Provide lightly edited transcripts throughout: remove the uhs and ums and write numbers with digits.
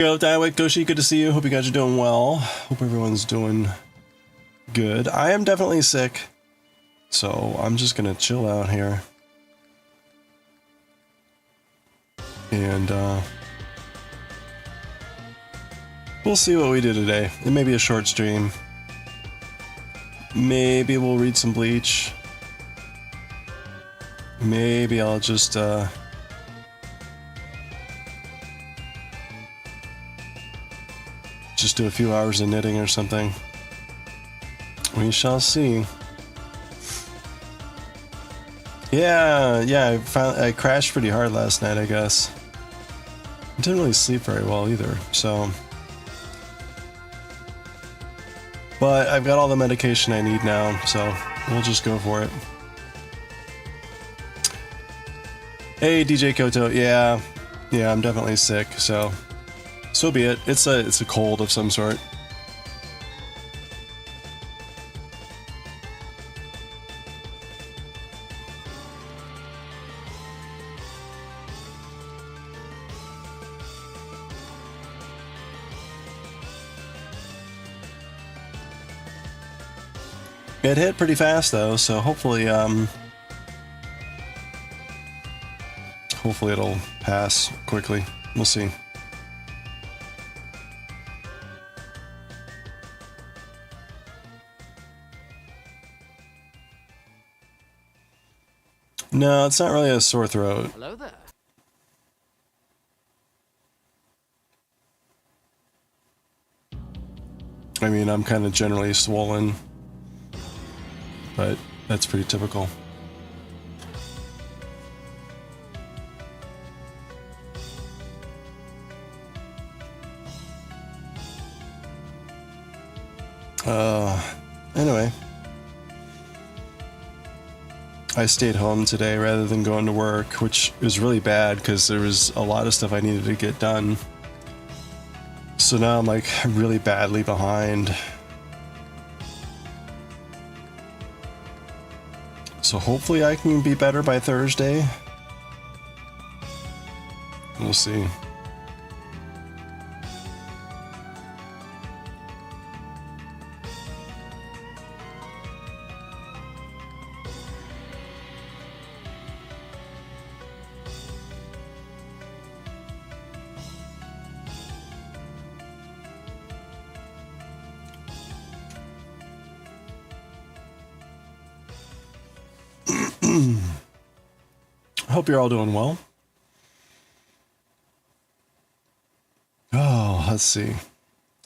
Yo, Daiwek Goshi, good to see you. Hope you guys are doing well. Hope everyone's doing good. I am definitely sick, so I'm just gonna chill out here. And we'll see what we do today. It may be a short stream. Maybe we'll read some Bleach. Maybe I'll just do a few hours of knitting or something. We shall see. Yeah, I crashed pretty hard last night, I guess. I didn't really sleep very well either, so. But I've got all the medication I need now, so we'll just go for it. Hey, DJ Koto, yeah, I'm definitely sick, so be it. It's a cold of some sort. It hit pretty fast though, so hopefully it'll pass quickly. We'll see. No, it's not really a sore throat. Hello there. I mean, I'm kind of generally swollen, but that's pretty typical. Anyway. I stayed home today rather than going to work, which was really bad because there was a lot of stuff I needed to get done. So now I'm like really badly behind. So hopefully I can be better by Thursday. We'll see. Hope you're all doing well. Oh, let's see.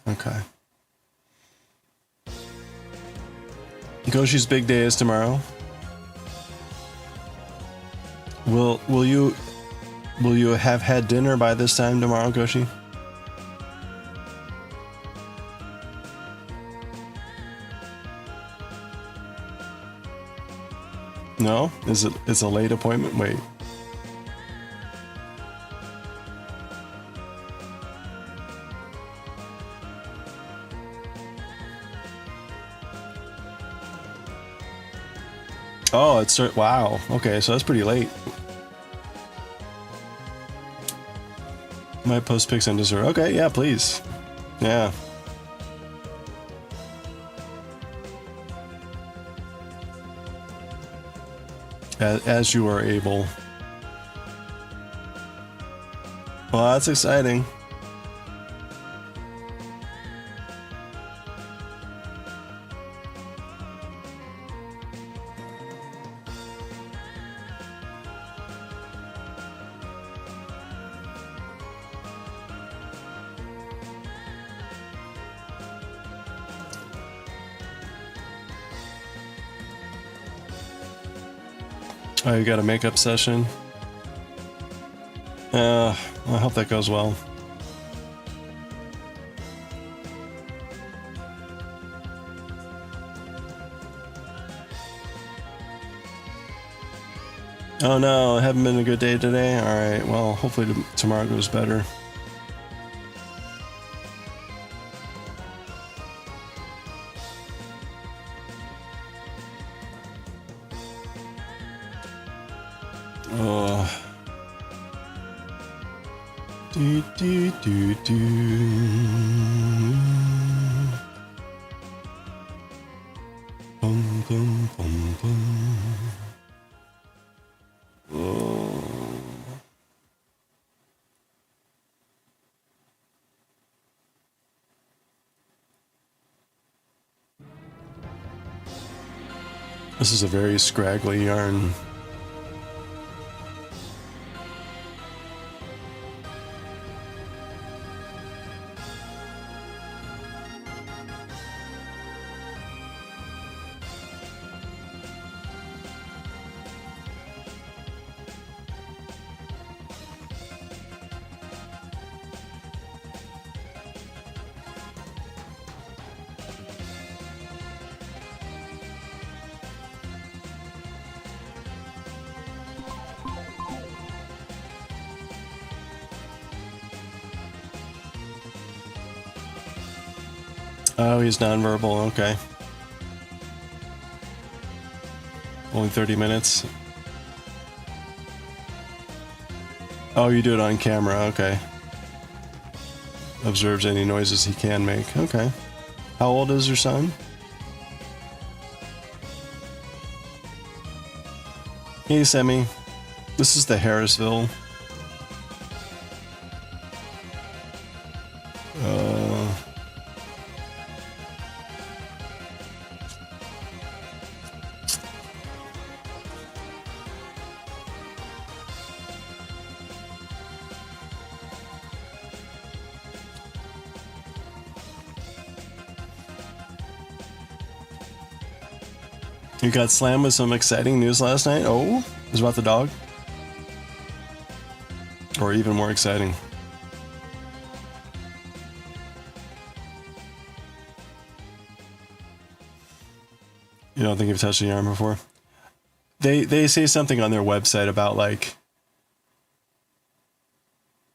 Okay. Goshi's big day is tomorrow. Will you have had dinner by this time tomorrow, Goshi? No? It's a late appointment? Wait. Oh, it's wow. Okay, so that's pretty late. Might post pics on dessert. Okay, yeah, please. Yeah. As you are able. Well, that's exciting. Oh, you got a makeup session? I hope that goes well. Oh no, it hasn't been a good day today? Alright, well, hopefully tomorrow goes better. Do, do, do, do. Bum, bum, bum, bum. Oh. This is a very scraggly yarn. Oh, he's nonverbal, okay. Only 30 minutes. Oh, you do it on camera, okay. Observes any noises he can make, okay. How old is your son? Hey, Semi. This is the Harrisville. You got slammed with some exciting news last night? Oh, it was about the dog? Or even more exciting. You don't think you've touched a yarn before? They say something on their website about like,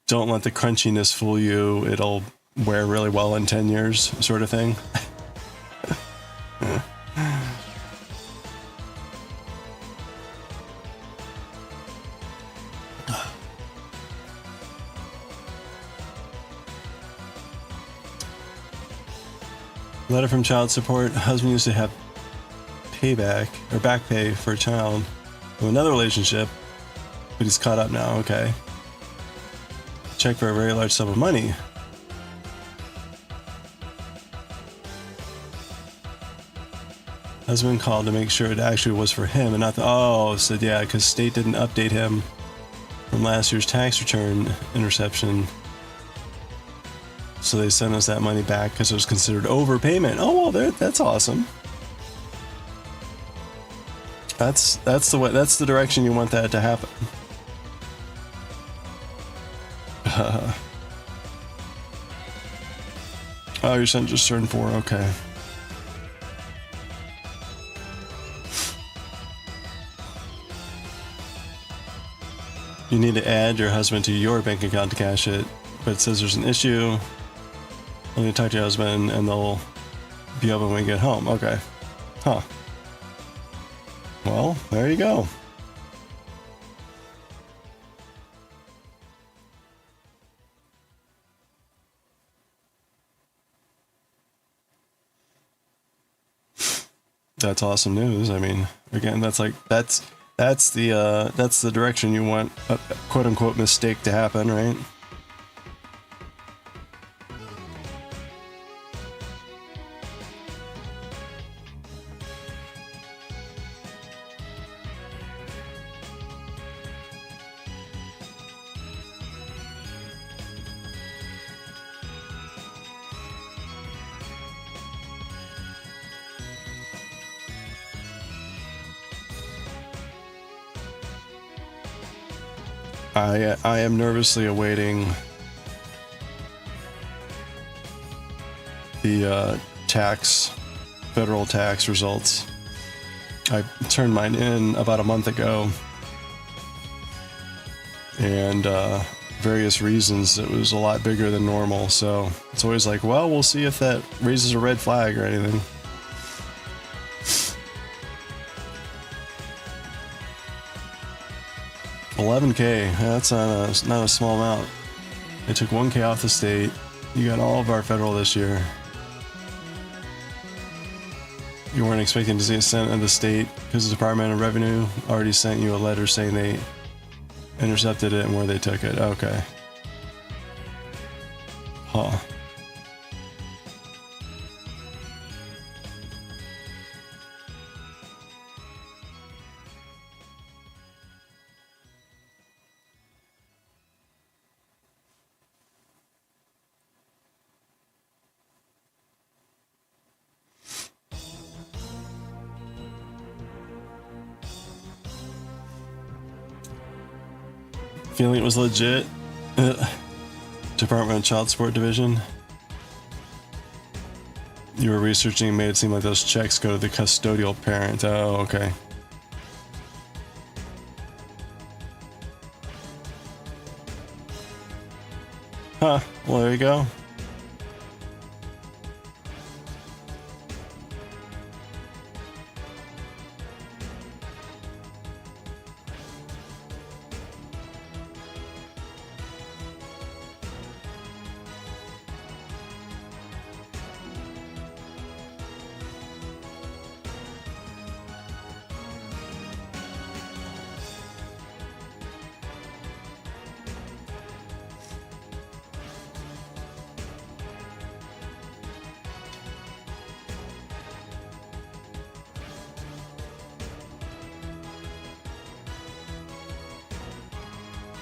don't let the crunchiness fool you, it'll wear really well in 10 years, sort of thing. Letter from child support. Husband used to have payback or back pay for a child from another relationship, but he's caught up now. Okay. Check for a very large sum of money. Husband called to make sure it actually was for him and not the. Oh, said yeah, because state didn't update him from last year's tax return interception. So they sent us that money back because it was considered overpayment. Oh well, that's awesome. That's the way. That's the direction you want that to happen. Oh, your son just turned 4. Okay. You need to add your husband to your bank account to cash it, but it says there's an issue. Let me talk to your husband and they'll be open when we get home. Okay. Huh. Well, there you go. That's awesome news. I mean, again, that's the direction you want a quote unquote mistake to happen, right? I am nervously awaiting the federal tax results. I turned mine in about a month ago, and various reasons it was a lot bigger than normal, so it's always like, well, we'll see if that raises a red flag or anything. $11K, that's not a small amount. They took 1K off the state. You got all of our federal this year. You weren't expecting to see a cent of the state because the Department of Revenue already sent you a letter saying they intercepted it and where they took it. Okay. Huh. Feeling it was legit. Department of Child Support Division. You were researching and made it seem like those checks go to the custodial parent. Oh, okay. Huh. Well, there you go.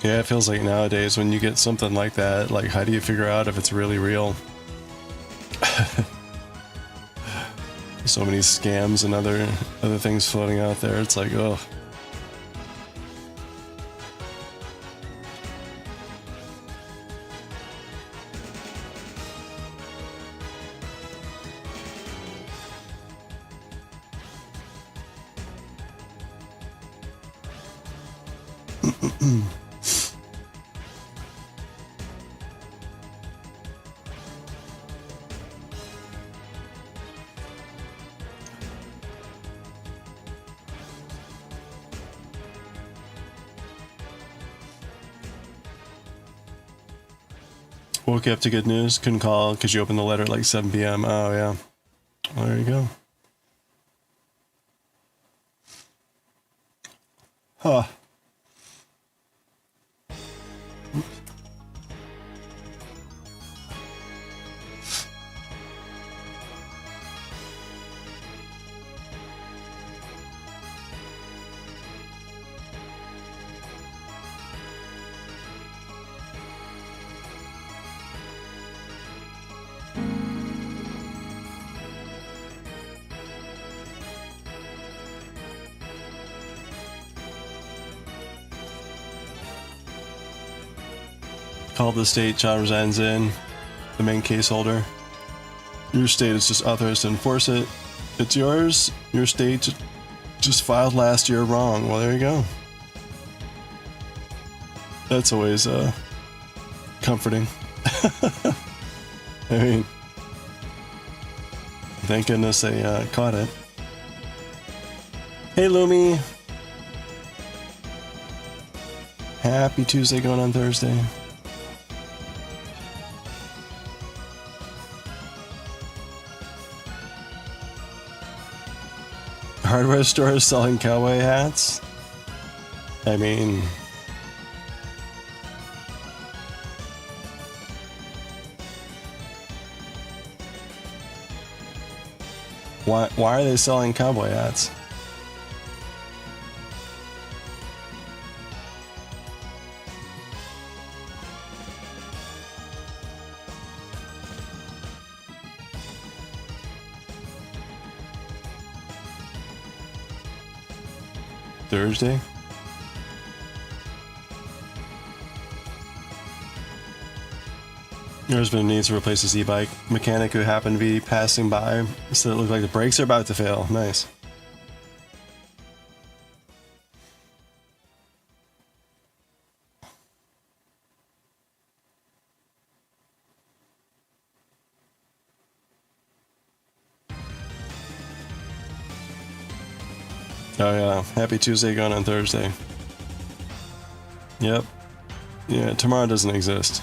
Yeah, it feels like nowadays when you get something like that, like how do you figure out if it's really real? So many scams and other things floating out there. It's like, oh. Woke you up to good news. Couldn't call because you opened the letter at like 7 p.m. Oh, yeah. Well, there you go. Huh. Call the state, child resides in, the main case holder. Your state is just authorized to enforce it. It's yours. Your state just filed last year wrong. Well, there you go. That's always comforting. I mean, thank goodness they caught it. Hey, Lumi. Happy Tuesday going on Thursday. Hardware stores selling cowboy hats? I mean... Why are they selling cowboy hats? Thursday? Your husband needs to replace his e-bike. Mechanic who happened to be passing by said it looked like the brakes are about to fail. Nice. Oh yeah, happy Tuesday going on Thursday. Yep. Yeah, tomorrow doesn't exist.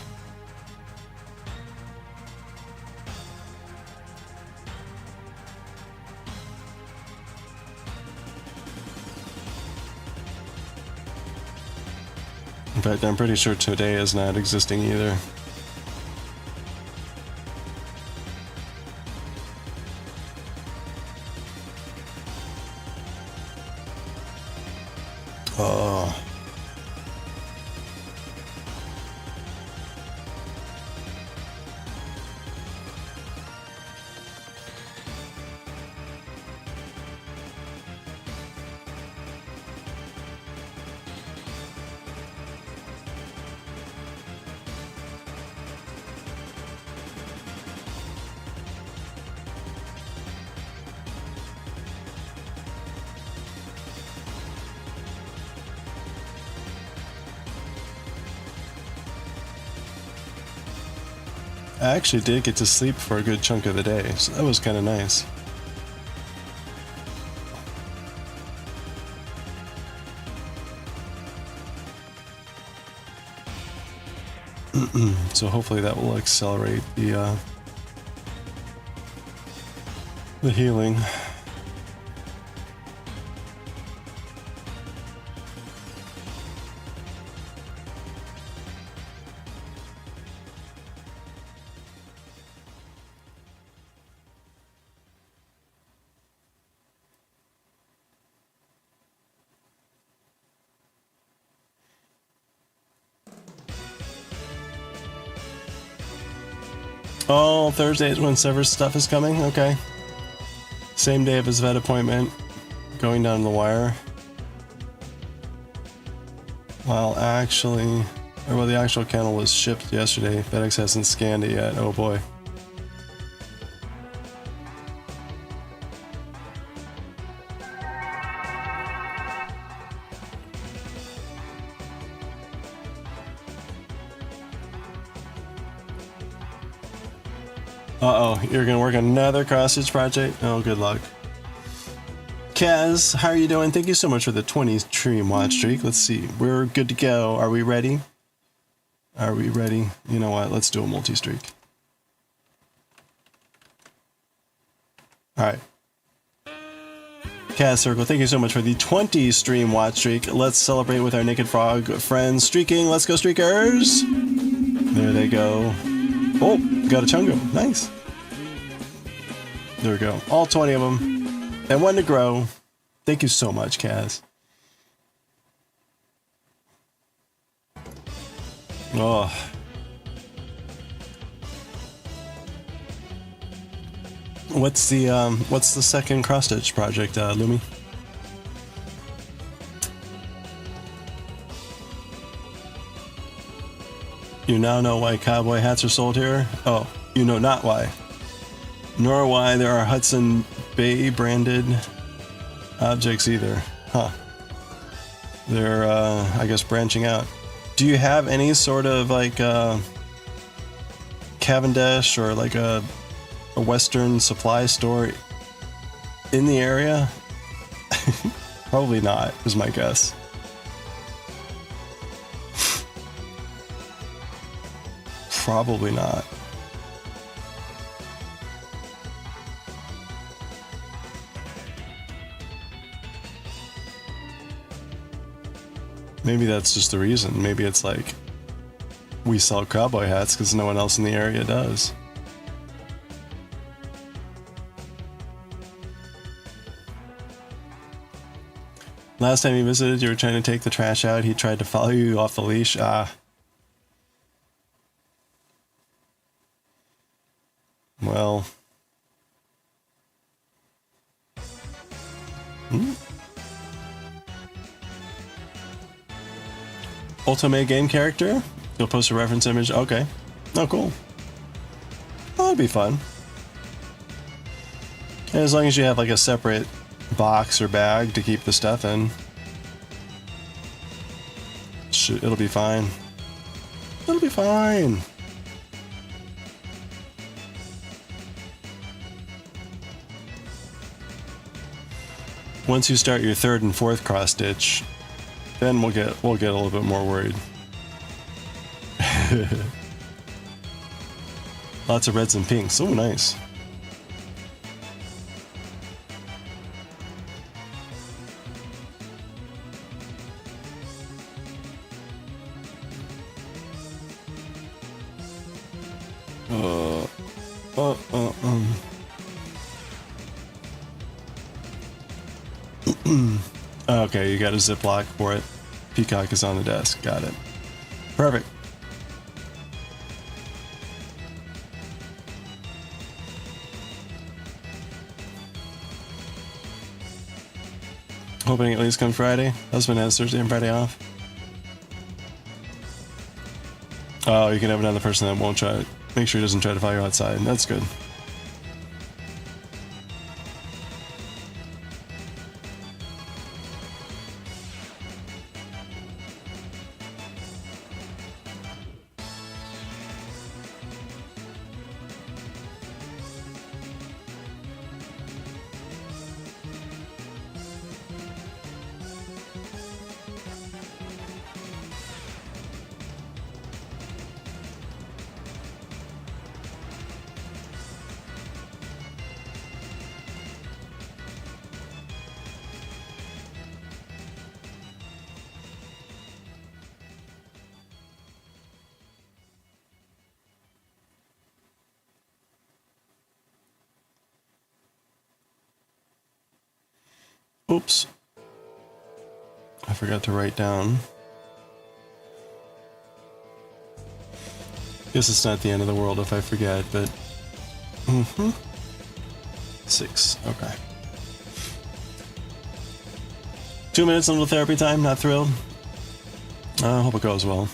fact, I'm pretty sure today is not existing either. Oh. I actually did get to sleep for a good chunk of the day, so that was kind of nice. So hopefully that will accelerate the healing. Oh, Thursday is when Sever's stuff is coming? Okay. Same day of his vet appointment. Going down the wire. Well, actually... Well, the actual kennel was shipped yesterday. FedEx hasn't scanned it yet. Oh boy. Uh-oh, you're gonna work another cross-stitch project? Oh, good luck. Kaz, how are you doing? Thank you so much for the 20 stream watch streak. Let's see, we're good to go. Are we ready? Are we ready? You know what, let's do a multi-streak. Alright. Kaz Circle, thank you so much for the 20 stream watch streak. Let's celebrate with our Naked Frog friends streaking. Let's go, streakers! There they go. Oh, got a chungo. Nice. There we go. All 20 of them. And one to grow. Thank you so much, Kaz. Oh. What's the second cross-stitch project, Lumi? You now know why cowboy hats are sold here? Oh, you know not why. Nor why there are Hudson Bay branded objects either. Huh. They're, I guess, branching out. Do you have any sort of, like, Cavendish or, like, a Western supply store in the area? Probably not, is my guess. Probably not. Maybe that's just the reason. Maybe it's like we sell cowboy hats because no one else in the area does. Last time he visited, you were trying to take the trash out. He tried to follow you off the leash. Ah. Well. Ultimate game character? You'll post a reference image? Okay. Oh, cool. Oh, that'd be fun. And as long as you have like a separate box or bag to keep the stuff in, it'll be fine. It'll be fine. Once you start your third and fourth cross stitch, then we'll get a little bit more worried. Lots of reds and pinks. Oh, nice. Okay, you got a ziplock for it. Peacock is on the desk. Got it. Perfect. Hoping at least come Friday. Husband has Thursday and Friday off. Oh, you can have another person that won't try. Make sure he doesn't try to follow you outside. That's good. Oops. I forgot to write down. Guess it's not the end of the world if I forget, but... 6. Okay. 2 minutes until therapy time. Not thrilled. I hope it goes well.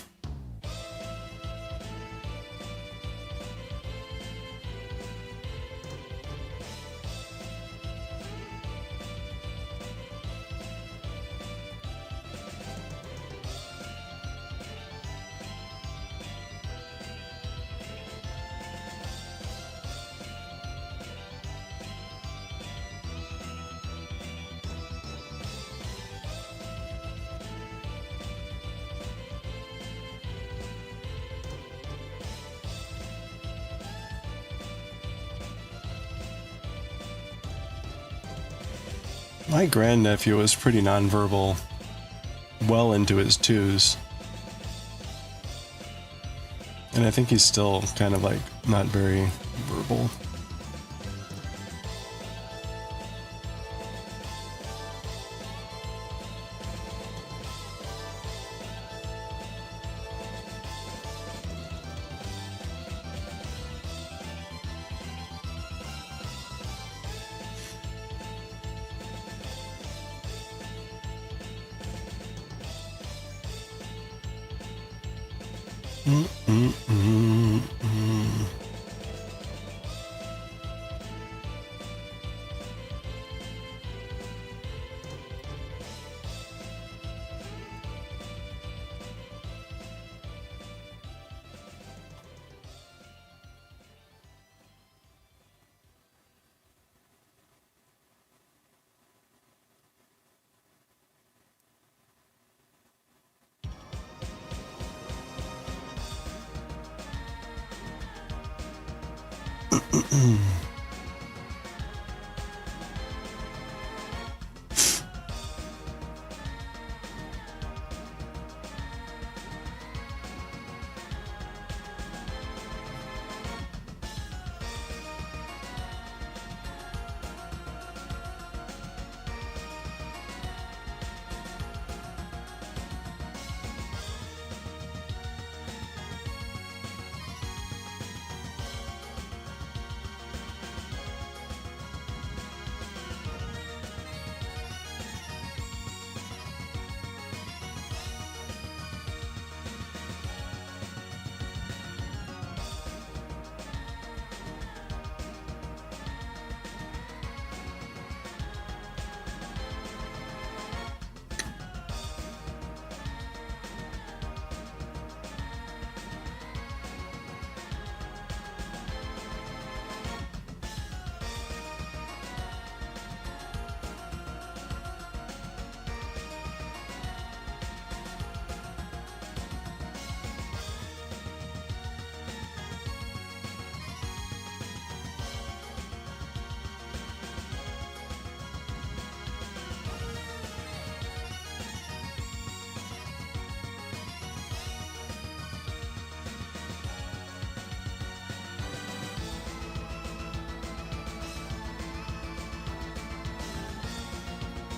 My grandnephew was pretty nonverbal, well into his 2s. And I think he's still kind of like not very verbal.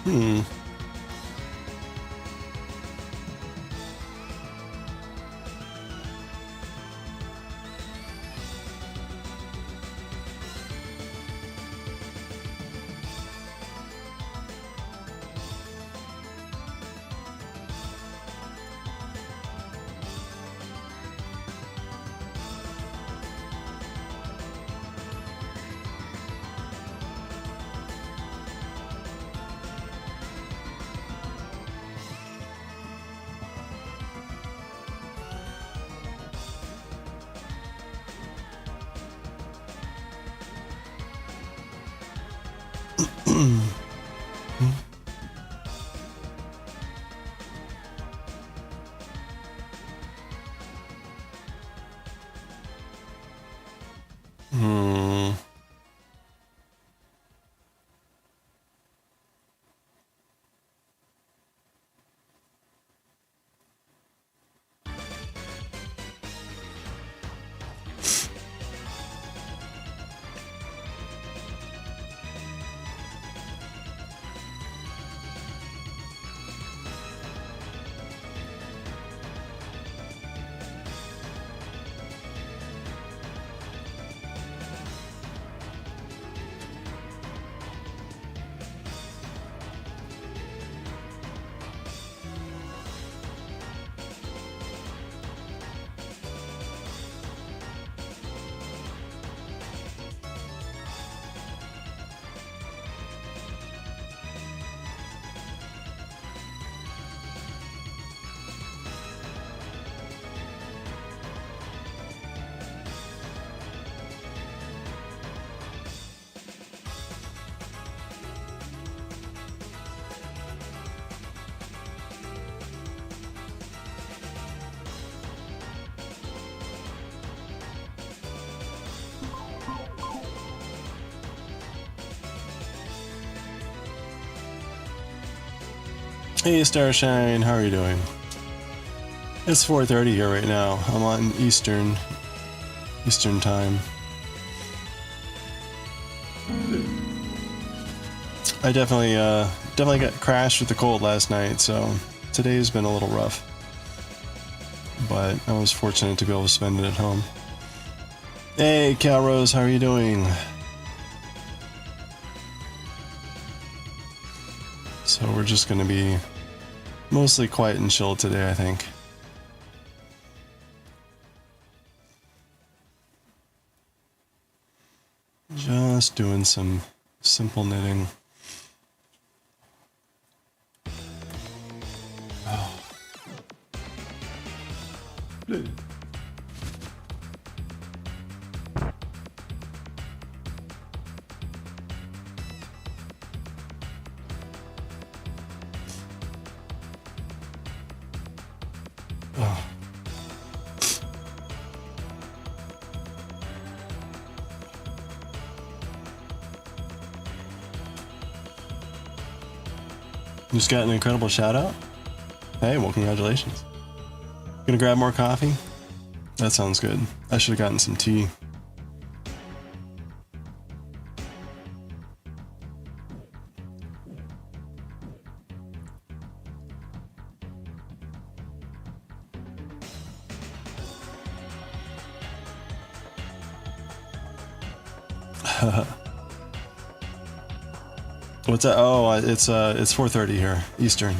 Hmm. Hmm. Hey Starshine, how are you doing? It's 4:30 here right now. I'm on Eastern time. I definitely got crashed with the cold last night, so today's been a little rough. But I was fortunate to be able to spend it at home. Hey Cal Rose, how are you doing? So we're just gonna be mostly quiet and chill today, I think. Just doing some simple knitting. Oh. Oh. Just got an incredible shout out. Hey, well, congratulations. Gonna grab more coffee? That sounds good. I should have gotten some tea. What's that? Oh, it's 4:30 here, Eastern.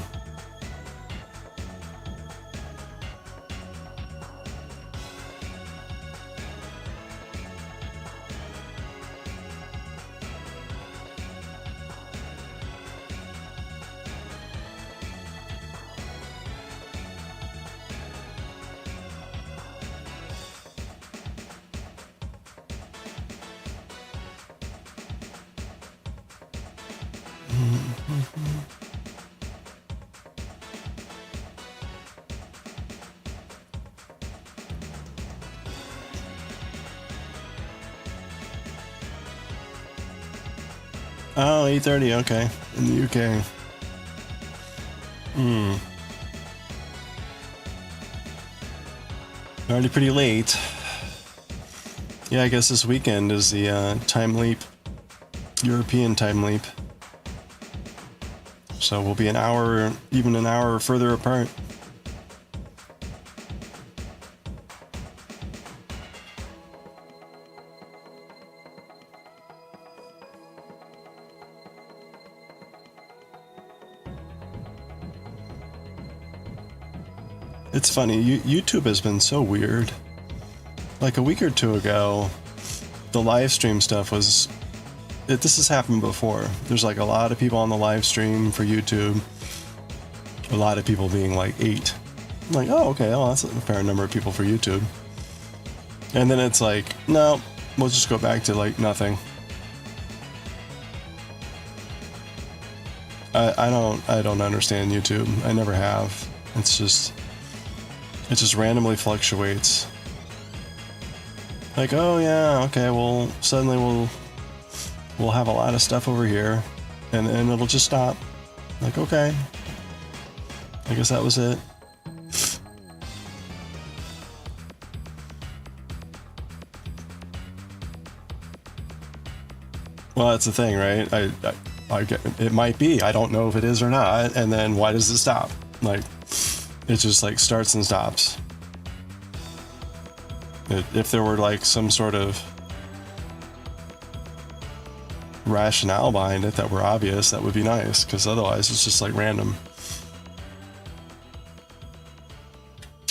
Oh, 8:30, okay. In the UK. Already pretty late. Yeah, I guess this weekend is the time leap. European time leap. So we'll be an hour, even an hour further apart. It's funny, YouTube has been so weird. Like a week or two ago, the live stream stuff was... this has happened before. There's like a lot of people on the live stream for YouTube. A lot of people being like 8. I'm like, oh, okay, well, that's a fair number of people for YouTube. And then it's like, no, we'll just go back to like nothing. I don't understand YouTube. I never have. It just randomly fluctuates. Like, oh yeah, okay, well, suddenly we'll have a lot of stuff over here, and it'll just stop. Like, okay, I guess that was it. Well, that's the thing, right? I get, it might be. I don't know if it is or not. And then why does it stop? Like, it just like starts and stops. If there were like some sort of rationale behind it that were obvious, that would be nice, because otherwise it's just like random.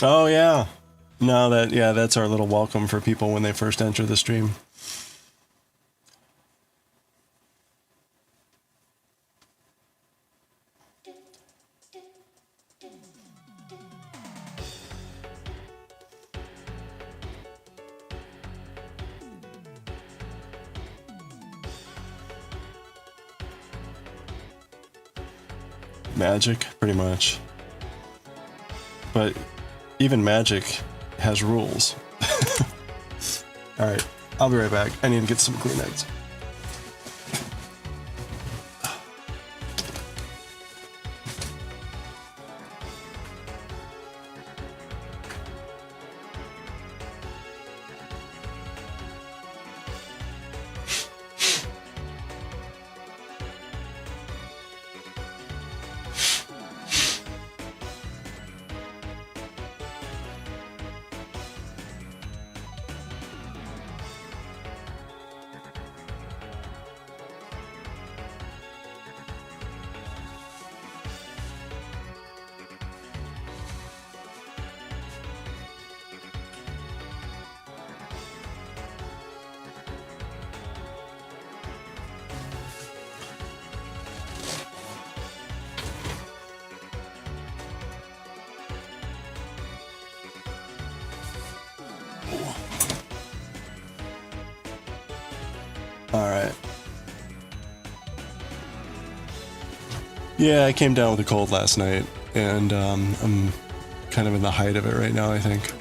Oh yeah, no, that's our little welcome for people when they first enter the stream. Magic, pretty much. But even magic has rules. Alright, I'll be right back. I need to get some Kleenex. Alright. Yeah, I came down with a cold last night, and I'm kind of in the height of it right now, I think.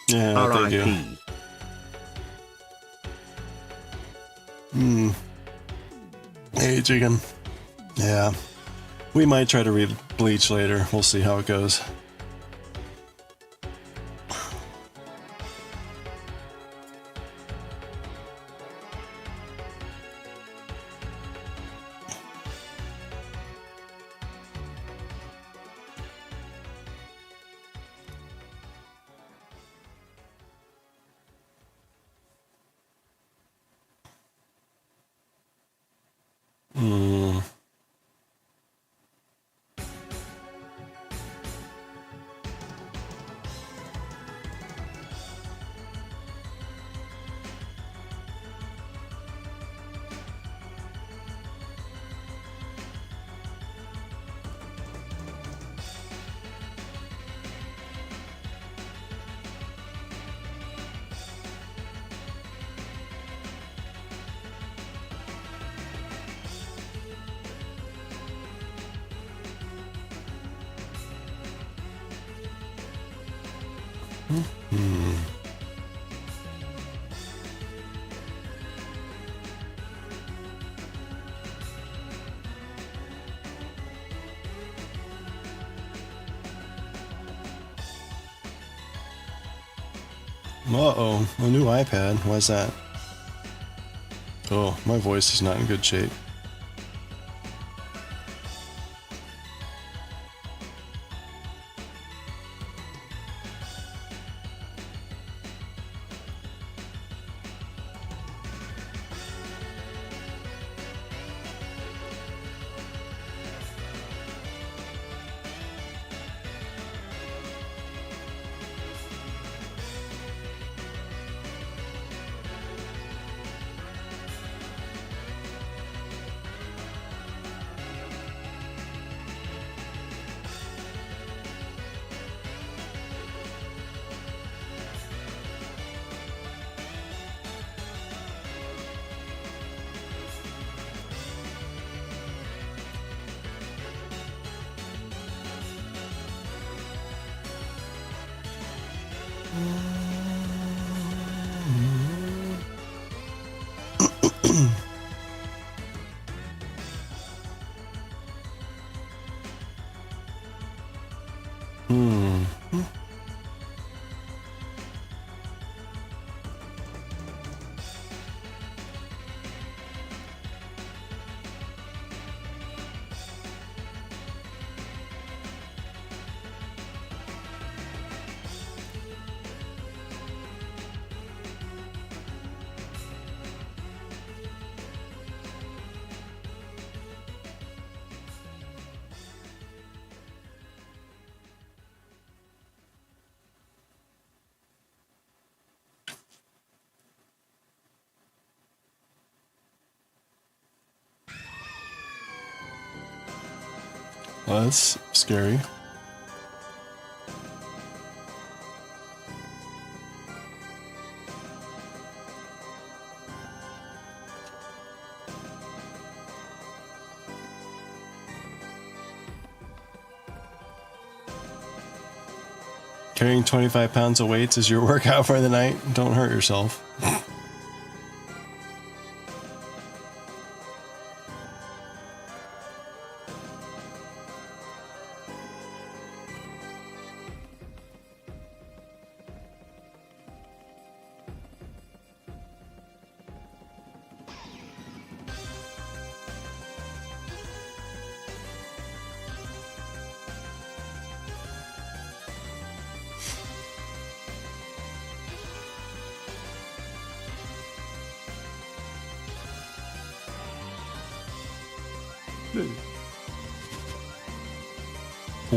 Yeah, they do. Hey, chicken. Yeah. We might try to read Bleach later. We'll see how it goes. Uh-oh, a new iPad. Why's that? Oh, my voice is not in good shape. Well, that's scary. Carrying 25 pounds of weights is your workout for the night? Don't hurt yourself.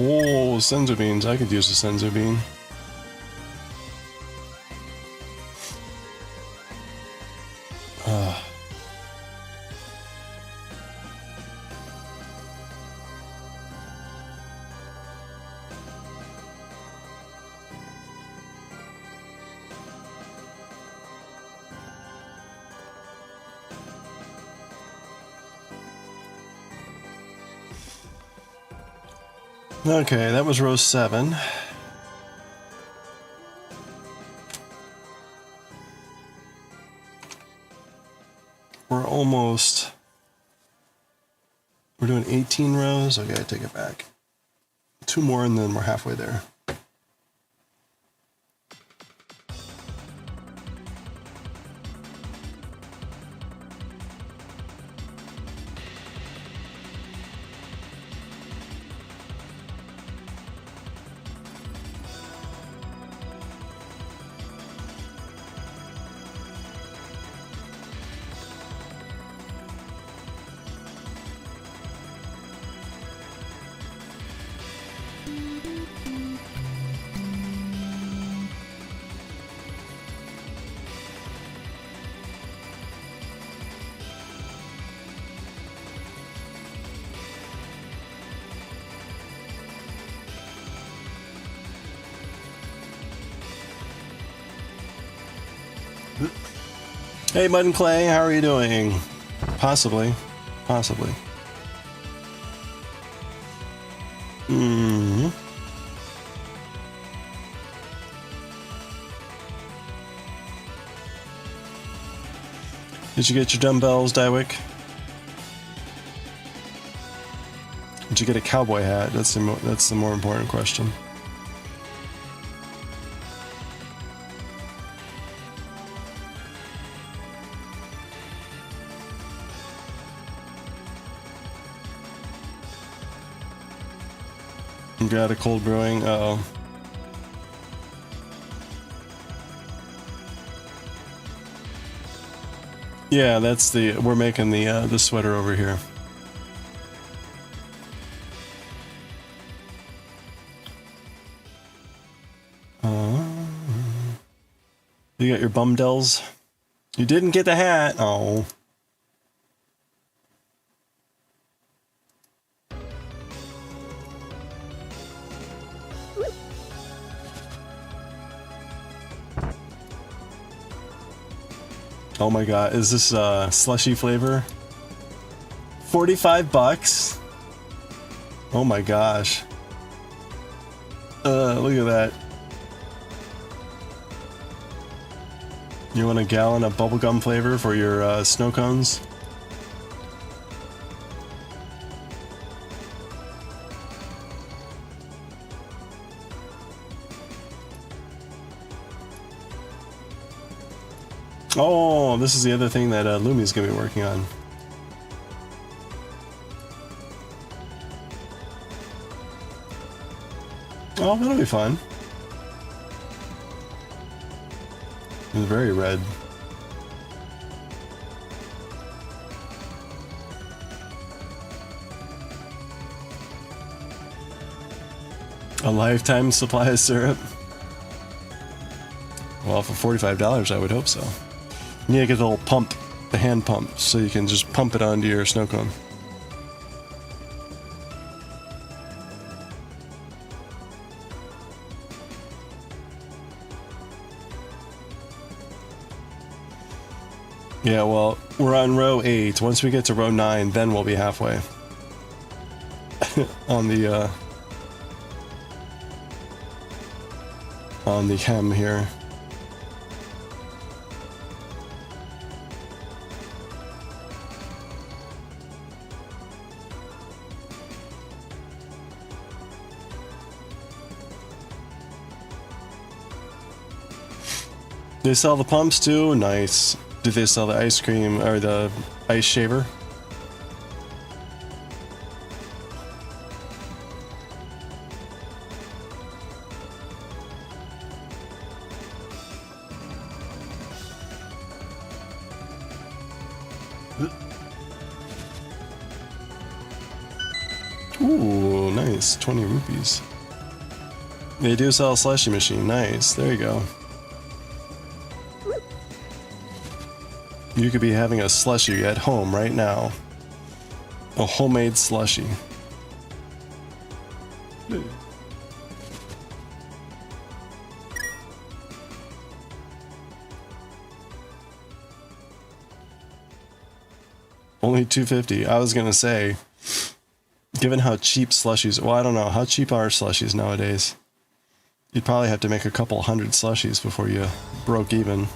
Oh, senzu beans. I could use a senzu bean. Okay, that was row 7. We're almost... We're doing 18 rows? Okay, I take it back. 2 more and then we're halfway there. Hey, Mud and Clay, how are you doing? Possibly. Possibly. Did you get your dumbbells, Dywick? Did you get a cowboy hat? That's the more important question. You've got a cold brewing. Uh-oh. Yeah, that's the, we're making the sweater over here. You got your bumdells. You didn't get the hat. Oh. Oh my god, is this slushy flavor? 45 bucks? Oh my gosh. Look at that. You want a gallon of bubblegum flavor for your snow cones? Oh, this is the other thing that Lumi's gonna be working on. Oh, that'll be fun. It's very red. A lifetime supply of syrup? Well, for $45, I would hope so. You need to get the little pump, the hand pump, so you can just pump it onto your snow cone. Yeah, well, we're on row 8. Once we get to row 9, then we'll be halfway. on the hem here. They sell the pumps too? Nice. Do they sell the ice cream or the ice shaver? Ooh, nice. 20 rupees. They do sell a slushy machine. Nice. There you go. You could be having a slushy at home right now. A homemade slushy. Only $2.50. I was gonna say, given how cheap slushies, well, I don't know, how cheap are slushies nowadays? You'd probably have to make a couple hundred slushies before you broke even.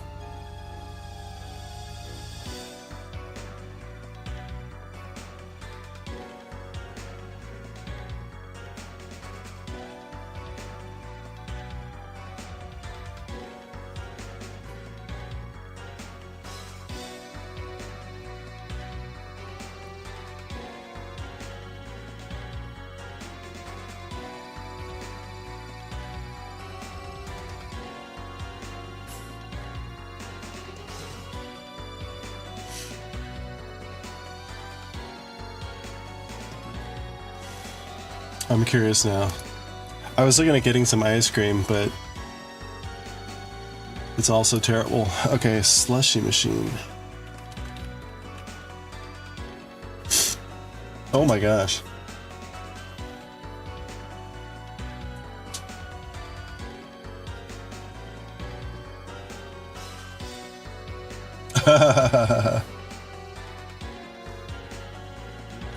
I'm curious now. I was looking at getting some ice cream, but it's also terrible. Okay, slushy machine. Oh my gosh.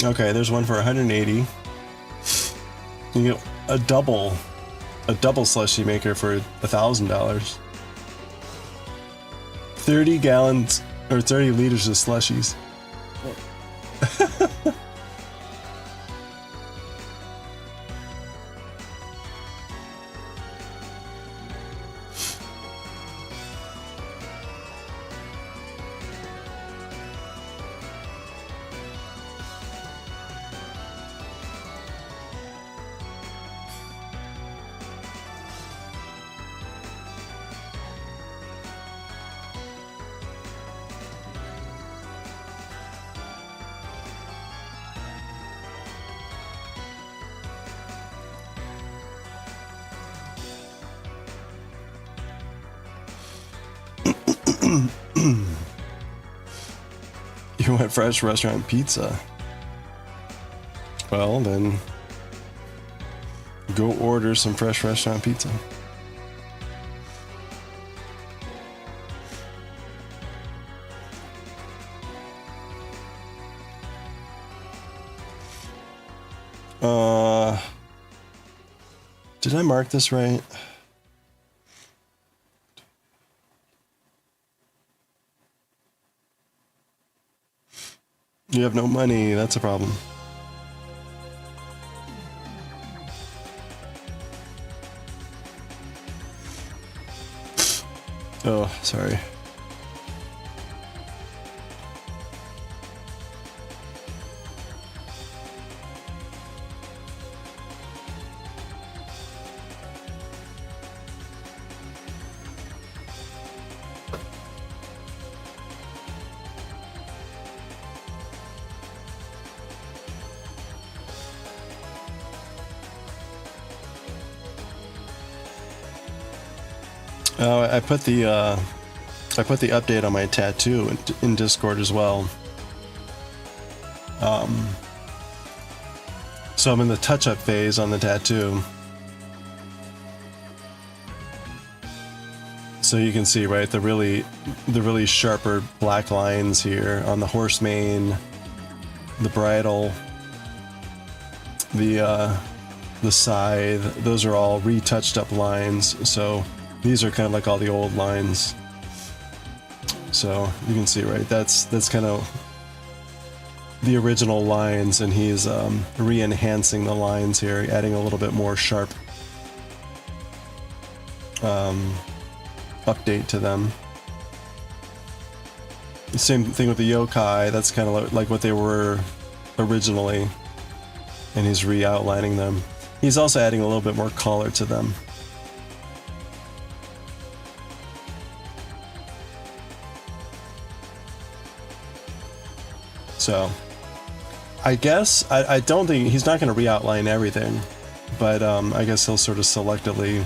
Okay, there's one for 180. You get a double slushy maker for $1,000. 30 gallons or 30 liters of slushies. You want fresh restaurant pizza? Well, then go order some fresh restaurant pizza. Did I mark this right? You have no money, that's a problem. Oh, sorry. Oh, I put the update on my tattoo in Discord as well. So I'm in the touch-up phase on the tattoo. So you can see, right, the really sharper black lines here on the horse mane, the bridle, the scythe. Those are all retouched up lines. So these are kind of like all the old lines. So you can see, right, that's kind of the original lines, and he's re-enhancing the lines here, adding a little bit more sharp update to them. The same thing with the yokai, that's kind of like what they were originally, and he's re-outlining them. He's also adding a little bit more color to them. So, I guess, I don't think, he's not going to re-outline everything, but I guess he'll sort of selectively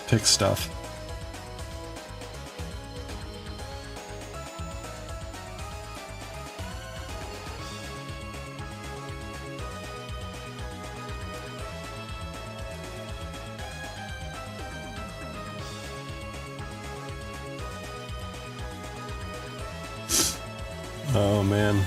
pick stuff. Oh man.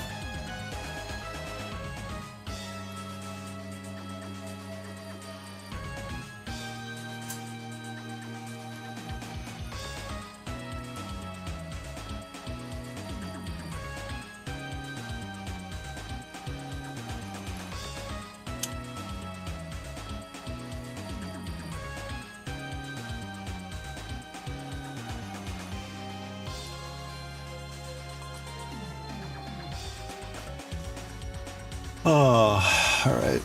Oh, all right.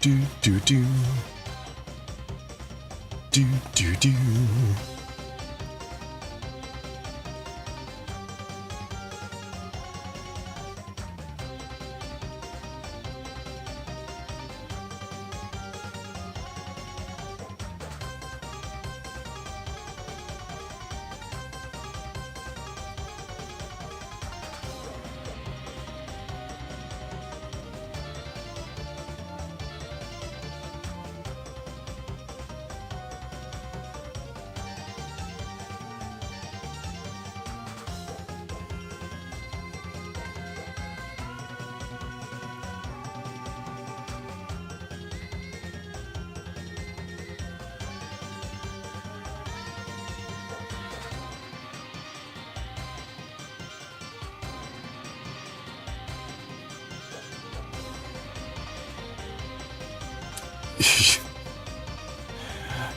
Do do do. Do do do.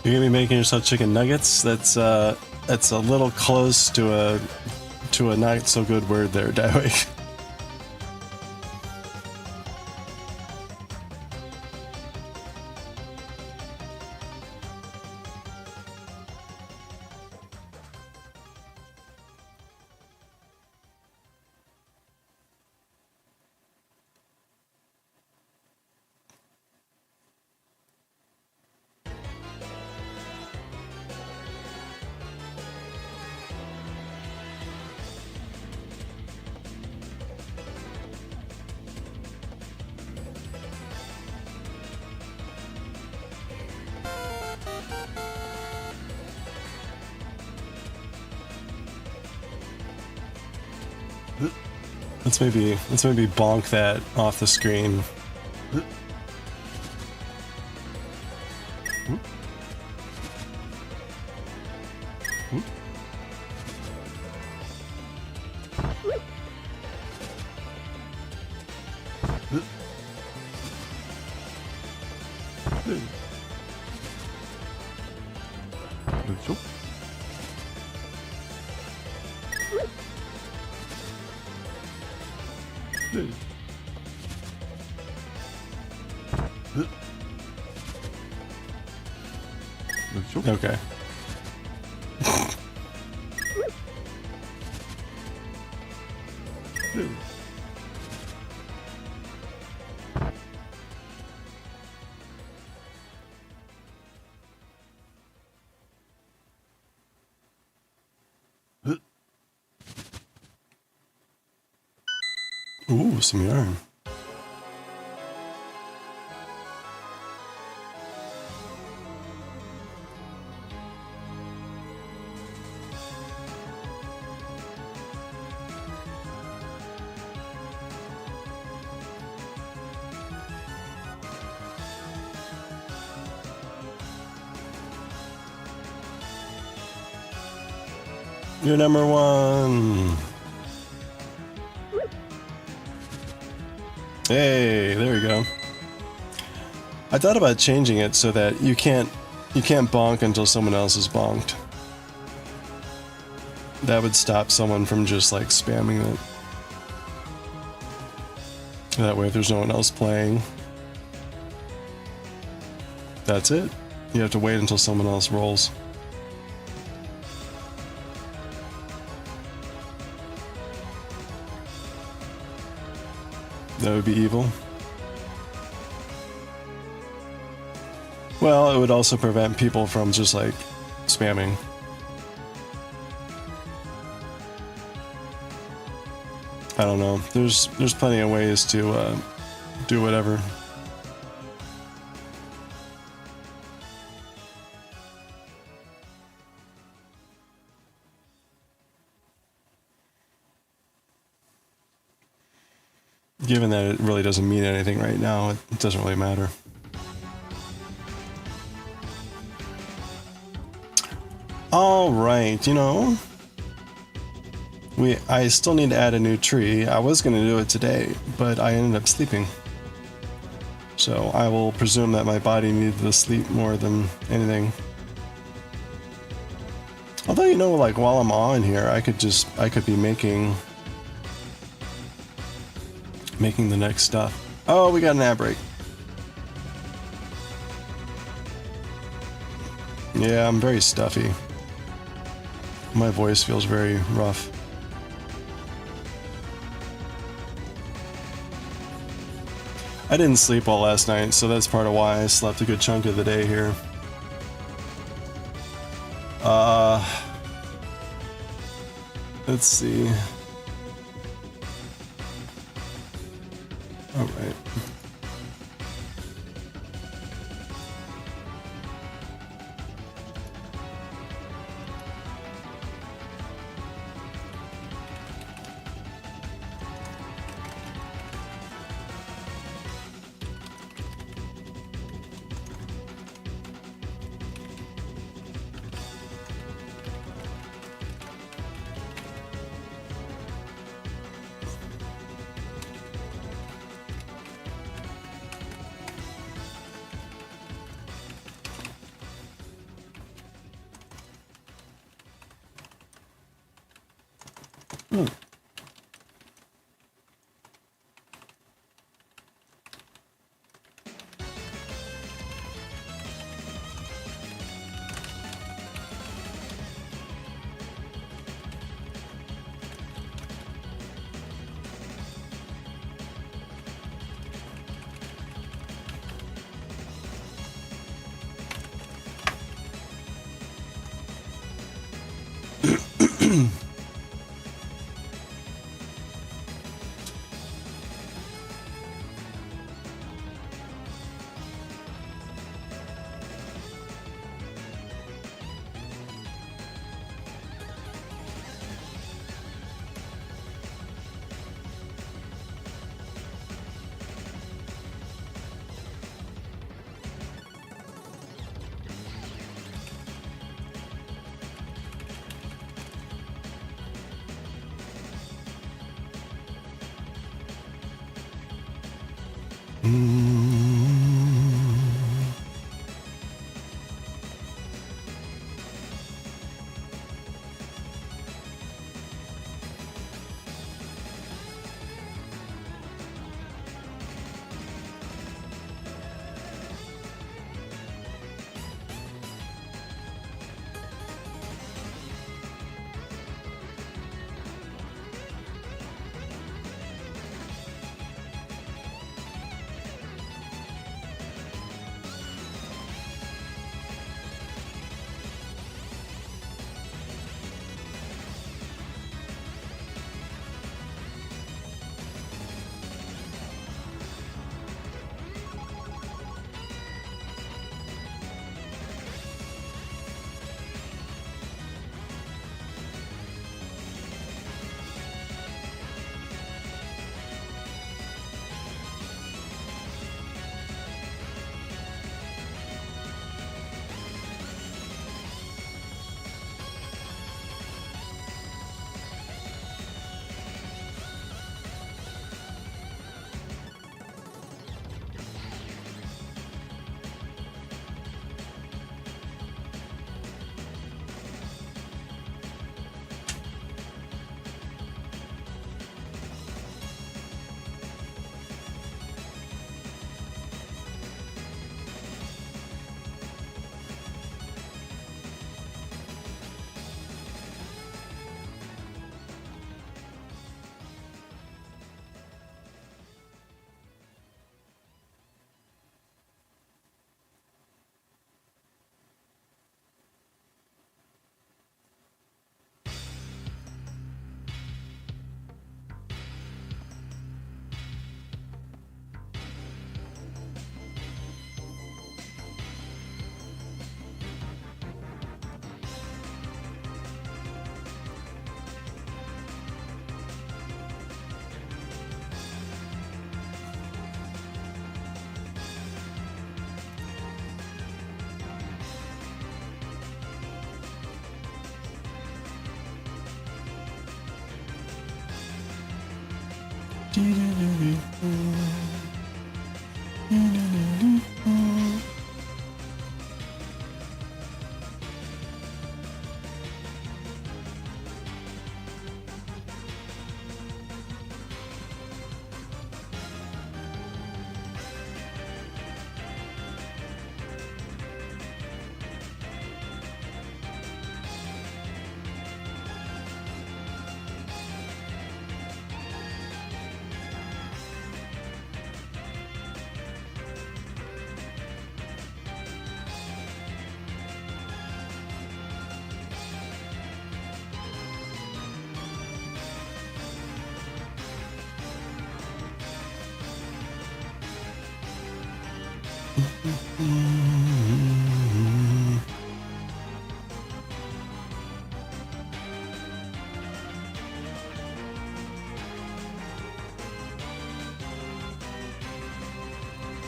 You're gonna be making yourself chicken nuggets? That's a little close to a not so good word there, Daiwei. Let's maybe bonk that off the screen. Okay. Ooh, some yarn. You're number one. Hey, there we go. I thought about changing it so that you can't bonk until someone else is bonked. That would stop someone from just like spamming it. That way if there's no one else playing, that's it. You have to wait until someone else rolls. That would be evil. Well, it would also prevent people from just like spamming. I don't know. There's plenty of ways to do whatever. Given that it really doesn't mean anything right now, it doesn't really matter. All right, you know, I still need to add a new tree. I was going to do it today, but I ended up sleeping. So I will presume that my body needed to sleep more than anything. Although, you know, like while I'm on here, I could be making the next stuff. Oh, we got an ad break. Yeah, I'm very stuffy. My voice feels very rough. I didn't sleep well last night, so that's part of why I slept a good chunk of the day here. Let's see. All right.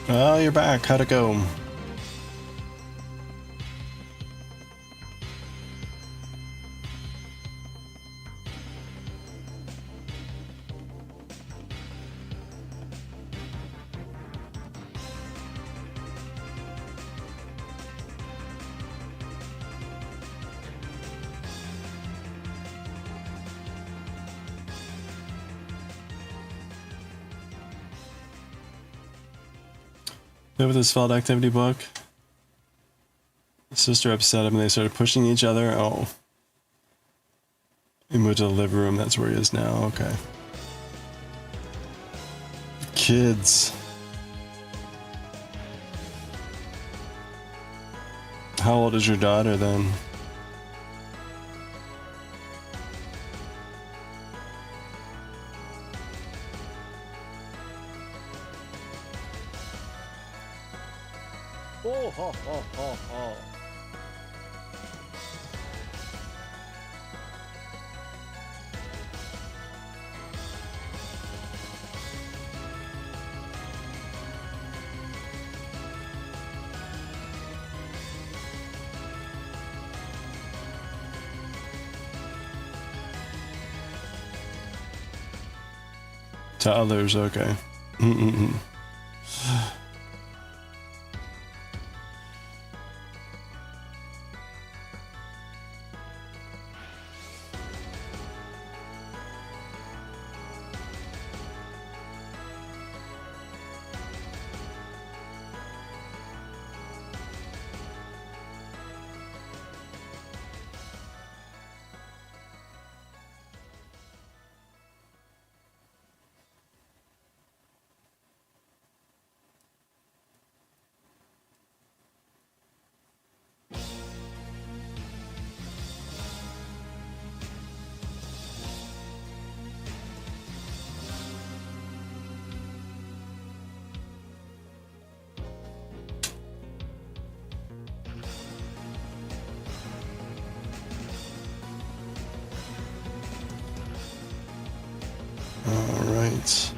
Oh, you're back. How'd it go? With this failed activity book, sister upset him and they started pushing each other. Oh. He moved to the living room. That's where he is now. Okay. Kids. How old is your daughter then? Oh, ho, ho, ho, ho. To others, okay. Mm-mm-mm. All right.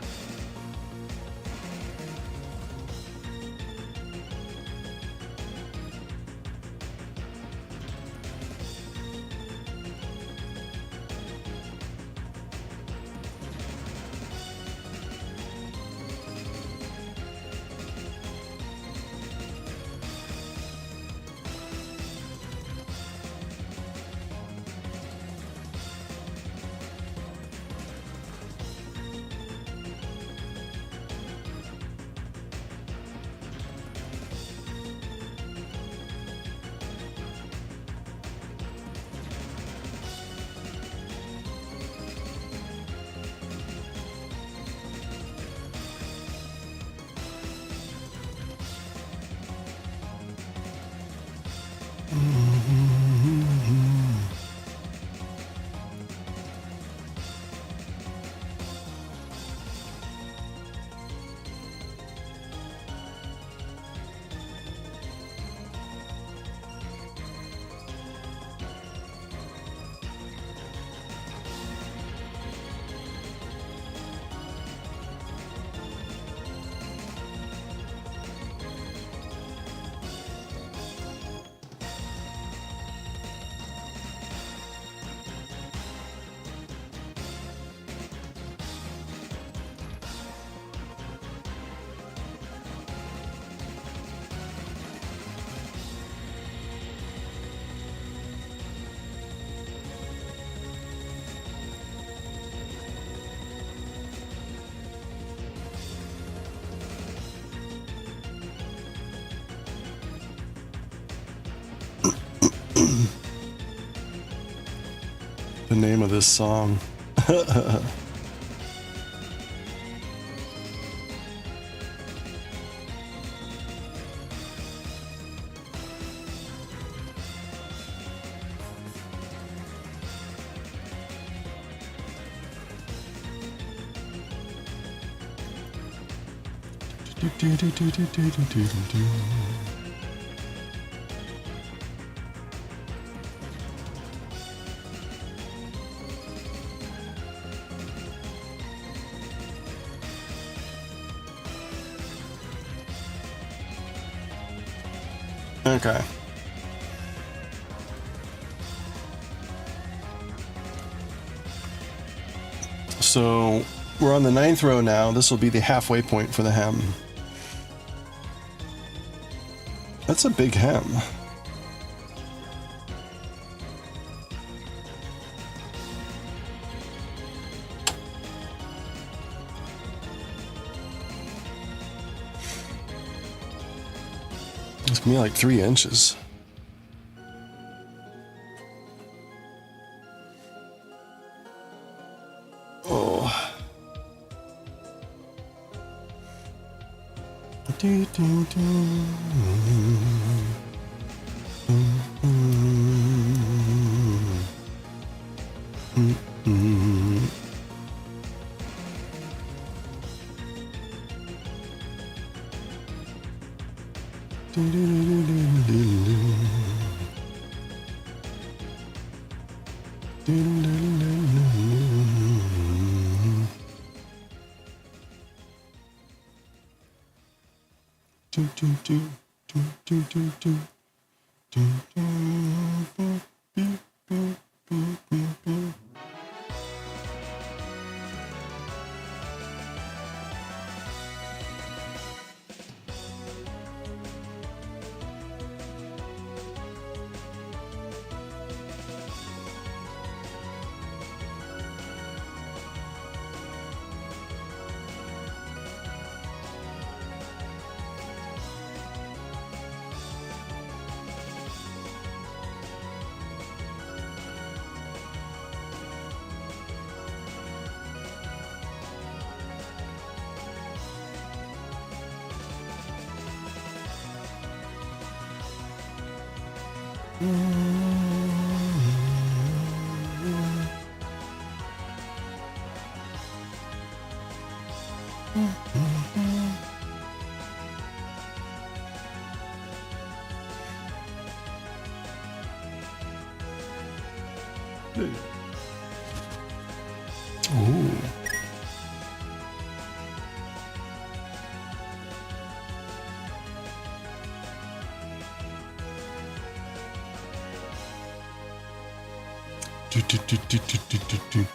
The name of this song. Okay. So we're on the 9th row now. This will be the halfway point for the hem. That's a big hem. It's gonna be like 3 inches. Oh. Ooh. Do.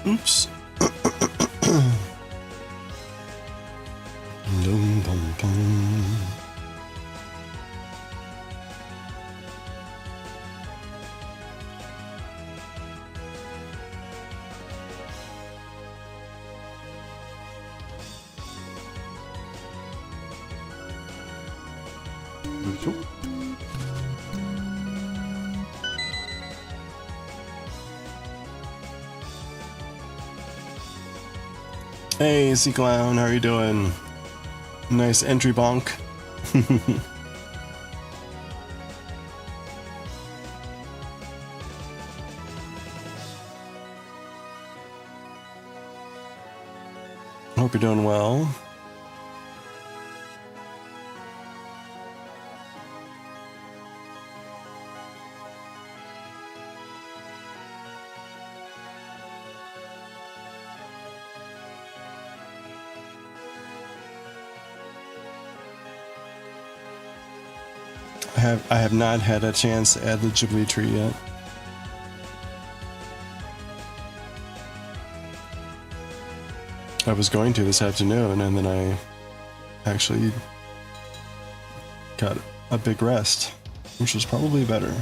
Oops. Dum, dum, dum. Hey, Sea Clown, how are you doing? Nice entry bonk. Hope you're doing well. I have not had a chance to add the Ghibli tree yet. I was going to this afternoon, and then I actually got a big rest, which was probably better.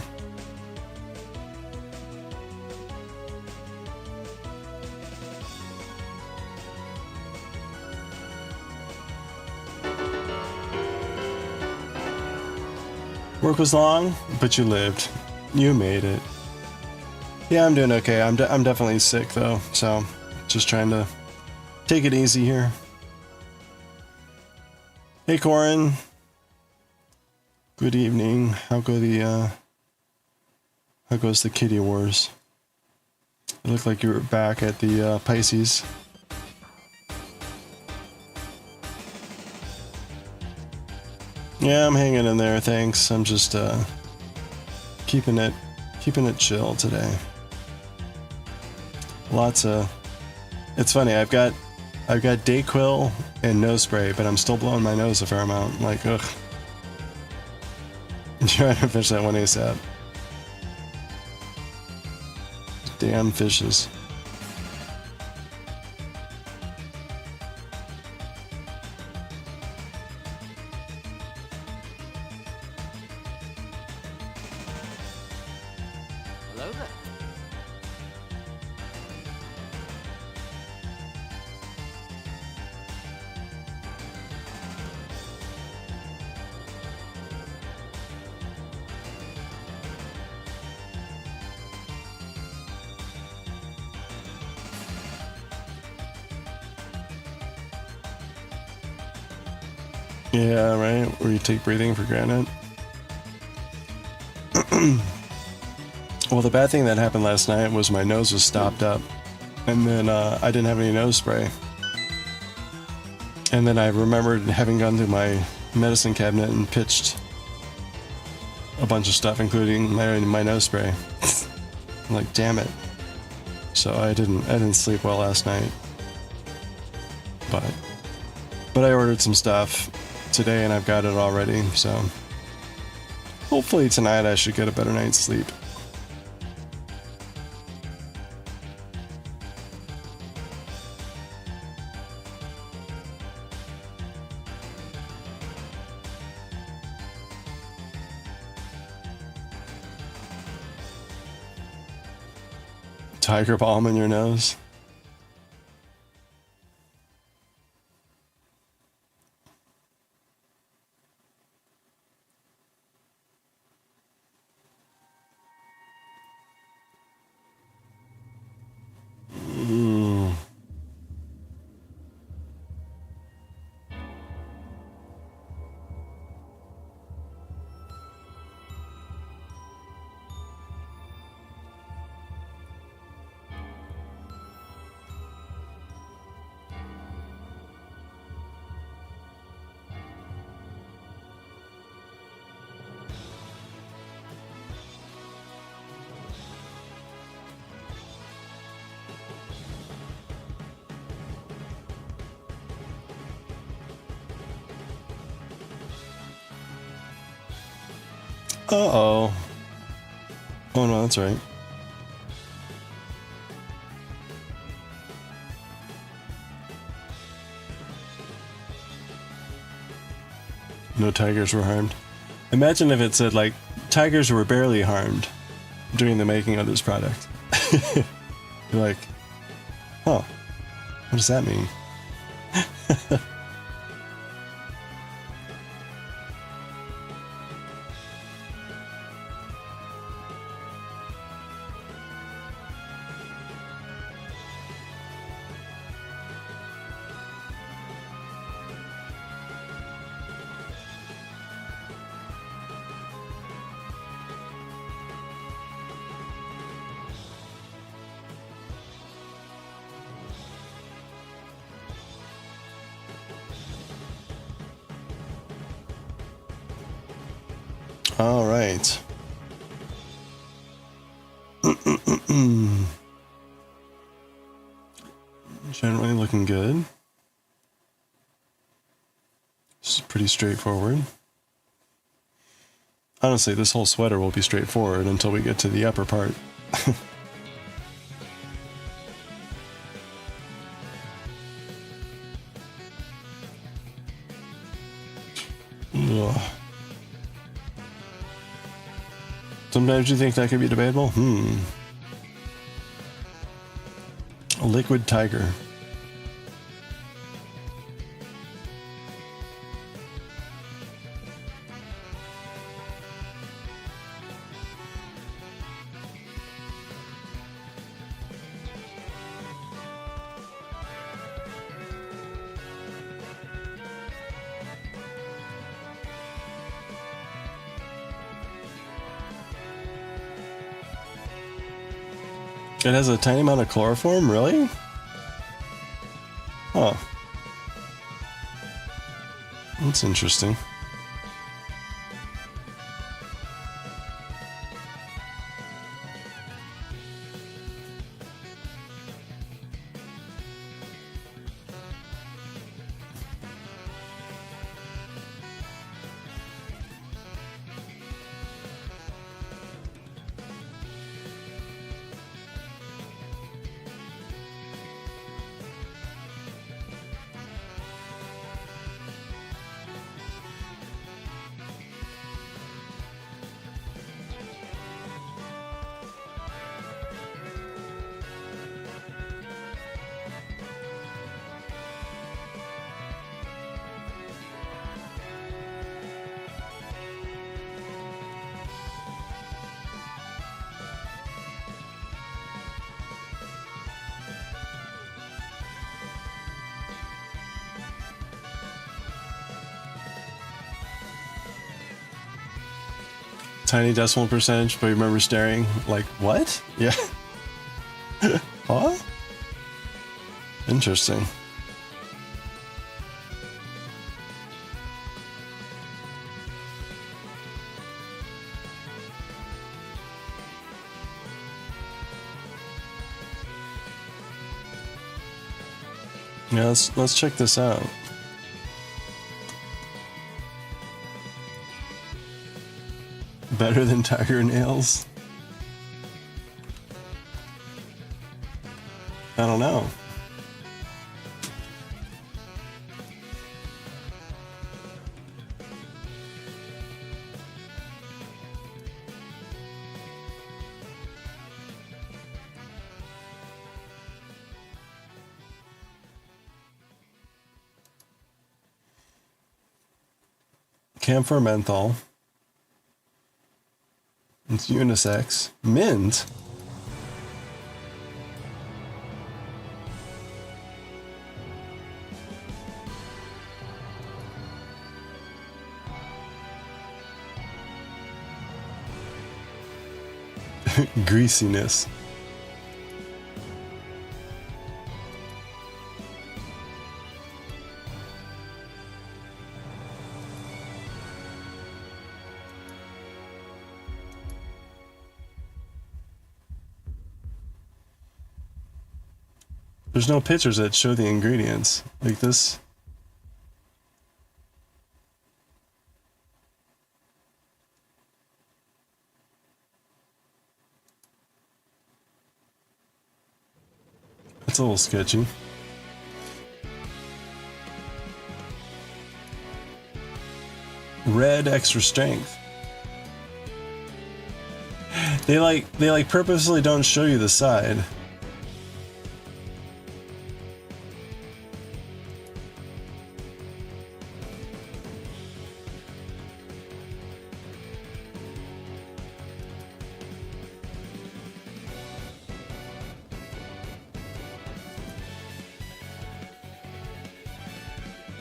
Work was long, but you lived. You made it. Yeah, I'm doing okay. I'm definitely sick though, so just trying to take it easy here. Hey, Corin. Good evening. How goes the Kitty Wars? It looked like you were back at the Pisces. Yeah, I'm hanging in there, thanks. I'm just keeping it chill today. Lots of. It's funny. I've got Dayquil and nose spray, but I'm still blowing my nose a fair amount. Like, ugh. I'm trying to finish that one ASAP. Damn fishes. Yeah, right? Where you take breathing for granted. Well, the bad thing that happened last night was my nose was stopped up. And then I didn't have any nose spray. And then I remembered having gone through my medicine cabinet and pitched a bunch of stuff, including my nose spray. I'm like, damn it. So I didn't sleep well last night. But I ordered some stuff today and I've got it already, so hopefully tonight I should get a better night's sleep. tiger balm in your nose. Uh-oh. Oh no, that's right. No tigers were harmed. Imagine if it said, like, tigers were barely harmed during the making of this product. You're like, huh, what does that mean? All right. Generally looking good. This is pretty straightforward. Honestly, this whole sweater will be straightforward until we get to the upper part. Ugh. Sometimes you think that could be debatable? A liquid tiger. It has a tiny amount of chloroform, really? Huh. That's interesting. Tiny decimal percentage, but you remember staring like, what? Yeah. Huh? Interesting. Yeah, let's check this out. Better than tiger nails? I don't know. camphor menthol. It's unisex. Mint. Greasiness. There's no pictures that show the ingredients like this. It's a little sketchy. Red extra strength. They like purposely don't show you the side.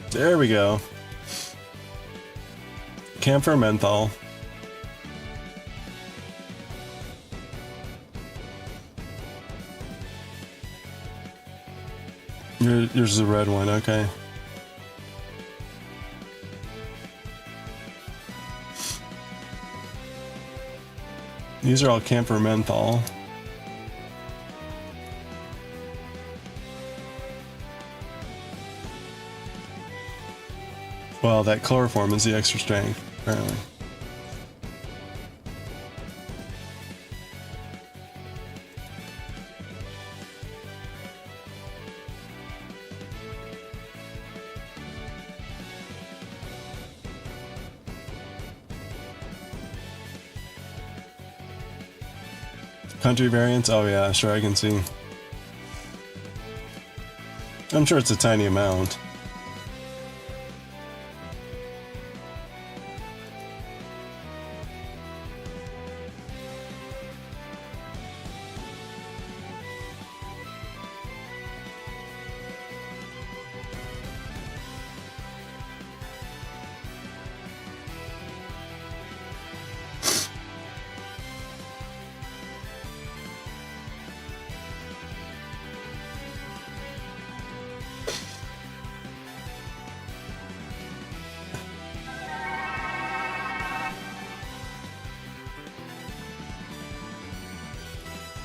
There we go. Camphor menthol. Yours is a red one, okay. These are all camphor menthol. Well, that chloroform is the extra strength, apparently. Country variants? Oh yeah, sure, I can see. I'm sure it's a tiny amount.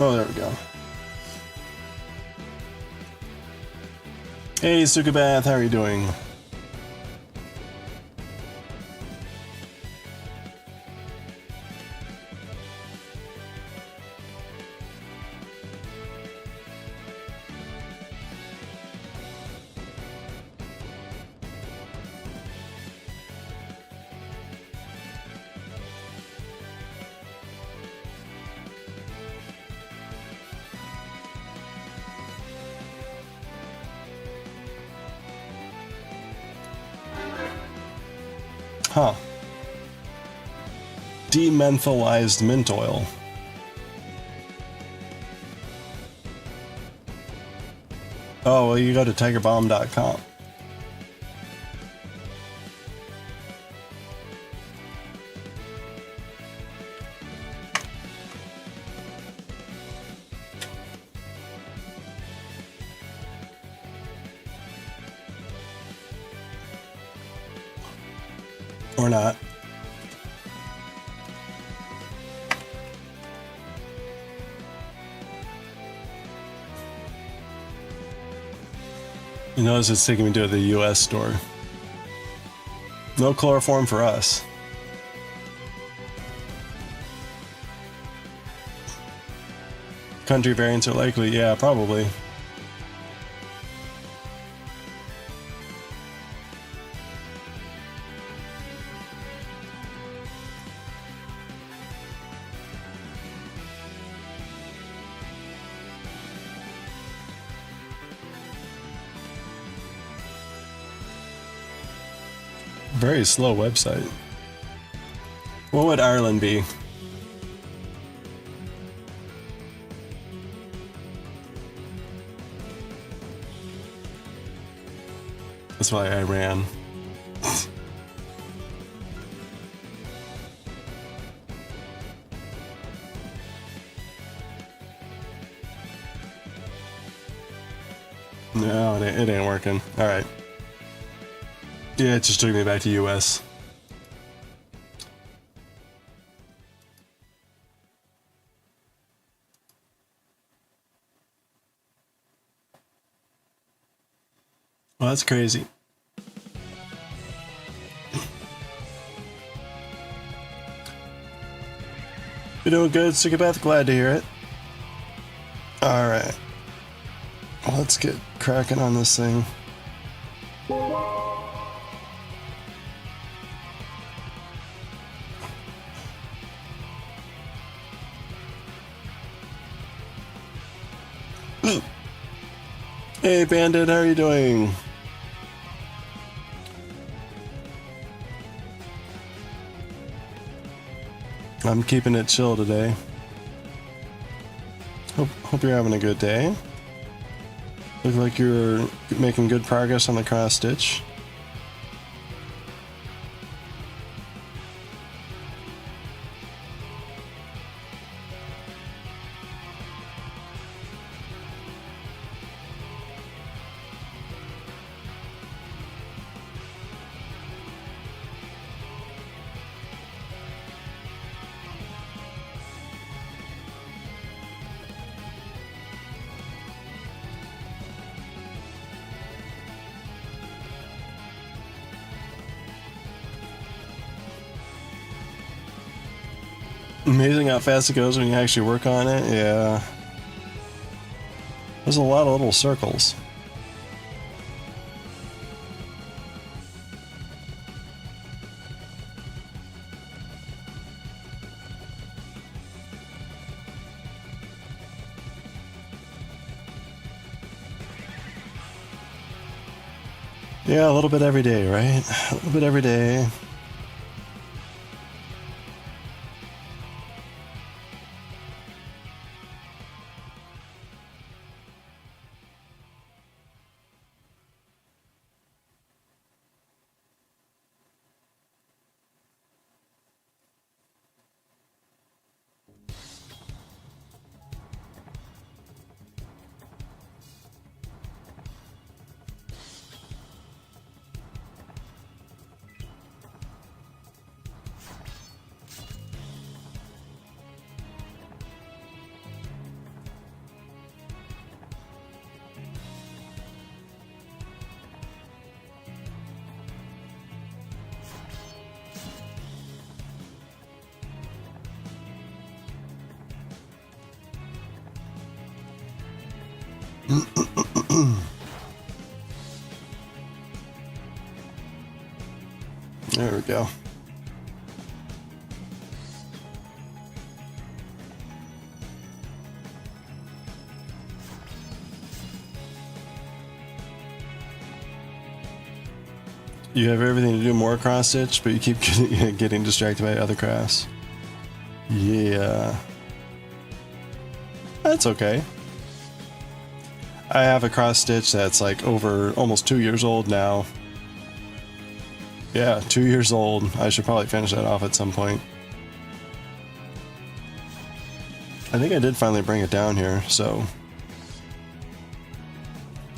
Oh, there we go. Hey, Sukabath, how are you doing? Huh. Demantholized mint oil. Oh, well, you go to tigerbomb.com. Or not. You notice it's taking me to the US store. No chloroform for us. Country variants are likely, yeah, probably. Very slow website. What would Ireland be? That's why I ran. No, it ain't working. Alright. Yeah, it just took me back to US. Well, that's crazy. You're doing good, Sukabeth. Glad to hear it. Alright. Let's get cracking on this thing. Hey, Bandit, how are you doing? I'm keeping it chill today. Hope you're having a good day. Look like you're making good progress on the cross stitch. Amazing how fast it goes when you actually work on it. Yeah. There's a lot of little circles. Yeah, a little bit every day, right? A little bit every day. There we go. You have everything to do more cross stitch, but you keep getting distracted by other crafts. Yeah. That's okay. I have a cross stitch that's like over almost 2 years old now. Yeah, 2 years old. I should probably finish that off at some point. I think I did finally bring it down here, so...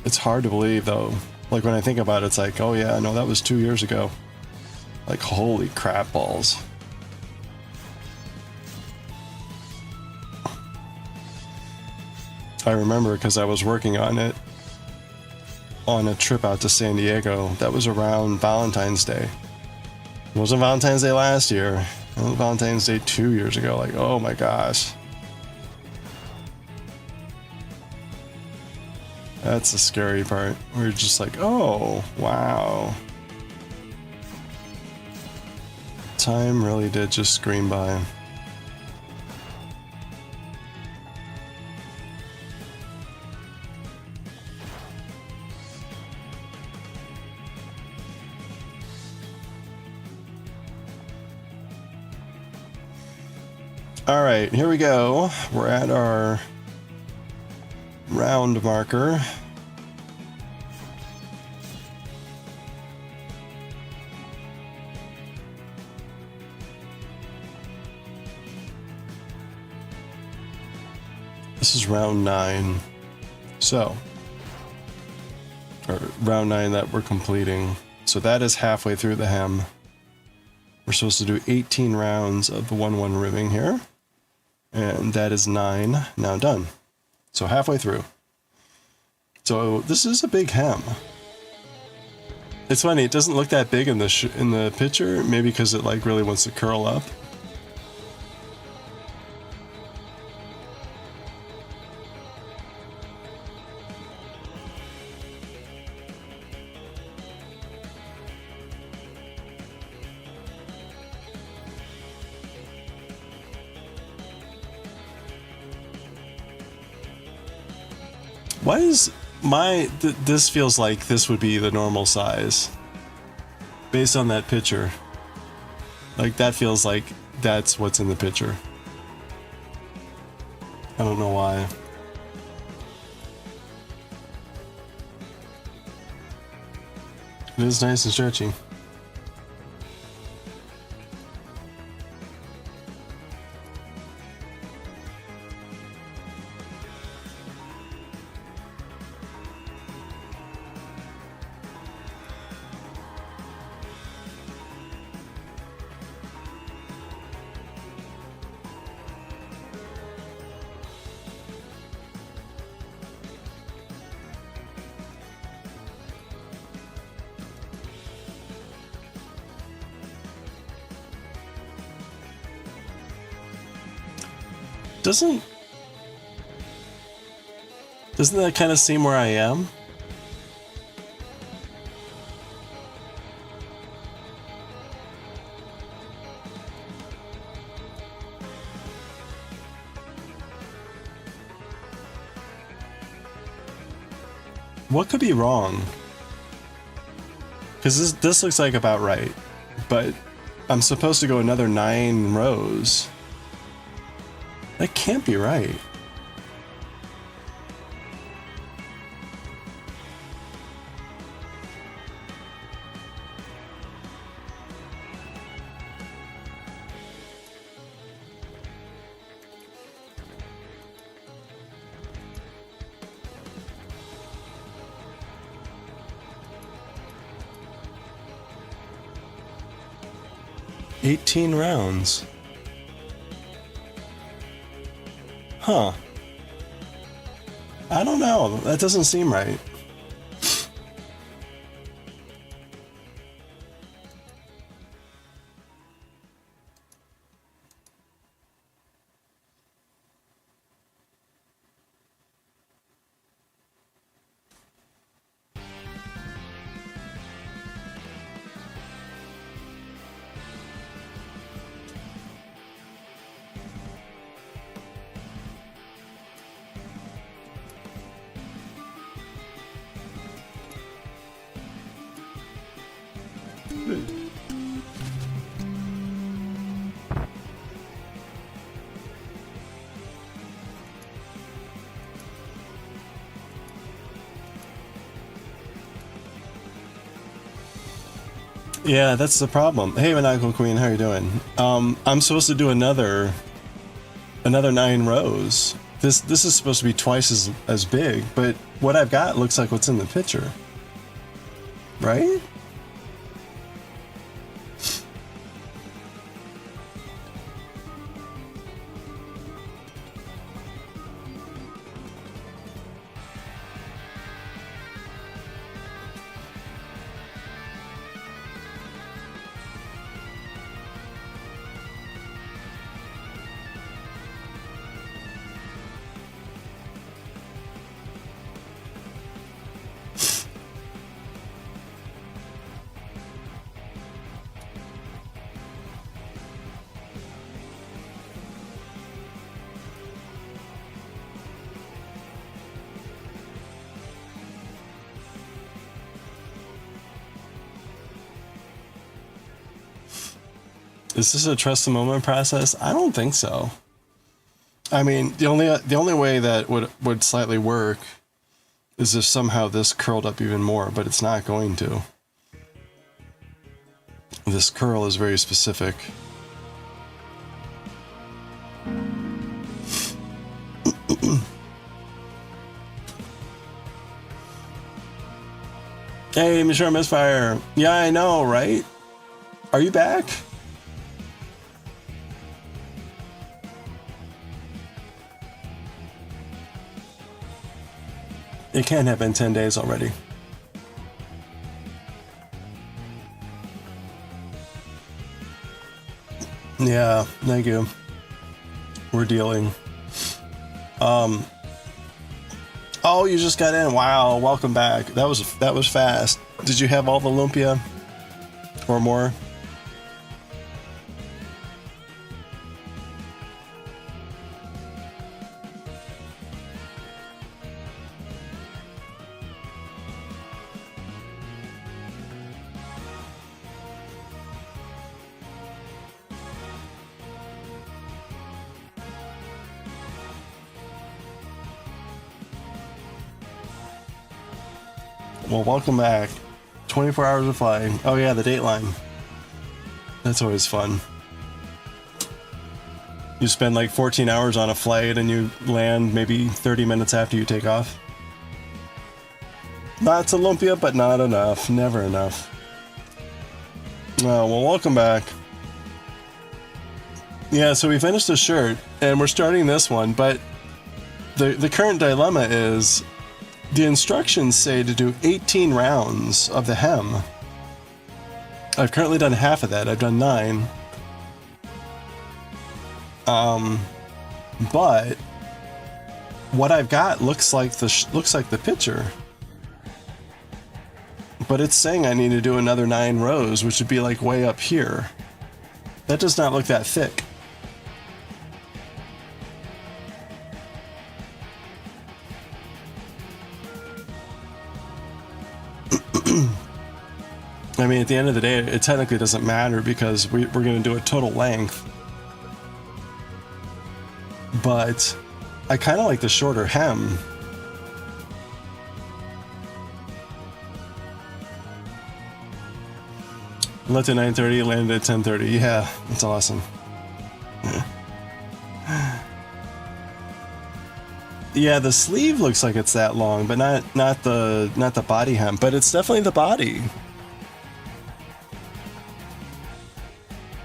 It's hard to believe, though. Like, when I think about it, it's like, oh yeah, no, that was 2 years ago. Like, holy crap balls. I remember because I was working on it on a trip out to San Diego. That was around Valentine's Day. It wasn't Valentine's Day last year. It was Valentine's Day 2 years ago. Like, oh my gosh. That's the scary part. We're just like, oh, wow. Time really did just scream by. All right, here we go. We're at our round marker. This is round 9. So, or round 9 that we're completing. So that is halfway through the hem. We're supposed to do 18 rounds of the 1-1 ribbing here. And that is 9 now done. So halfway through. So this is a big hem. It's funny, it doesn't look that big in the picture, maybe because it like really wants to curl up. Why is this feels like this would be the normal size based on that picture? Like that feels like that's what's in the picture. I don't know why. It is nice and stretchy. Doesn't that kind of seem where I am? What could be wrong? Because this looks like about right, but I'm supposed to go another 9 rows. That can't be right. "18 rounds. Huh. I don't know. That doesn't seem right. Yeah, that's the problem. Hey, Maniacal Queen, how you doing? I'm supposed to do another 9 rows. This is supposed to be twice as big, but what I've got looks like what's in the picture. Right? Is this a trust the moment process? I don't think so. I mean, the only way that would slightly work is if somehow this curled up even more, but it's not going to. This curl is very specific. Hey, Michelle Misfire. Yeah, I know, right? Are you back? It can't have been 10 days already. Yeah, thank you. We're dealing. Oh, you just got in. Wow, welcome back. That was fast. Did you have all the lumpia or more? Well, welcome back. 24 hours of flying. Oh yeah, the Dateline. That's always fun. You spend like 14 hours on a flight and you land maybe 30 minutes after you take off. Lots of lumpia, but not enough. Never enough. Oh, well, welcome back. Yeah, so we finished the shirt and we're starting this one, but the current dilemma is the instructions say to do 18 rounds of the hem. I've currently done half of that. I've done 9. But what I've got looks like the picture. But it's saying I need to do another 9 rows, which would be like way up here. That does not look that thick. I mean, at the end of the day, it technically doesn't matter because we're going to do a total length. But I kind of like the shorter hem. Left at 9:30, landed at 10:30. Yeah, that's awesome. Yeah, the sleeve looks like it's that long, but not the body hem. But it's definitely the body.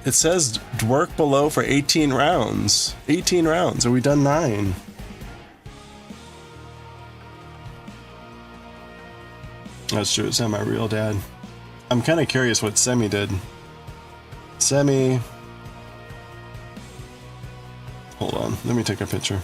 It says work below for 18 rounds. 18 rounds. Are we done 9? That's true. It's not my real dad. I'm kind of curious what Semi did. Semi. Hold on. Let me take a picture.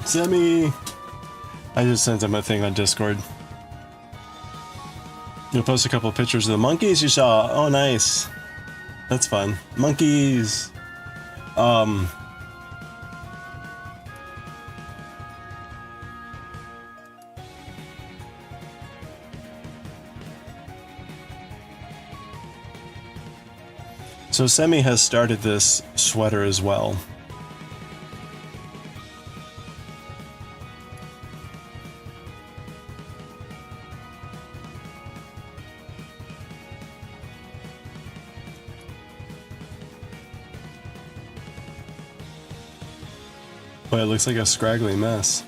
Semi! I just sent him a thing on Discord. You'll post a couple of pictures of the monkeys you saw. Oh, nice. That's fun. Monkeys! So Semi has started this sweater as well. But it looks like a scraggly mess.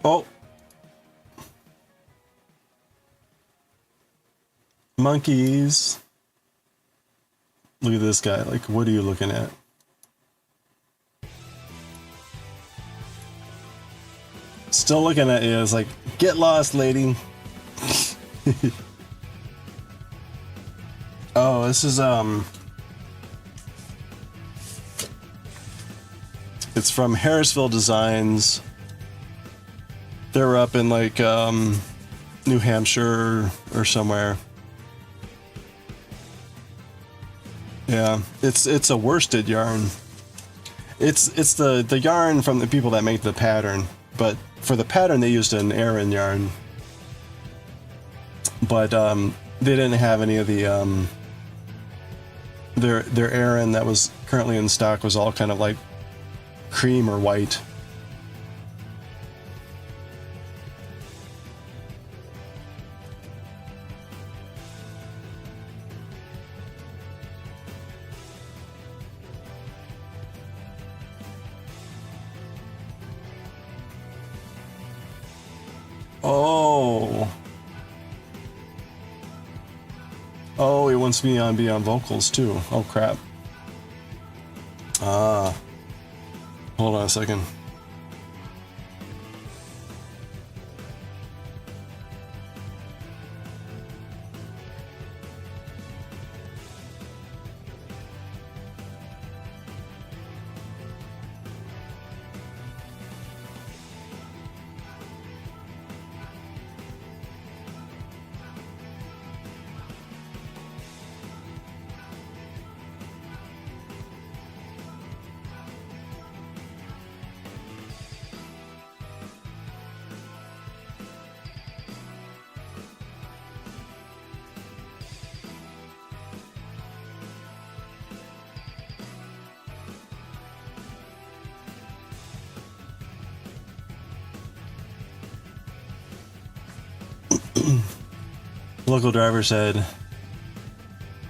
Oh! Monkeys! Look at this guy, like, what are you looking at? Still looking at you, it's like, get lost, lady! Oh, this is, it's from Harrisville Designs. They're up in, like, New Hampshire or somewhere. Yeah, it's a worsted yarn. It's the yarn from the people that make the pattern, but for the pattern they used an Aran yarn. But they didn't have any of the their Aran that was currently in stock was all kind of like cream or white. Oh. Oh, he wants me on be on vocals too. Oh crap. Ah. Hold on a second. Local driver said,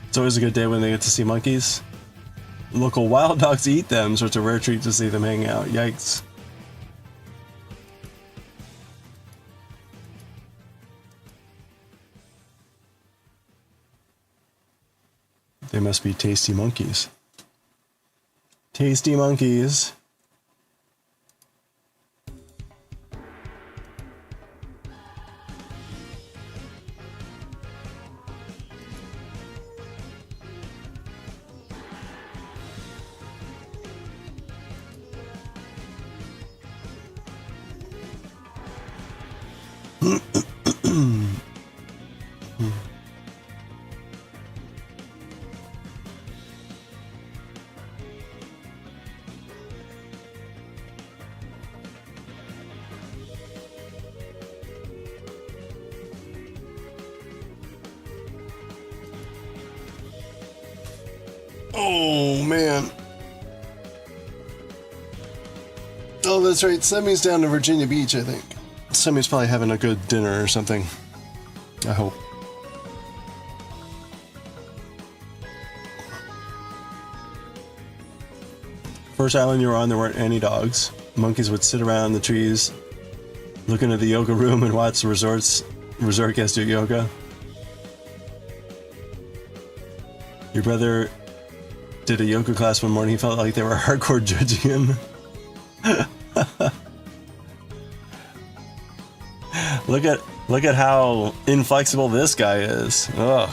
it's always a good day when they get to see monkeys. Local wild dogs eat them, so it's a rare treat to see them hang out. Yikes. They must be tasty monkeys. Tasty monkeys. Oh, man. Oh, that's right. Semi's down to Virginia Beach, I think. Semi's probably having a good dinner or something. I hope. First island you were on, there weren't any dogs. Monkeys would sit around the trees, look into the yoga room and watch the resort guests do yoga. Your brother did a yoga class one morning. He felt like they were hardcore judging him. Look at how inflexible this guy is. Ugh.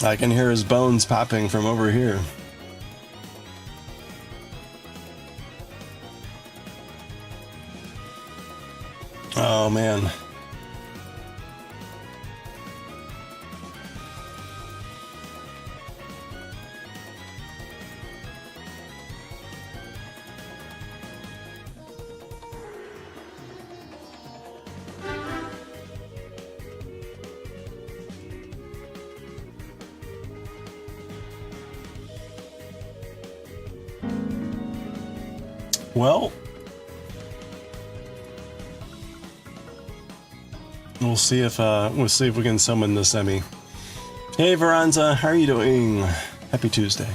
I can hear his bones popping from over here. Oh man. Well, we'll see if we can summon the semi. Hey Veranza, how are you doing? Happy Tuesday.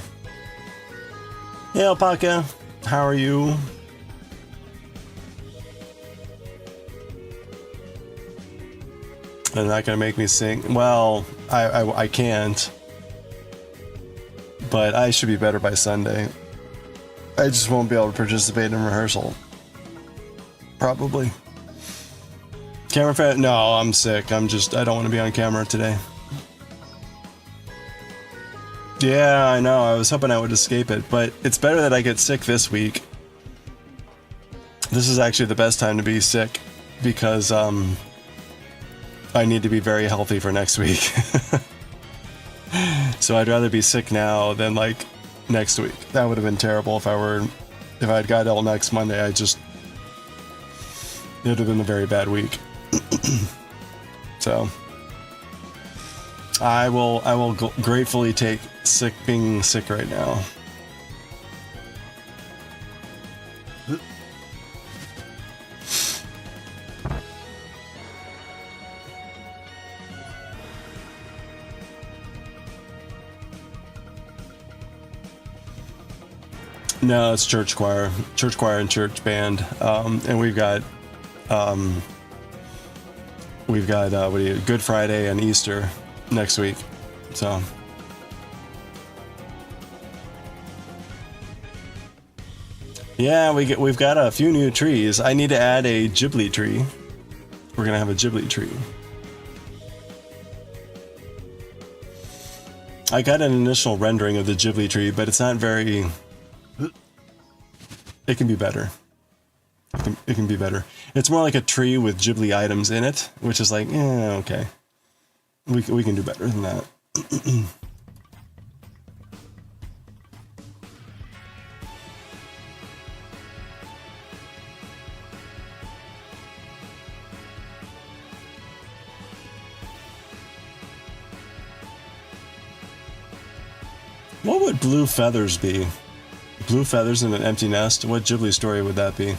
Hey Alpaca, how are you? They're not gonna make me sing. Well, I can't, but I should be better by Sunday. I just won't be able to participate in rehearsal. Probably. Camera fan? No, I'm sick. I don't want to be on camera today. Yeah, I know. I was hoping I would escape it, but it's better that I get sick this week. This is actually the best time to be sick because I need to be very healthy for next week. So I'd rather be sick now than like next week. That would have been terrible if I'd got ill next Monday. It would have been a very bad week. So I will gratefully take being sick right now. No, it's church choir and church band, and we've got Good Friday and Easter next week, so. Yeah, we've got a few new trees. I need to add a Ghibli tree. We're gonna have a Ghibli tree. I got an initial rendering of the Ghibli tree, but it's not very. It can be better. It can be better. It's more like a tree with Ghibli items in it, which is like, okay. We can do better than that. What would blue feathers be? Blue feathers in an empty nest? What Ghibli story would that be?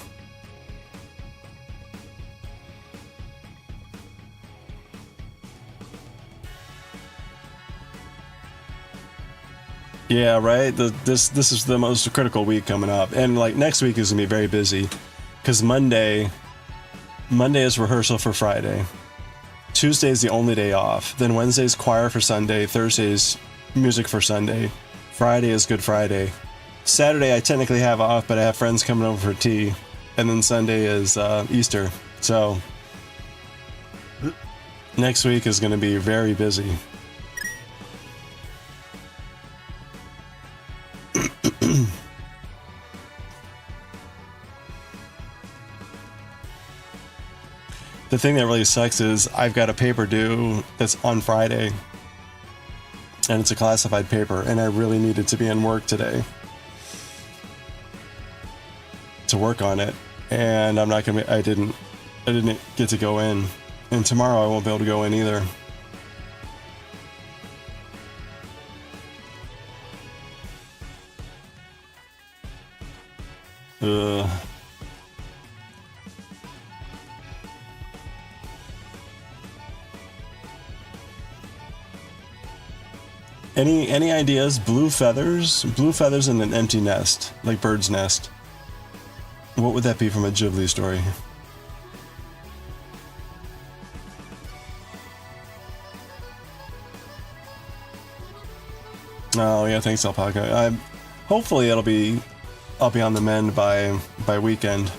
Yeah, right. This is the most critical week coming up, and like next week is gonna be very busy, because Monday is rehearsal for Friday. Tuesday is the only day off. Then Wednesday's choir for Sunday. Thursday's music for Sunday. Friday is Good Friday. Saturday I technically have off, but I have friends coming over for tea, and then Sunday is Easter. So next week is going to be very busy. The thing that really sucks is I've got a paper due that's on Friday, and it's a classified paper, and I really needed to be in work today to work on it, and I'm not gonna I didn't get to go in, and tomorrow I won't be able to go in either. Any ideas? Blue feathers in an empty nest, like bird's nest. What would that be from a Ghibli story? Oh yeah, thanks Alpaca. Hopefully I'll be on the mend by weekend.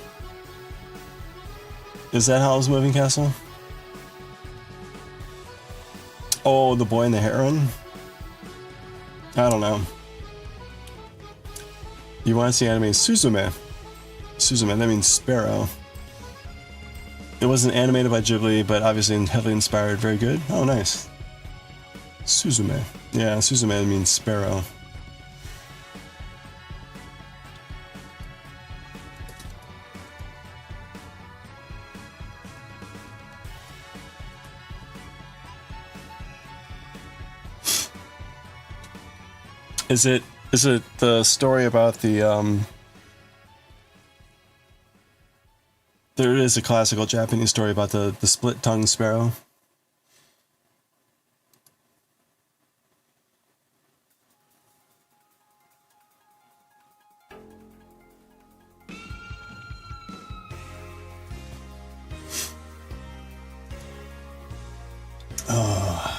Is that Howl's Moving Castle? Oh, the boy and the heron? I don't know. You want to see anime Suzume? Suzume, that means sparrow. It wasn't animated by Ghibli, but obviously heavily inspired. Very good. Oh, nice. Suzume. Yeah, Suzume means sparrow. Is it the story about the there is a classical Japanese story about the split-tongued sparrow? Oh.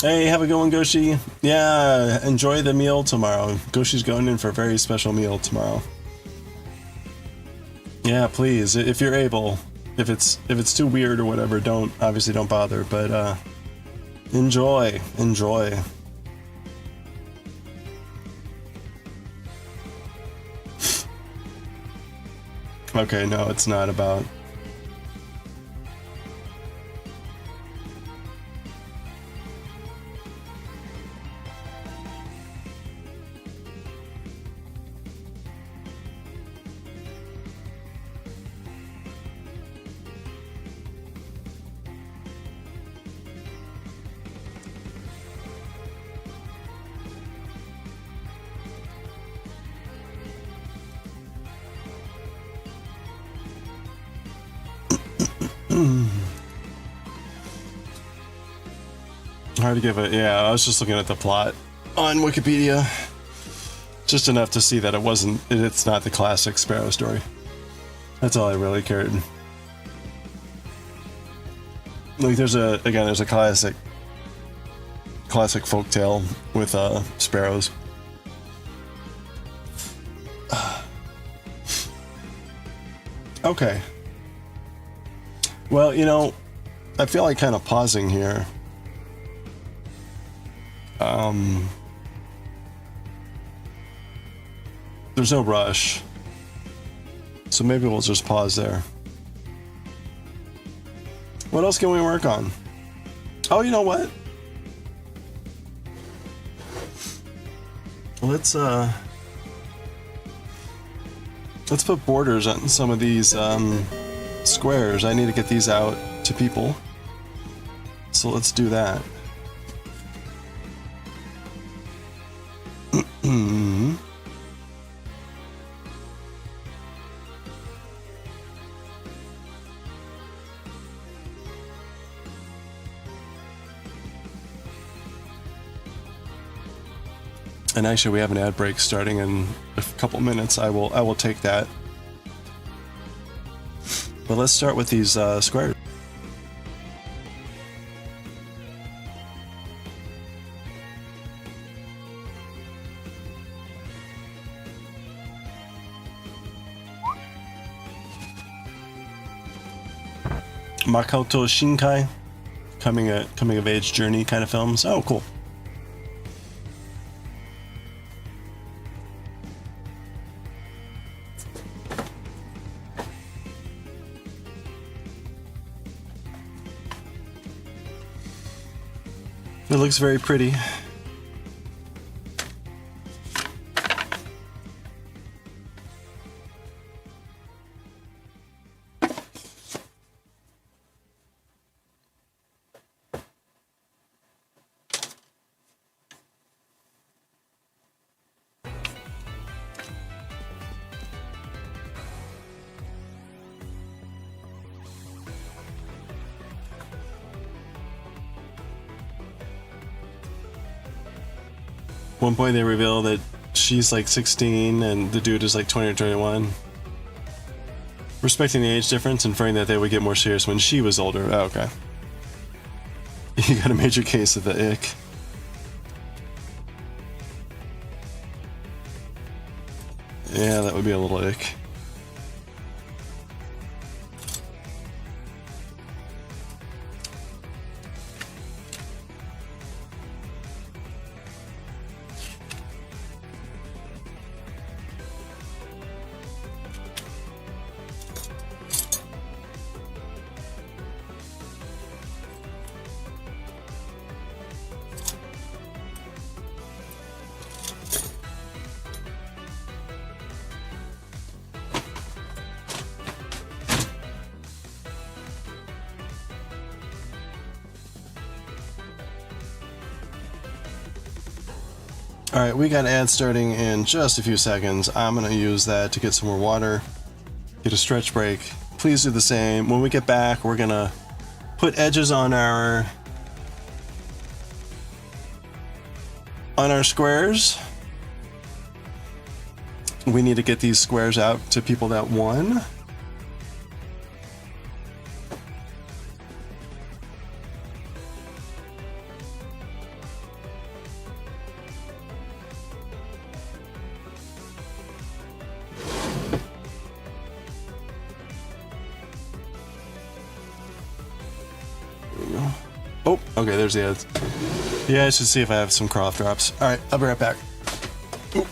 Hey, have a good one, Goshi. Yeah, enjoy the meal tomorrow. Goshi's going in for a very special meal tomorrow. Yeah, please, if you're able. If it's too weird or whatever, don't bother. But enjoy. Okay, no, it's not about. Hard to give it. Yeah, I was just looking at the plot on Wikipedia, just enough to see that it's not the classic Sparrow story. That's all I really cared. Like there's a classic folktale with sparrows. Okay. Well, I feel like kind of pausing here. There's no rush, so maybe we'll just pause there. What else can we work on? Oh, you know what? Let's put borders on some of these squares. I need to get these out to people, so let's do that. And actually, we have an ad break starting in a couple minutes. I will take that. But let's start with these squares. Makoto Shinkai, coming of age journey kind of films. Oh, cool. It looks very pretty. One point they reveal that she's like 16 and the dude is like 20 or 21. Respecting the age difference, inferring that they would get more serious when she was older. Oh, okay. You got a major case of the ick. Yeah, that would be a little ick. Alright, we got ads starting in just a few seconds. I'm going to use that to get some more water, get a stretch break. Please do the same. When we get back, we're going to put edges on our squares. We need to get these squares out to people that won. Oh, okay, there's the ads. Yeah, I should see if I have some crawl drops. Alright, I'll be right back. Ooh.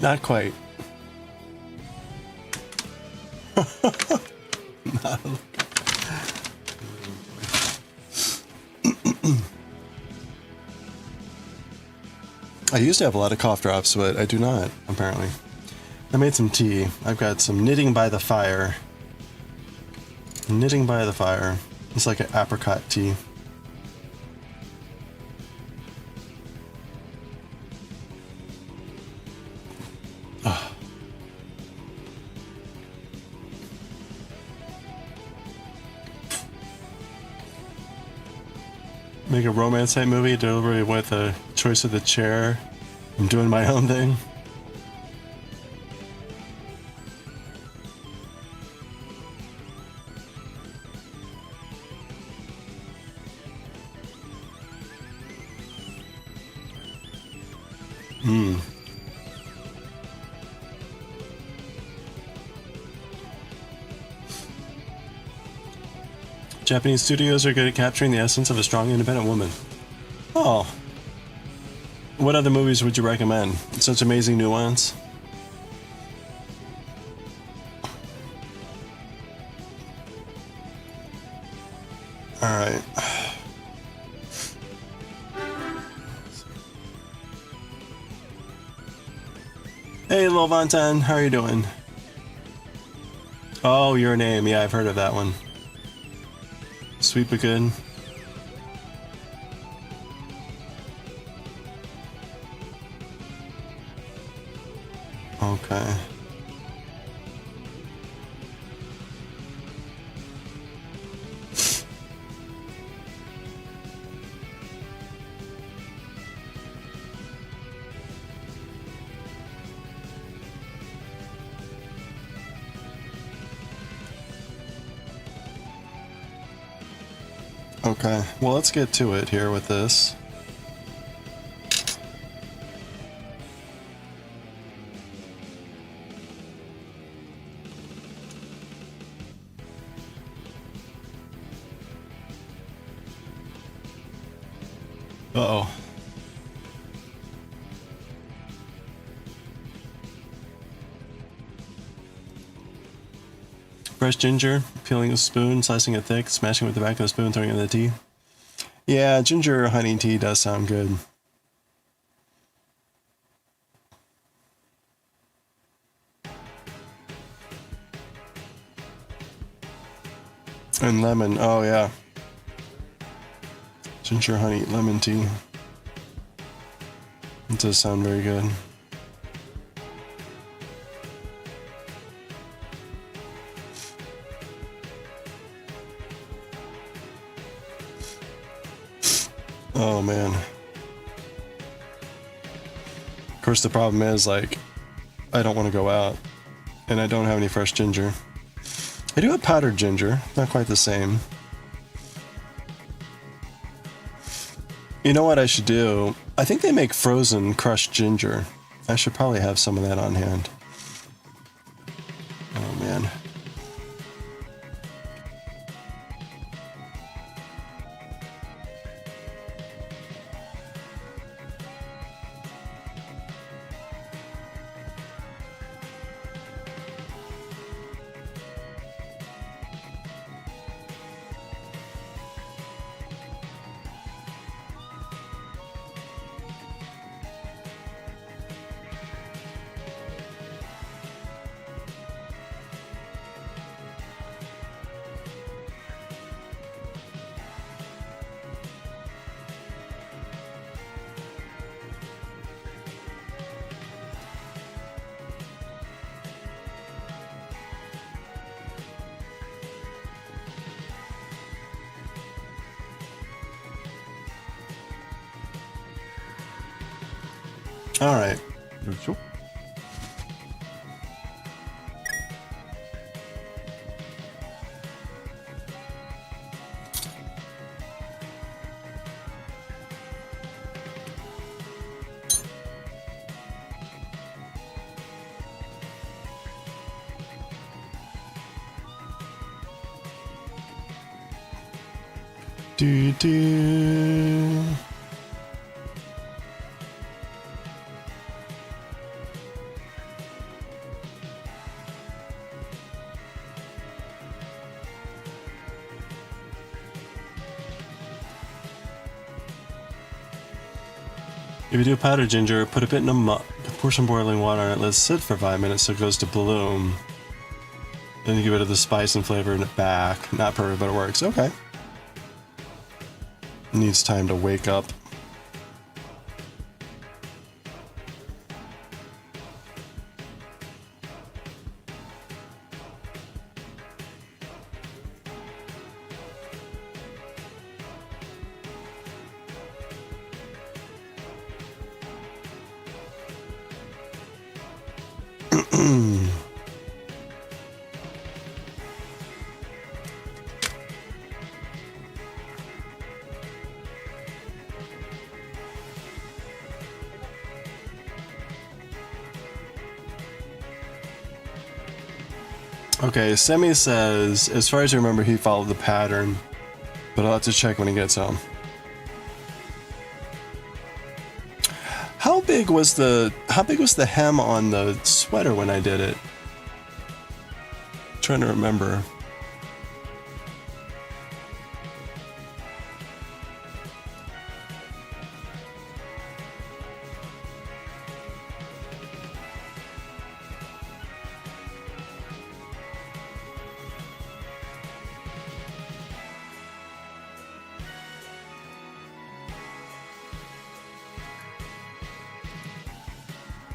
Not quite. Not I used to have a lot of cough drops, but I do not, apparently. I made some tea. I've got some knitting by the fire. Knitting by the fire. It's like an apricot tea. Make a romance type movie deliberately with a choice of the chair. I'm doing my own thing. Japanese studios are good at capturing the essence of a strong, independent woman. Oh. What other movies would you recommend? Such amazing nuance. Alright. Hey, Lil Vontan, how are you doing? Oh, Your Name. Yeah, I've heard of that one. Sweet but good. Okay. Okay, well, let's get to it here with this. Uh-oh. Fresh ginger, peeling a spoon, slicing it thick, smashing it with the back of the spoon, throwing it in the tea. Yeah, ginger honey tea does sound good. And lemon, oh yeah. Ginger honey lemon tea. It does sound very good. Oh man. Of course the problem is, like, I don't want to go out and I don't have any fresh ginger. I do have powdered ginger, not quite the same. You know what I should do? I think they make frozen crushed ginger. I should probably have some of that on hand. Oh man. All right. Sure. Do. If you do powdered ginger, put a bit in a mug, pour some boiling water on it, let it sit for 5 minutes so it goes to bloom. Then you give it the spice and flavor in it back. Not perfect, but it works. Okay. Needs time to wake up. Okay, Semi says, as far as I remember, he followed the pattern, but I'll have to check when he gets home. How big was the hem on the sweater when I did it? I'm trying to remember.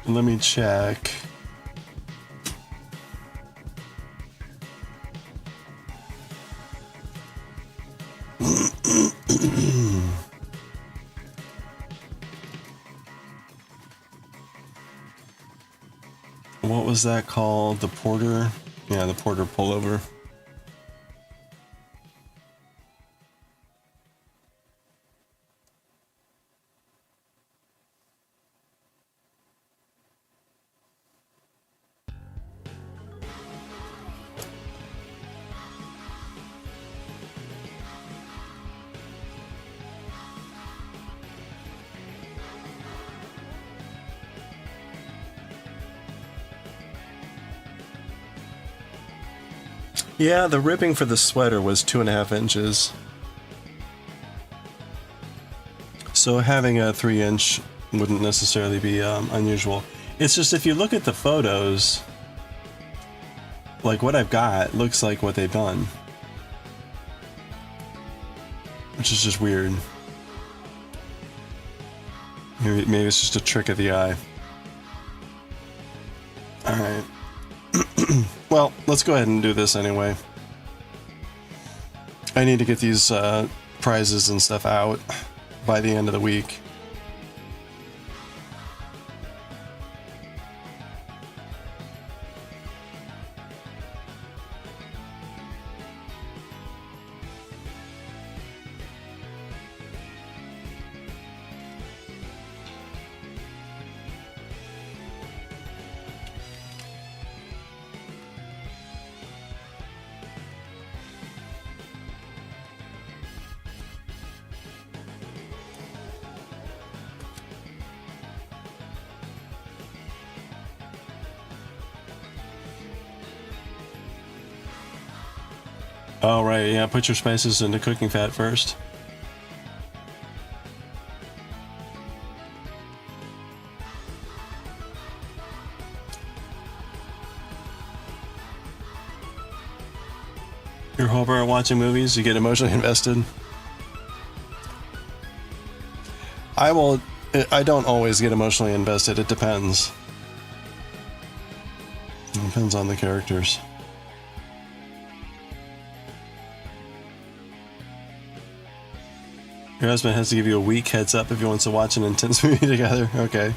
Let me check. What was that called? The Porter? Yeah, the Porter pullover. Yeah, the ribbing for the sweater was 2.5 inches. So having a 3-inch wouldn't necessarily be unusual. It's just if you look at the photos, like what I've got looks like what they've done. Which is just weird. Maybe it's just a trick of the eye. Alright. Well, let's go ahead and do this anyway. I need to get these prizes and stuff out by the end of the week. Oh, right, yeah, put your spices into cooking fat first. You're a hober watching movies, you get emotionally invested. I don't always get emotionally invested, it depends. It depends on the characters. Your husband has to give you a week heads up if he wants to watch an intense movie together. Okay.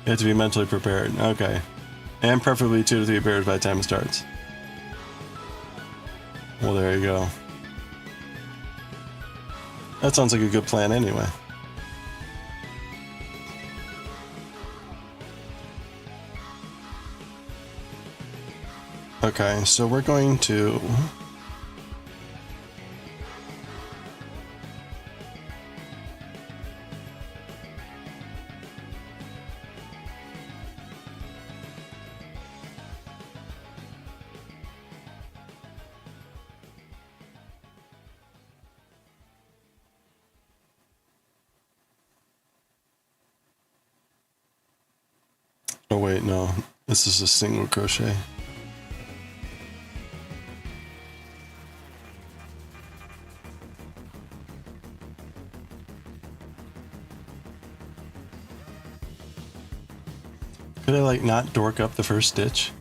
You have to be mentally prepared. Okay. And preferably 2 to 3 beers by the time it starts. Well, there you go. That sounds like a good plan anyway. Okay, so we're going to... Oh wait, no. This is a single crochet. Could I like not dork up the first stitch?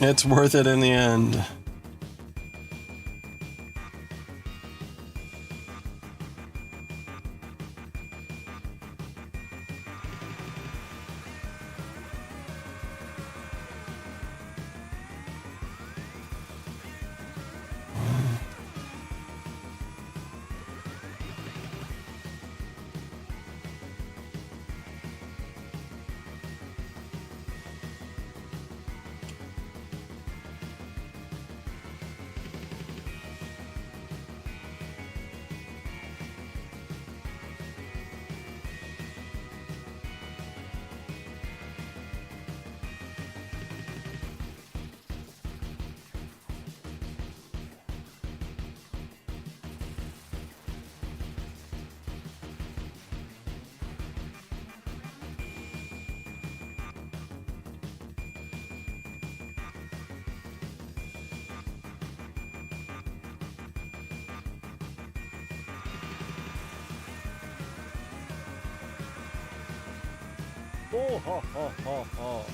It's worth it in the end. Oh, ho, ho, ho, ho.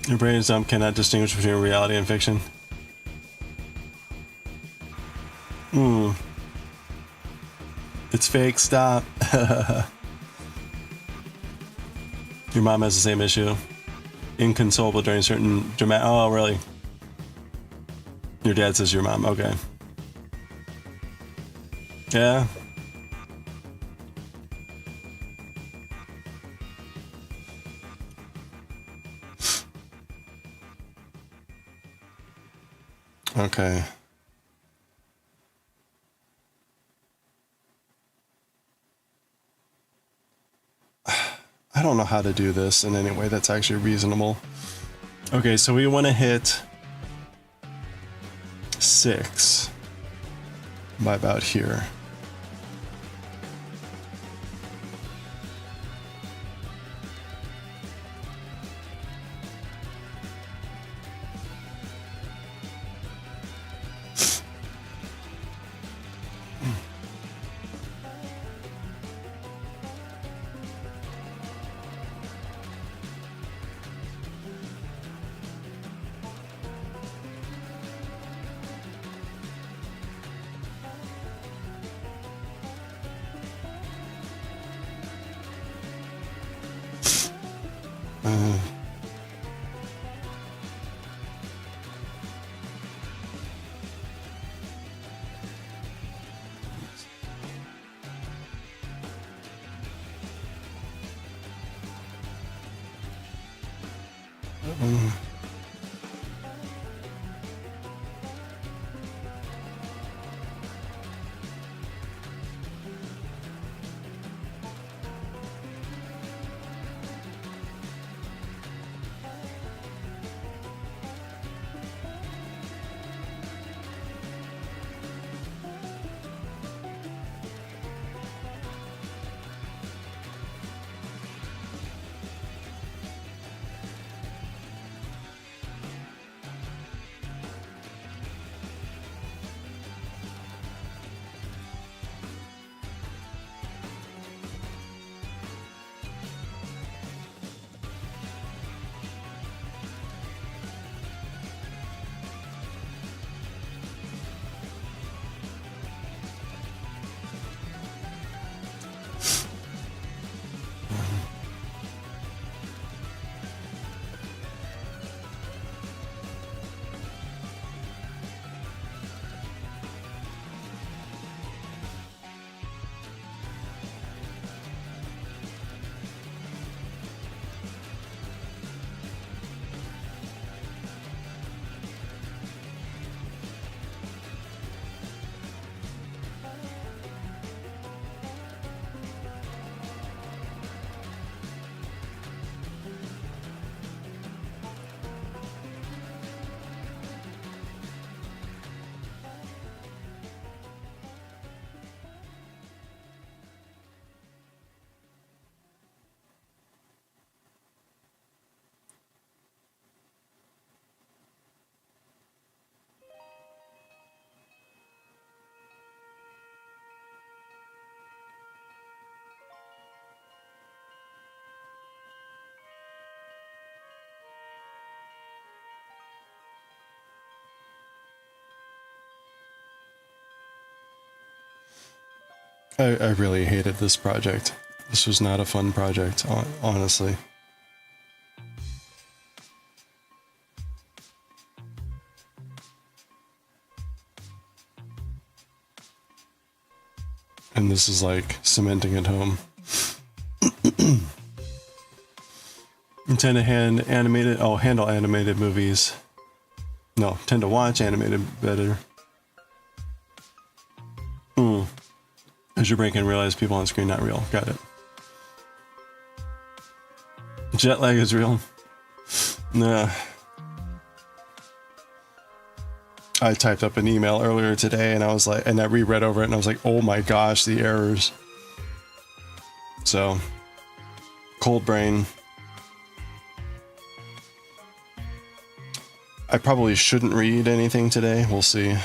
Your brain's dumb, cannot distinguish between reality and fiction. It's fake, stop. Your mom has the same issue. Inconsolable during certain dramatic. Oh, really? Your dad says your mom. Okay. Yeah. Okay. I don't know how to do this in any way that's actually reasonable. Okay, so we want to hit 6 by about here. I really hated this project. This was not a fun project, honestly. And this is like cementing it home. Tend to handle animated movies. No, tend to watch animated better. As your brain can realize people on screen not real. Got it. Jet lag is real. Nah. I typed up an email earlier today and I was like, and I reread over it and I was like, oh my gosh, the errors. So, cold brain. I probably shouldn't read anything today. We'll see.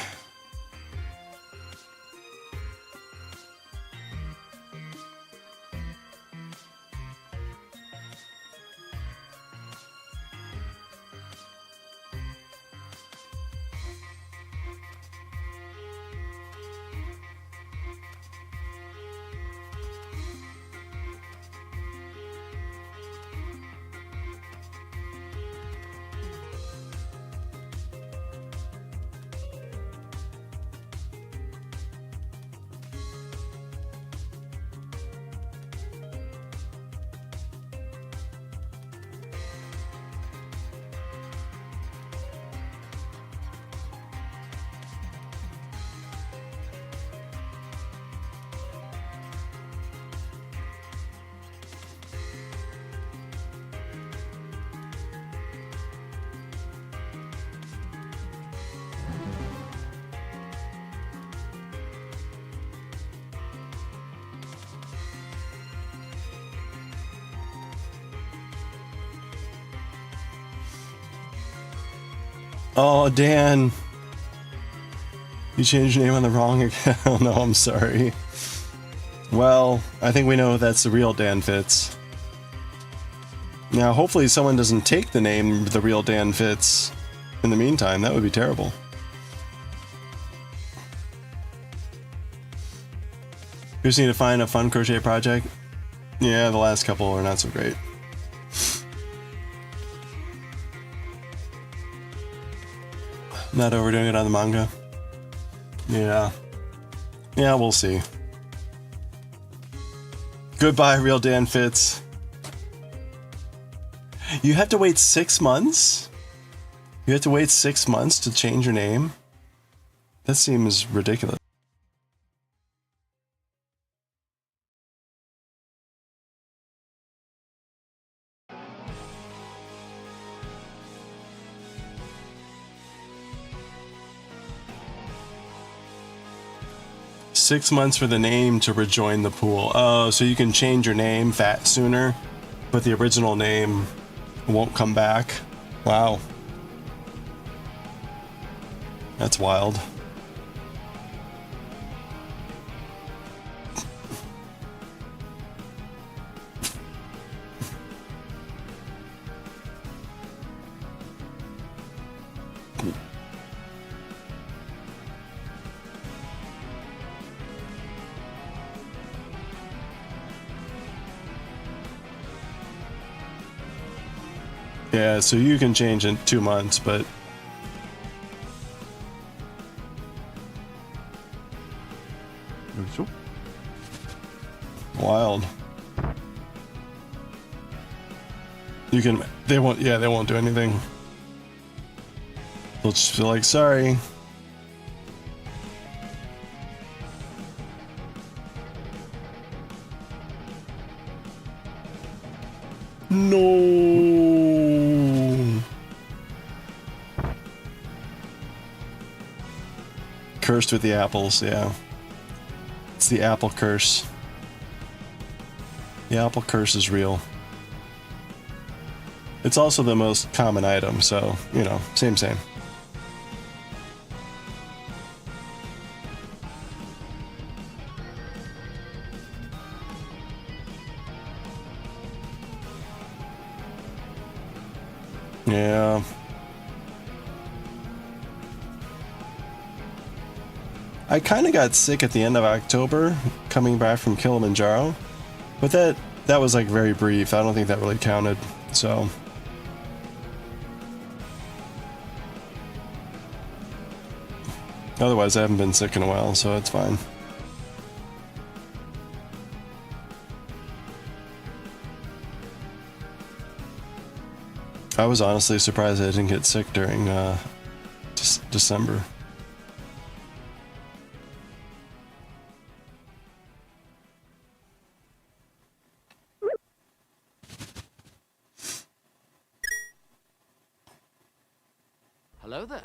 Oh, Dan. You changed your name on the wrong account. No, I'm sorry. Well, I think we know that's the real Dan Fitz. Now, hopefully someone doesn't take the name the real Dan Fitz in the meantime. That would be terrible. You just need to find a fun crochet project. Yeah, the last couple are not so great. Not overdoing it on the manga. Yeah. Yeah, we'll see. Goodbye, real Dan Fitz. You have to wait 6 months? You have to wait 6 months to change your name? That seems ridiculous. Six months for the name to rejoin the pool. Oh, so you can change your name sooner, but the original name won't come back. Wow. That's wild. Yeah, so you can change in 2 months, but wild. You can, they won't do anything. They'll just feel like, sorry. No. Cursed with the apples, yeah. It's the apple curse. The apple curse is real. It's also the most common item, so, you know, same. Yeah. I kind of got sick at the end of October coming back from Kilimanjaro, but that was like very brief. I don't think that really counted. So otherwise, I haven't been sick in a while, so it's fine. I was honestly surprised I didn't get sick during December. Hello there.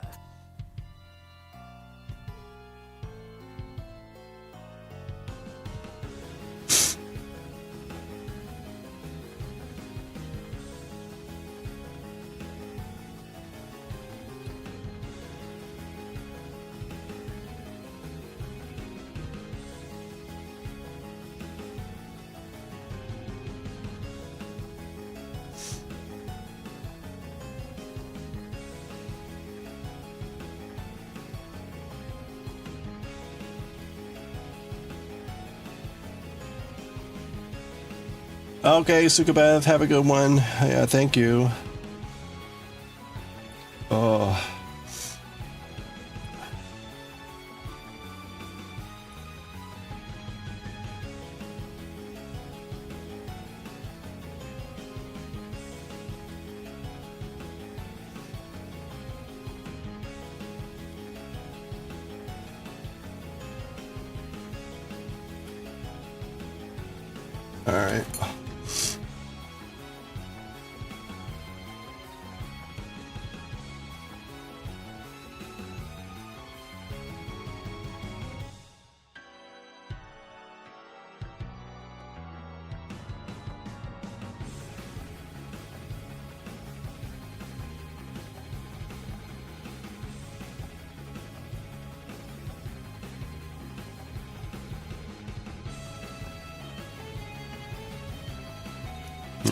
Okay, Sukabeth, have a good one. Yeah, thank you. Oh. All right.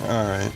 All right.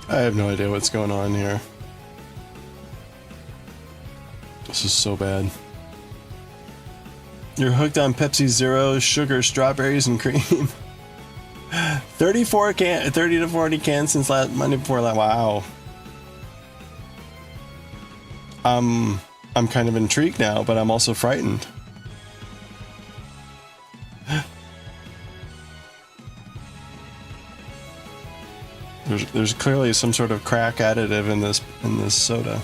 I have no idea what's going on here. This is so bad. You're hooked on Pepsi Zero, sugar, strawberries, and cream. 30 to 40 cans since last Monday before that. Wow. I'm kind of intrigued now, but I'm also frightened. There's clearly some sort of crack additive in this soda.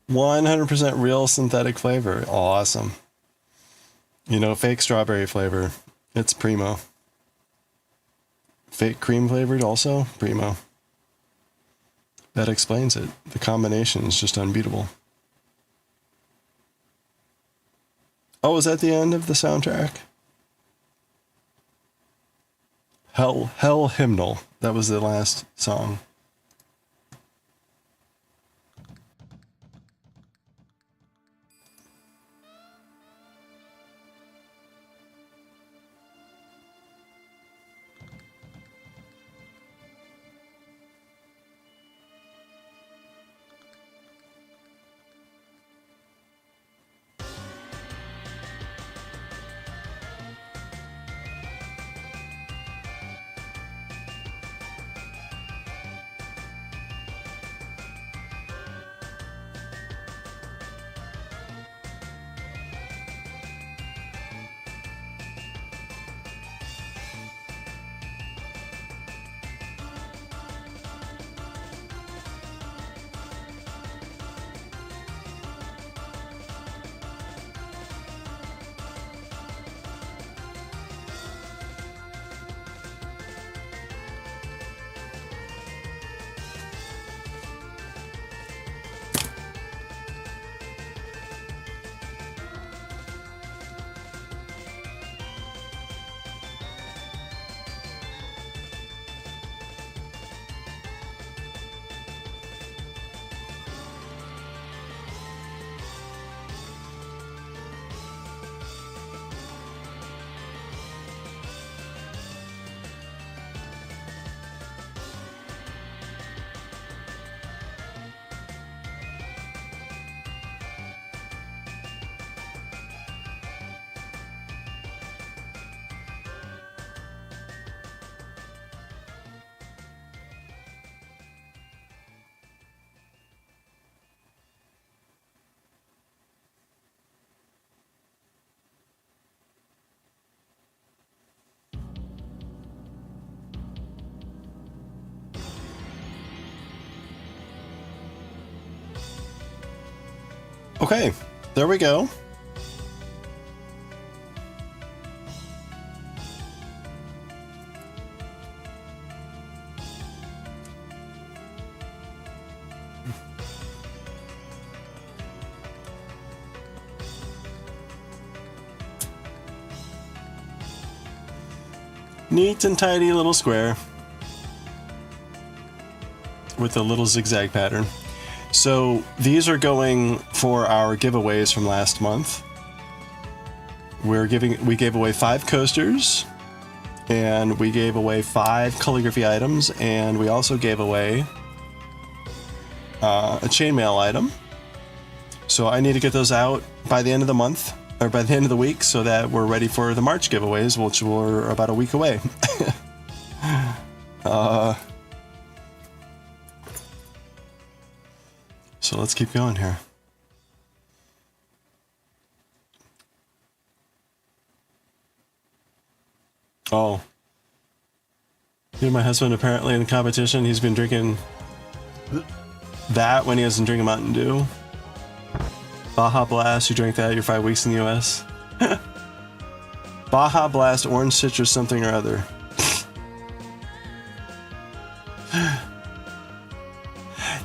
%100% real synthetic flavor. Awesome. You know, fake strawberry flavor. It's primo. Fake cream flavored also? Primo. That explains it. The combination is just unbeatable. Oh, is that the end of the soundtrack? Hell Hymnal. That was the last song. Okay, there we go. Neat and tidy little square with a little zigzag pattern. So these are going for our giveaways from last month. We gave away 5 coasters, and we gave away 5 calligraphy items, and we also gave away a chainmail item. So I need to get those out by the end of the month, or by the end of the week, so that we're ready for the March giveaways, which were about a week away. So let's keep going here. Oh. You know, my husband apparently in the competition, he's been drinking that when he doesn't drink a Mountain Dew. Baja Blast, you drank that, you're 5 weeks in the US. Baja Blast, orange citrus something or other.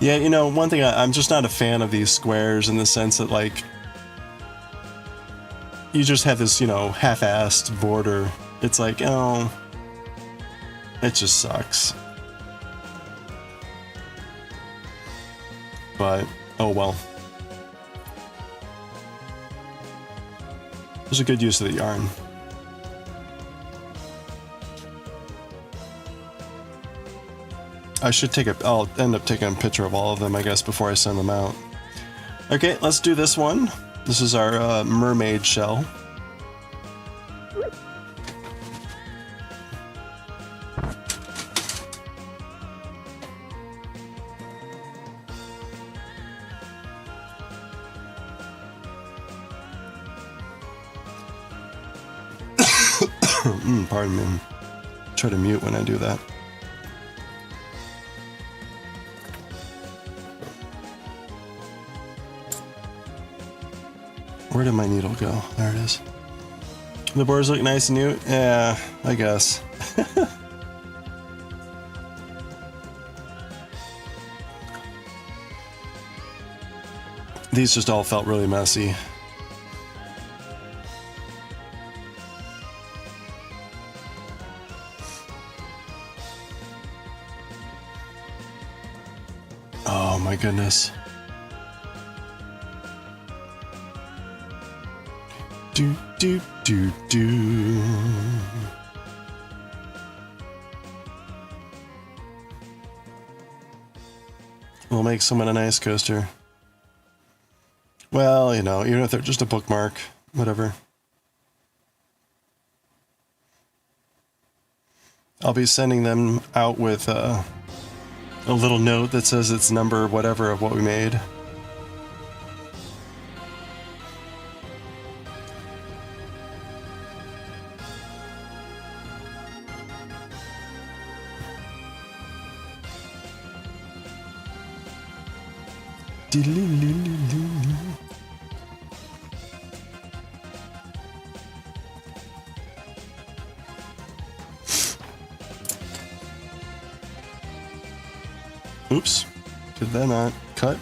Yeah, you know, one thing, I'm just not a fan of these squares in the sense that, like, you just have this, you know, half-assed border. It's like, oh, it just sucks. But, oh well. There's a good use of the yarn. I should take a, I'll end up taking a picture of all of them, I guess, before I send them out. Okay, let's do this one. This is our mermaid shell. Pardon me. Try to mute when I do that. Where did my needle go? There it is. The borders look nice and new. Yeah, I guess. These just all felt really messy. Oh my goodness. Do do do do. We'll make someone a nice coaster. Well, you know, even if they're just a bookmark, whatever. I'll be sending them out with a little note that says it's number whatever of what we made. Oops. Did that not cut?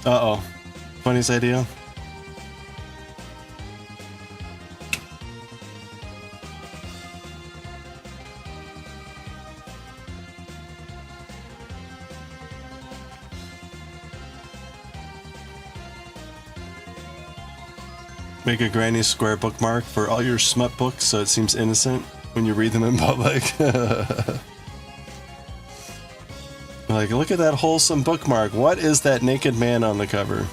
Uh-oh. Funniest idea. Make a granny square bookmark for all your smut books so it seems innocent when you read them in public. Like, look at that wholesome bookmark. What is that naked man on the cover?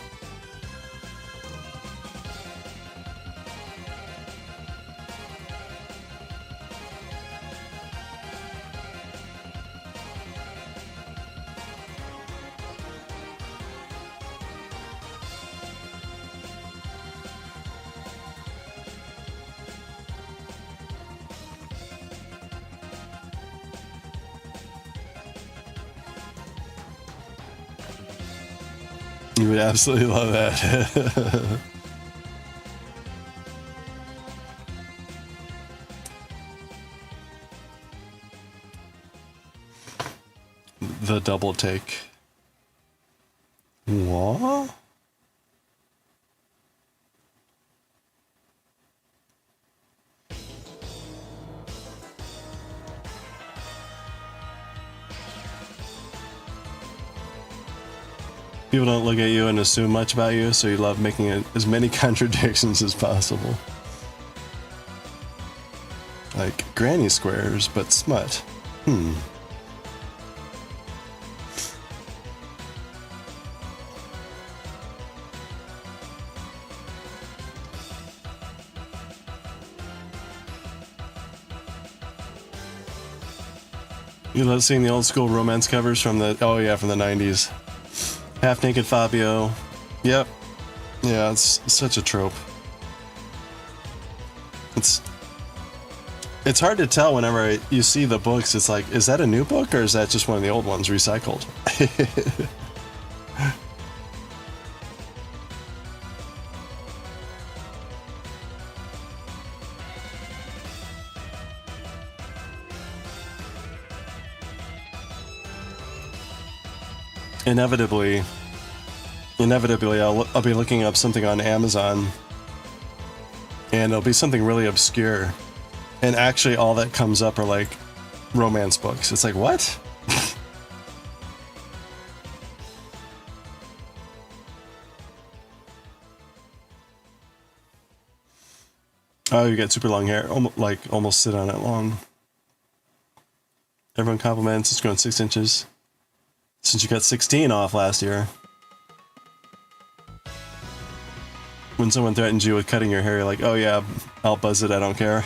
You would absolutely love that. The double take. What? People don't look at you and assume much about you, so you love making it as many contradictions as possible. Like granny squares, but smut. You love seeing the old school romance covers from the, oh yeah, from the 90s. Half naked Fabio. Yep. Yeah, it's such a trope. It's hard to tell whenever you see the books. It's like, is that a new book or is that just one of the old ones recycled? Inevitably, I'll be looking up something on Amazon, and it'll be something really obscure, and actually all that comes up are like romance books. It's like, what? Oh, you got super long hair, almost sit on it long. Everyone compliments it's grown 6 inches since you got 16 off last year. When someone threatens you with cutting your hair, you're like, oh yeah, I'll buzz it, I don't care.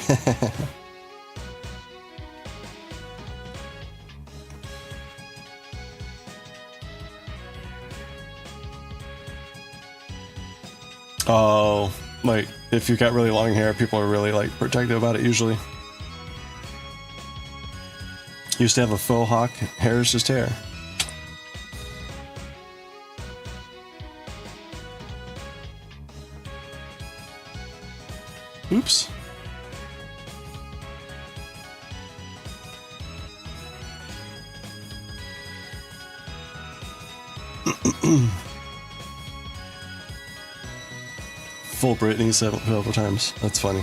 Oh, like, if you got really long hair, people are really, like, protective about it, usually. Used to have a faux hawk, hair is just hair. Oops. Full Britney several times. That's funny.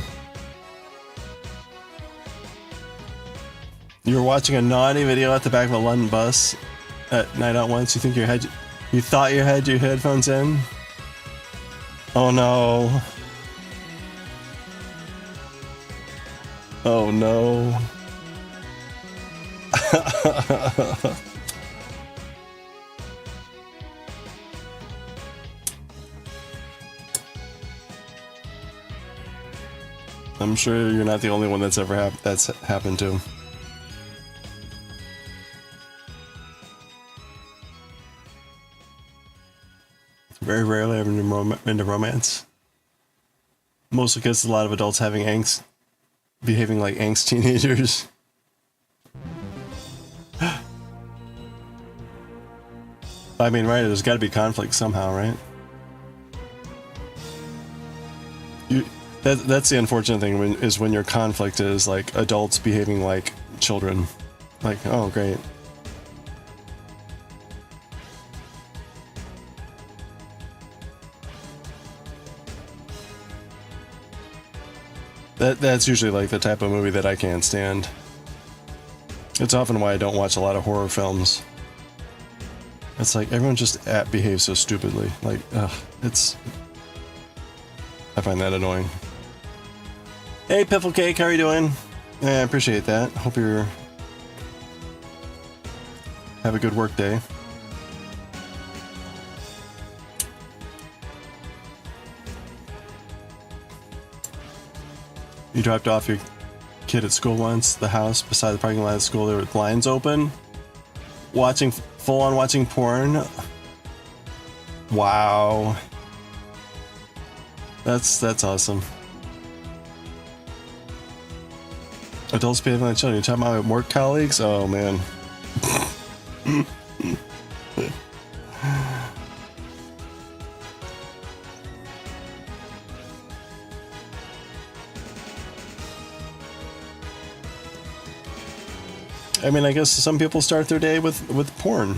You were watching a naughty video at the back of a London bus at night out once. You thought you had your headphones in? Oh no. Oh no. I'm sure you're not the only one that's ever that's happened to. Very rarely ever into romance. Mostly because a lot of adults having angst, behaving like angst teenagers. I mean, right? There's got to be conflict somehow, right? That's the unfortunate thing is when your conflict is like adults behaving like children. Like, oh great. That's usually like the type of movie that I can't stand. It's often why I don't watch a lot of horror films. It's like everyone just behaves so stupidly. Like, ugh, I find that annoying. Hey, Piffle Cake, how are you doing? Yeah, I appreciate that. Hope you're have a good work day. You dropped off your kid at school once. The house beside the parking lot of school, there were blinds open. Full on watching porn. Wow. That's awesome. Adults behaving like children. You're talking about my work colleagues? Oh man. I mean, I guess some people start their day with porn,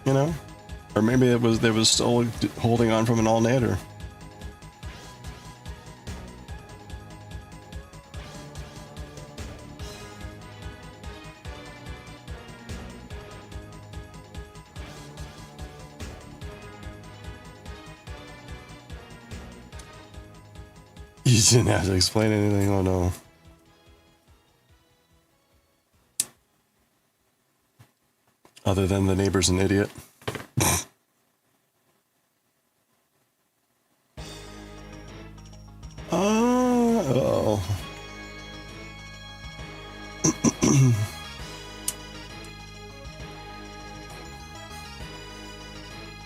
you know, or maybe they was still holding on from an all-nighter. You didn't have to explain anything. Oh no. Other than the neighbor's an idiot. Oh.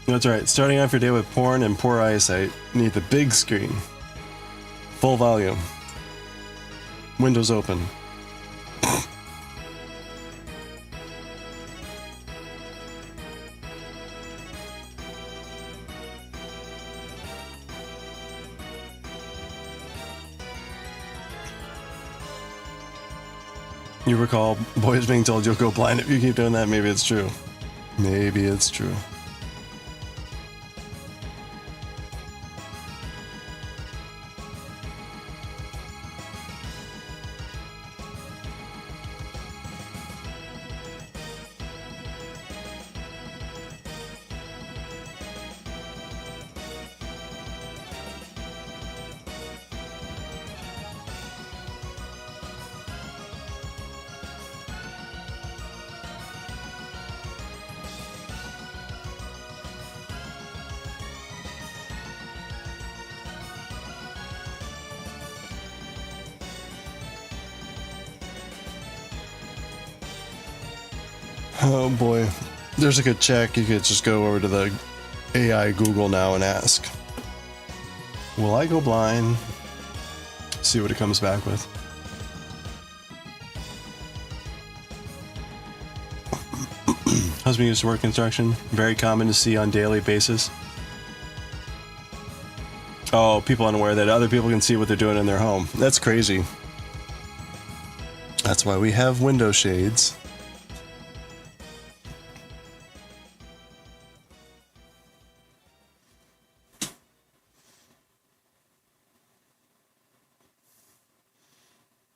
That's right. Starting off your day with porn and poor eyesight, you need the big screen. Full volume. Windows open. You recall boys being told you'll go blind if you keep doing that? Maybe it's true. Maybe it's true. Oh boy. There's a good check. You could just go over to the AI Google now and ask, will I go blind? See what it comes back with. Husband used to work construction. Very common to see on daily basis. Oh, people unaware that other people can see what they're doing in their home. That's crazy. That's why we have window shades.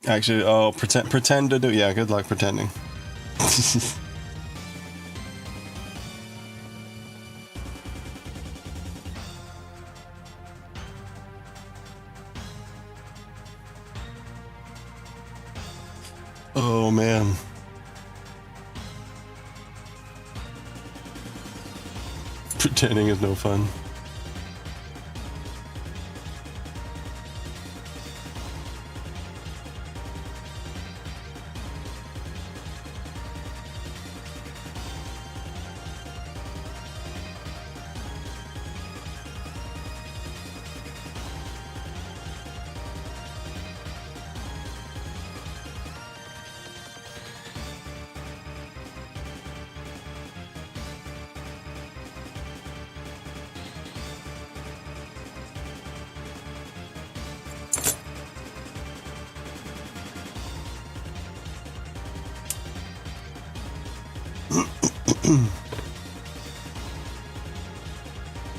Actually, oh, pretend to do. Yeah, good luck pretending. Oh man. Pretending is no fun.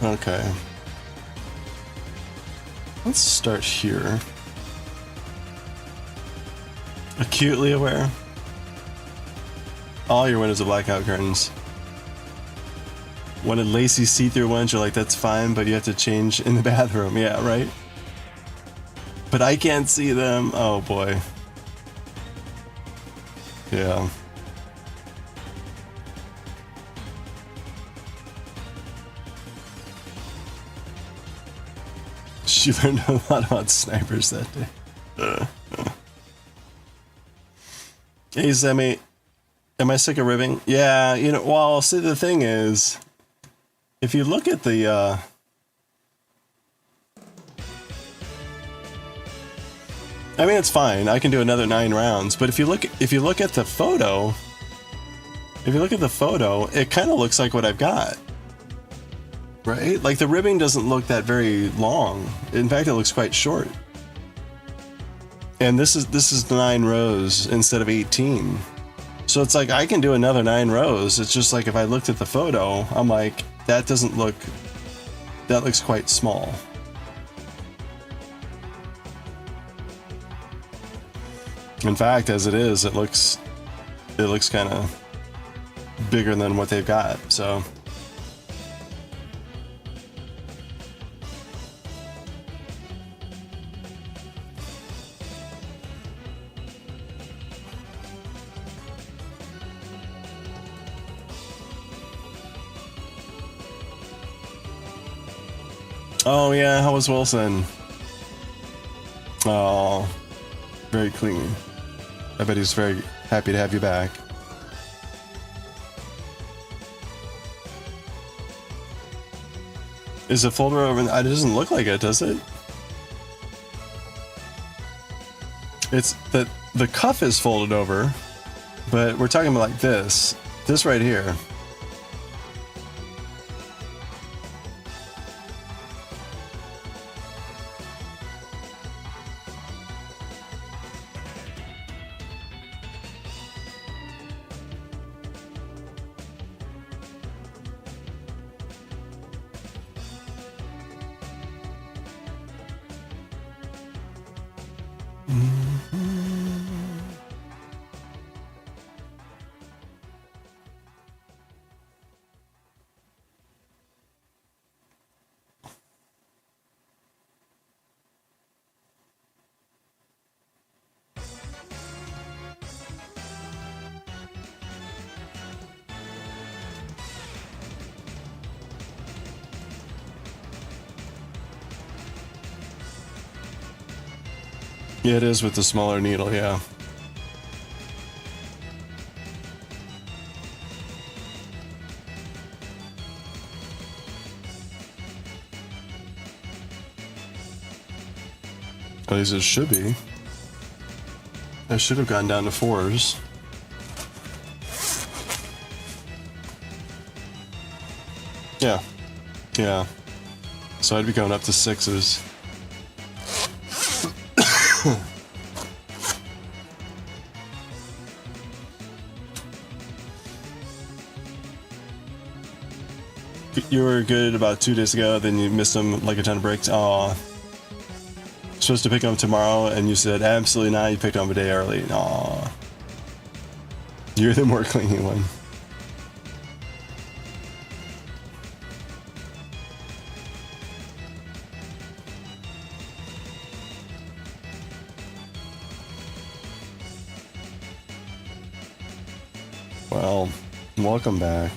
Okay. Let's start here. Acutely aware. All your windows are blackout curtains. Wanted lacy see-through ones, you're like, that's fine, but you have to change in the bathroom. Yeah, right? But I can't see them. Oh boy. Yeah. She learned a lot about snipers that day. Hey, Zemi, am I sick of ribbing? Yeah, you know, well, see, the thing is, if you look at the, I mean, it's fine. I can do another 9 rounds, but if you look at the photo, it kind of looks like what I've got. Right? Like the ribbing doesn't look that very long. In fact, it looks quite short. And this is 9 rows instead of 18. So it's like I can do another 9 rows. It's just like if I looked at the photo, I'm like, that looks quite small. In fact, as it is, it looks kind of bigger than what they've got. So oh yeah, how was Wilson? Oh, very clean. I bet he's very happy to have you back. Is the folder over? It doesn't look like it, does it? It's that the cuff is folded over, but we're talking about like this right here. Yeah, it is with the smaller needle, yeah. At least it should be. I should have gone down to 4s. Yeah. Yeah. So I'd be going up to 6s. You were good about 2 days ago, then you missed them like a ton of breaks. Aw. Supposed to pick them up tomorrow, and you said absolutely not. You picked them up a day early. Aw. You're the more clingy one. Well, welcome back.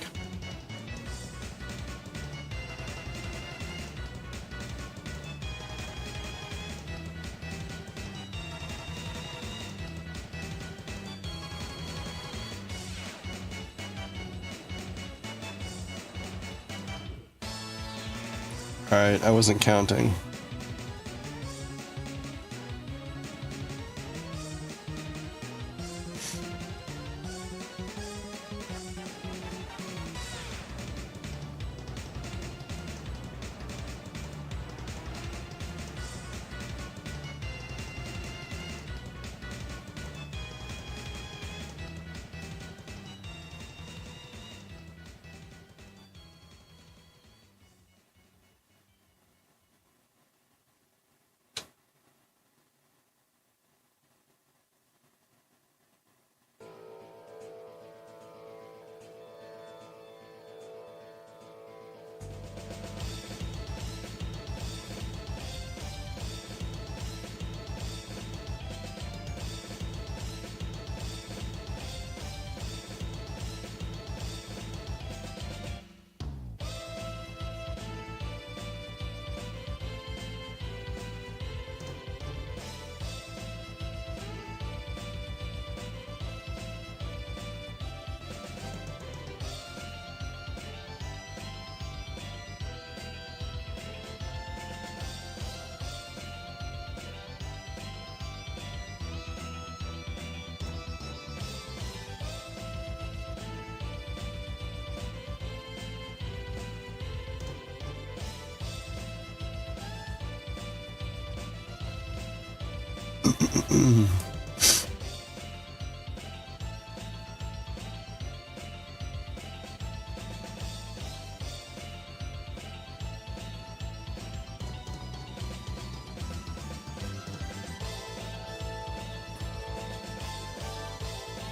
Alright, I wasn't counting.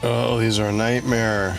Oh, these are a nightmare.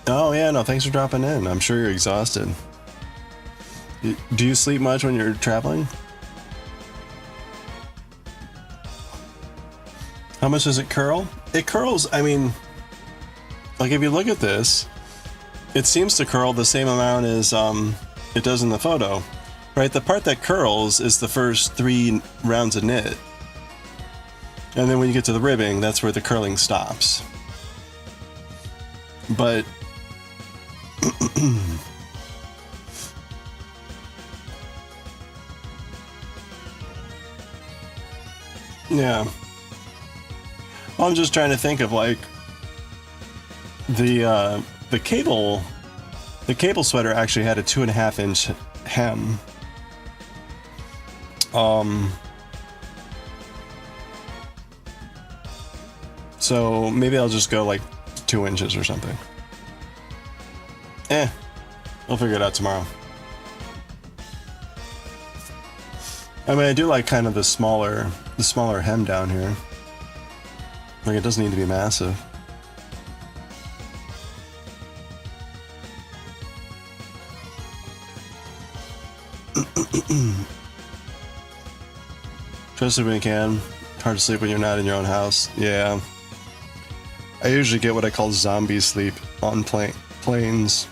Oh yeah, no, thanks for dropping in. I'm sure you're exhausted. Do you sleep much when you're traveling? How much does it curl? It curls, I mean, like if you look at this, it seems to curl the same amount as it does in the photo, right? The part that curls is the first 3 rounds of knit. And then when you get to the ribbing, that's where the curling stops. But yeah. Well, I'm just trying to think of like the cable sweater actually had a 2.5-inch hem. So maybe I'll just go like 2 inches or something. We'll figure it out tomorrow. I mean, I do like kind of the smaller hem down here. Like, it doesn't need to be massive. Especially when you can. Hard to sleep when you're not in your own house. Yeah. I usually get what I call zombie sleep on planes.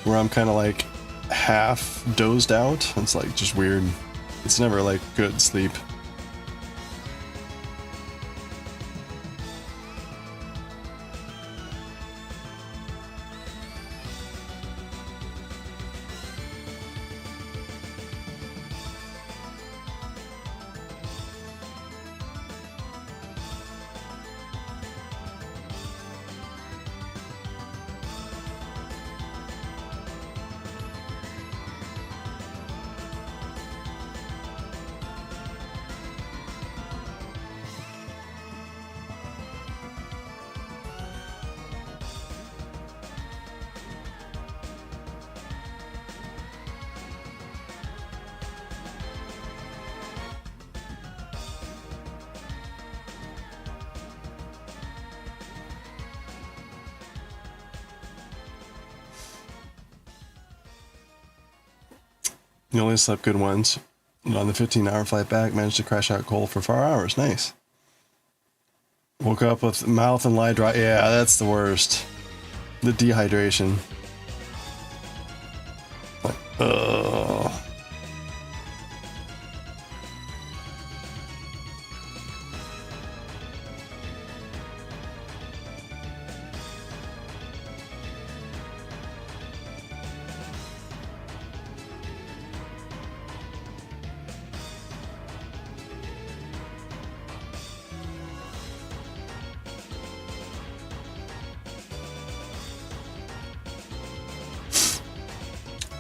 Where I'm kind of like half dozed out. It's like just weird. It's never like good sleep. You only slept good once. And on the 15-hour flight back, managed to crash out cold for 4 hours. Nice. Woke up with mouth and eye dry. Yeah, that's the worst. The dehydration. Like, ugh.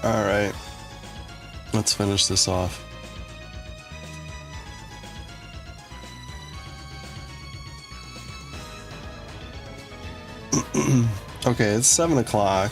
Alright, let's finish this off. Okay, it's 7 o'clock.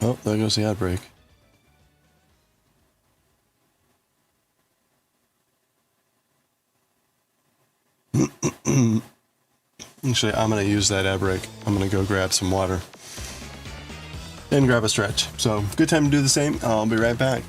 Oh, there goes the ad break. Actually, I'm going to use that ad break. I'm going to go grab some water and grab a stretch. So, good time to do the same. I'll be right back.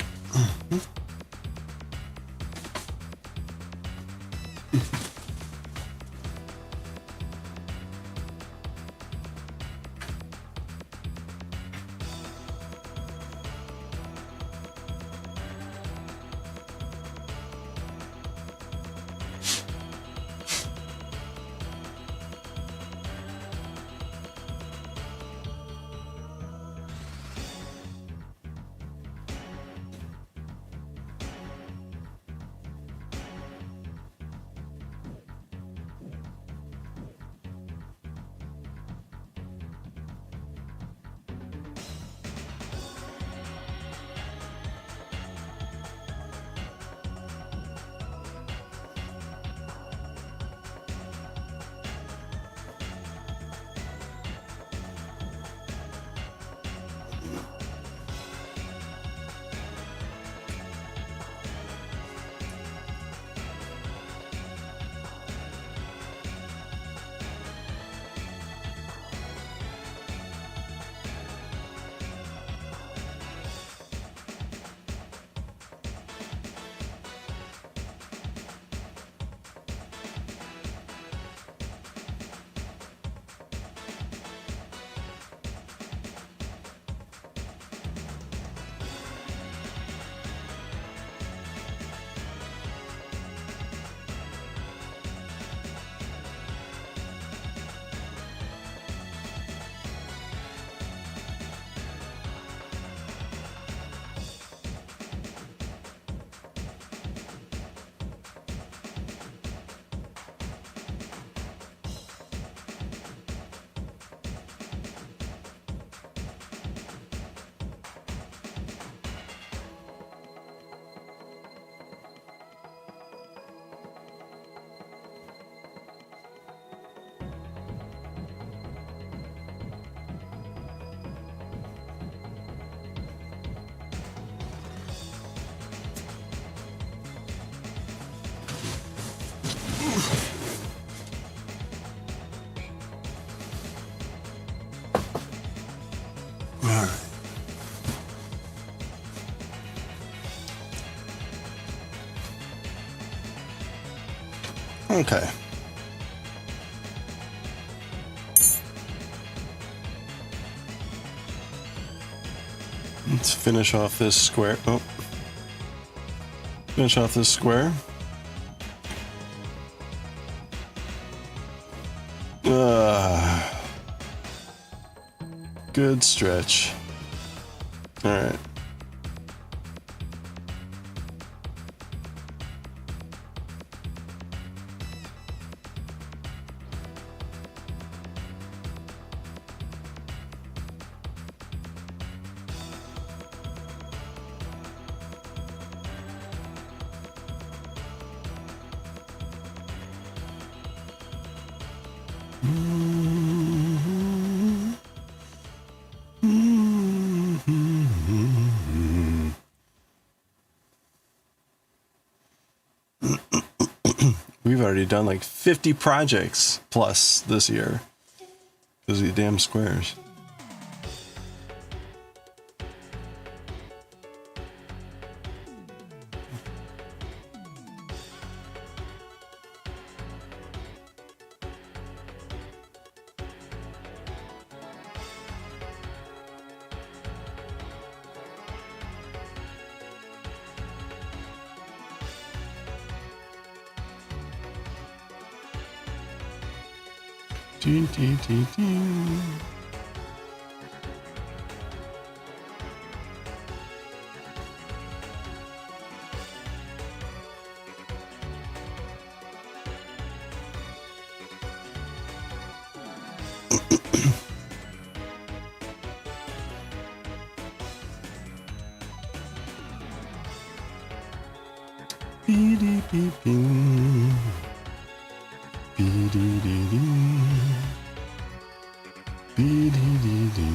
Alright. Okay. Let's finish off this square. Oh. Finish off this square. Good stretch. All right. We've already done like 50 projects plus this year. Those are the damn squares. Dee, dee, dee, dee. Bee, dee, bee, bee. Bee, dee, dee, dee. Bee, dee, dee, dee.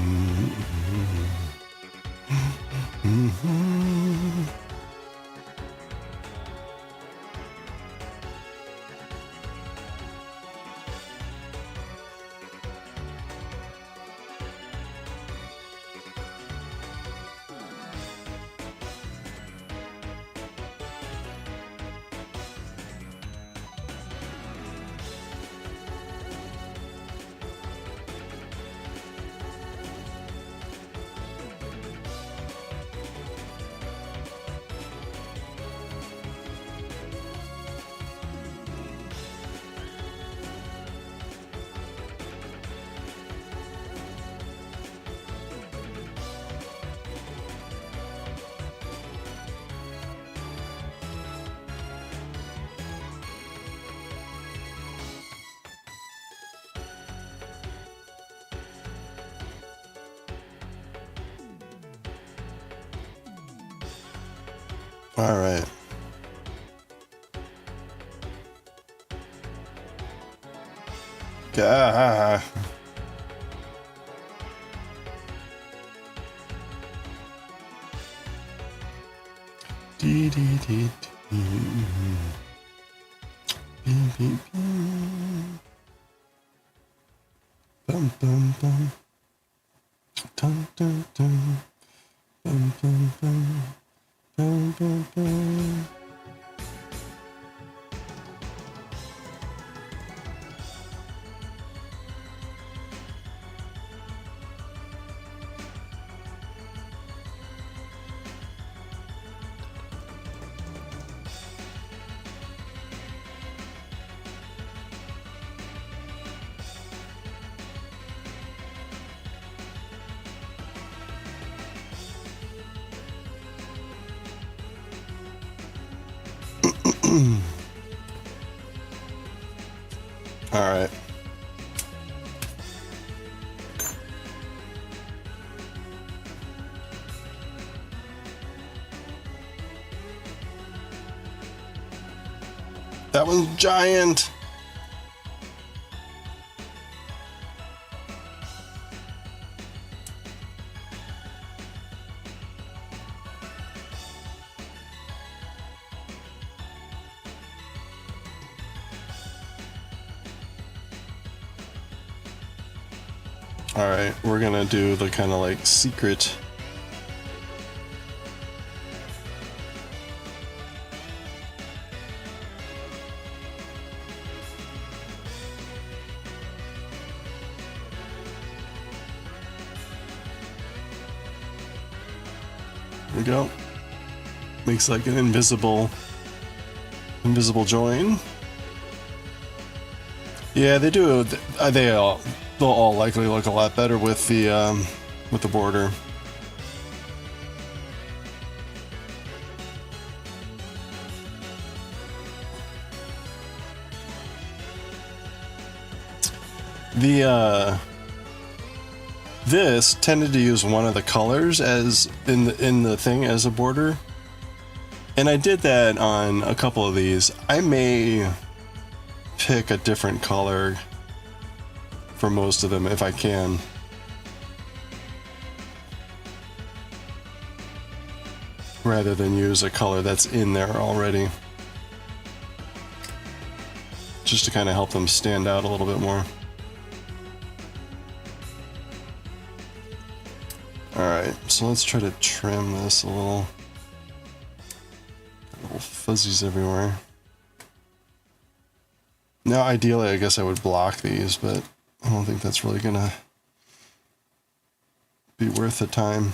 All right. Ah. Dee, dee, dee, dee. Bee, bee, bee. Bum, bum, bum. Dun, dun, dun. Bum, bum, bum. Bum, bum, bum. All right. That one's giant. All right, we're gonna do the kind of like secret. There we go. Makes like an invisible join. Yeah, they do. They'll all likely look a lot better with the border. This tended to use one of the colors as in the thing as a border, and I did that on a couple of these. I may pick a different color for most of them if I can. Rather than use a color that's in there already. Just to kind of help them stand out a little bit more. Alright, so let's try to trim this a little. Little fuzzies everywhere. Now, ideally, I guess I would block these, but I don't think that's really gonna be worth the time.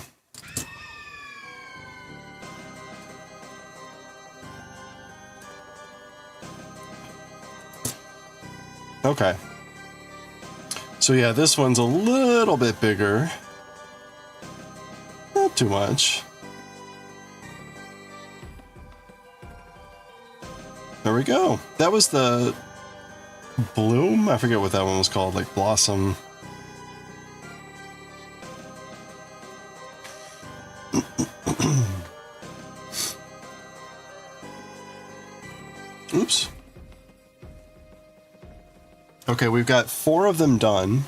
Okay. So yeah, this one's a little bit bigger. Not too much. There we go. That was the bloom? I forget what that one was called, like blossom. Oops. Okay, we've got 4 of them done.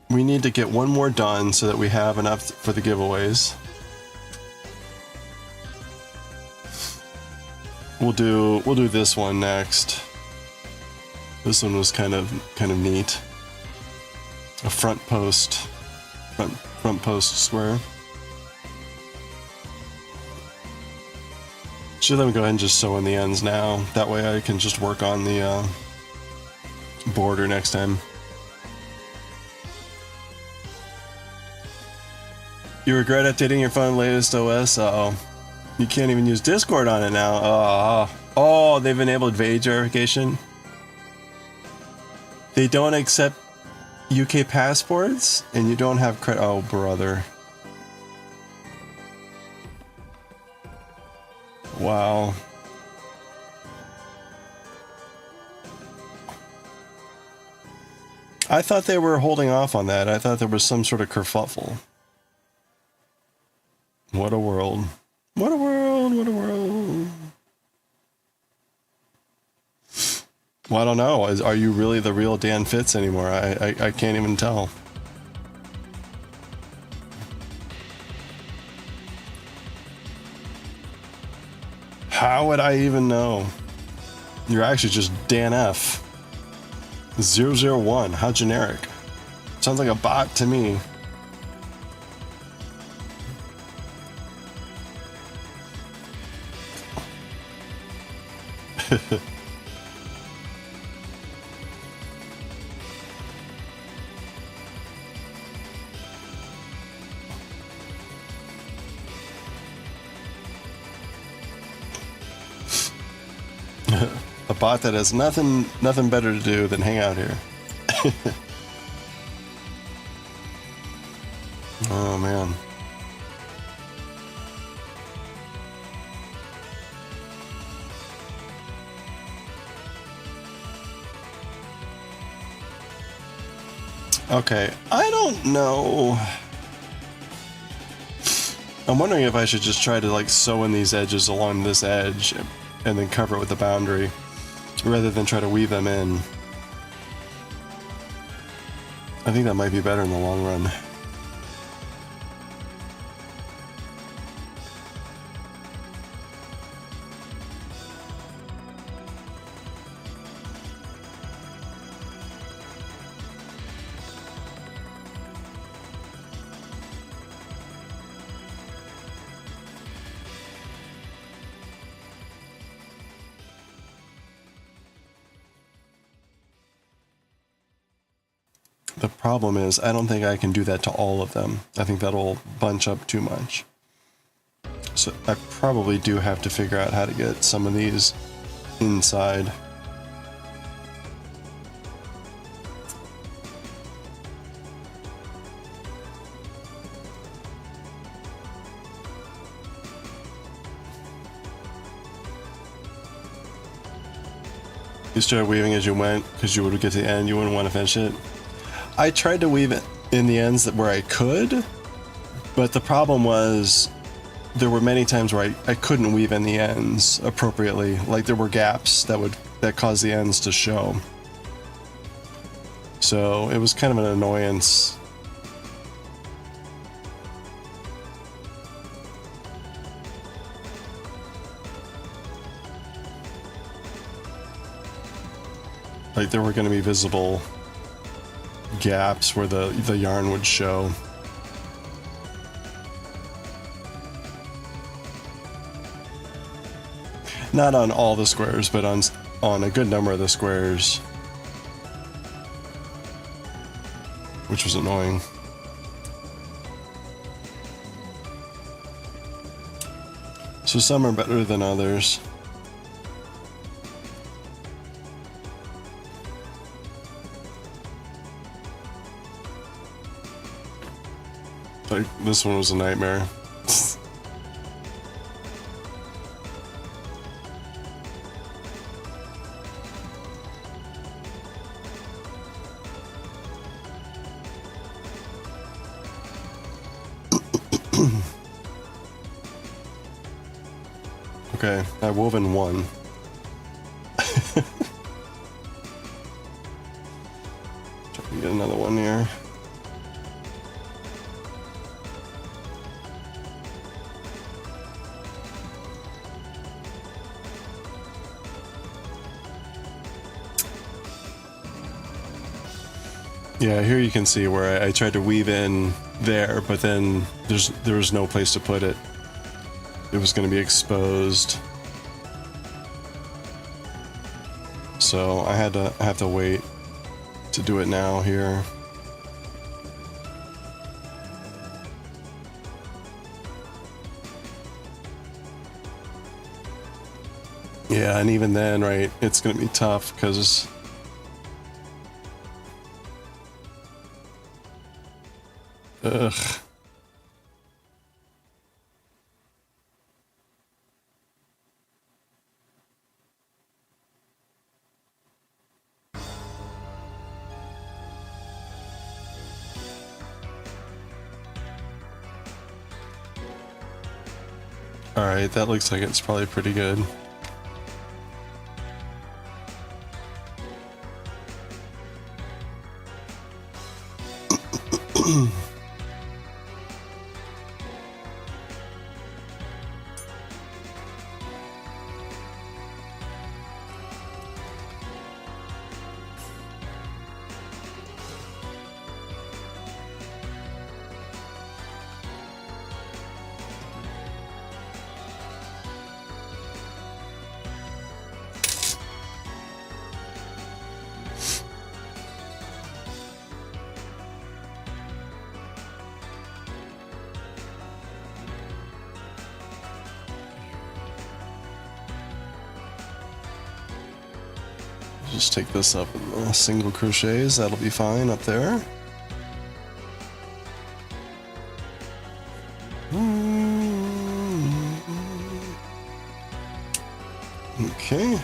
We need to get one more done so that we have enough for the giveaways. We'll do this one next. This one was kind of neat. A front post square. Should let me go ahead and just sew in the ends now. That way I can just work on the border next time. You regret updating your phone latest OS? Uh-oh. You can't even use Discord on it now. Oh, they've enabled age verification. They don't accept UK passports, and you don't have credit. Oh, brother. Wow. I thought they were holding off on that. I thought there was some sort of kerfuffle. What a world. What a world, what a world. Well, I don't know. Are you really the real Dan Fitz anymore? I can't even tell. How would I even know? You're actually just Dan F. 001. How generic. Sounds like a bot to me. A bot that has nothing better to do than hang out here. Oh man. Okay, I don't know. I'm wondering if I should just try to like sew in these edges along this edge and then cover it with the boundary rather than try to weave them in. I think that might be better in the long run. The problem is I don't think I can do that to all of them. I think that'll bunch up too much. So I probably do have to figure out how to get some of these inside. You started weaving as you went because you would get to the end, you wouldn't want to finish it. I tried to weave it in the ends where I could, but the problem was there were many times where I couldn't weave in the ends appropriately. Like there were gaps that caused the ends to show. So it was kind of an annoyance. Like there were going to be visible gaps where the yarn would show. Not on all the squares, but on a good number of the squares. Which was annoying. So some are better than others. Like, this one was a nightmare. Okay, I've woven one. Try to get another one here. Yeah, here you can see where I tried to weave in there, but then there was no place to put it. It was going to be exposed. So I have to wait to do it now here. Yeah, and even then, right, it's going to be tough because ugh. Alright, that looks like it's probably pretty good. Just take this up in single crochets, that'll be fine up there. Okay.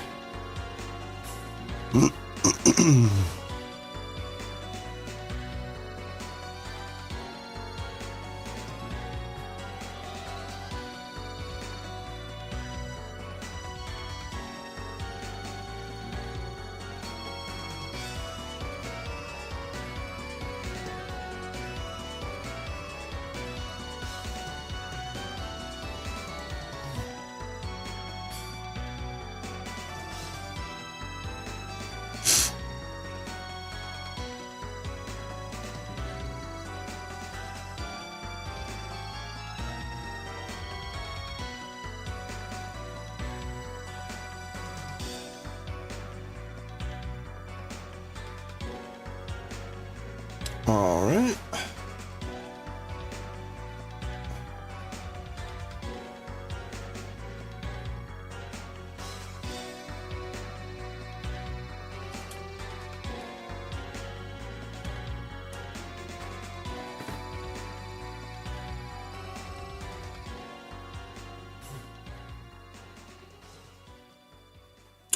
All right.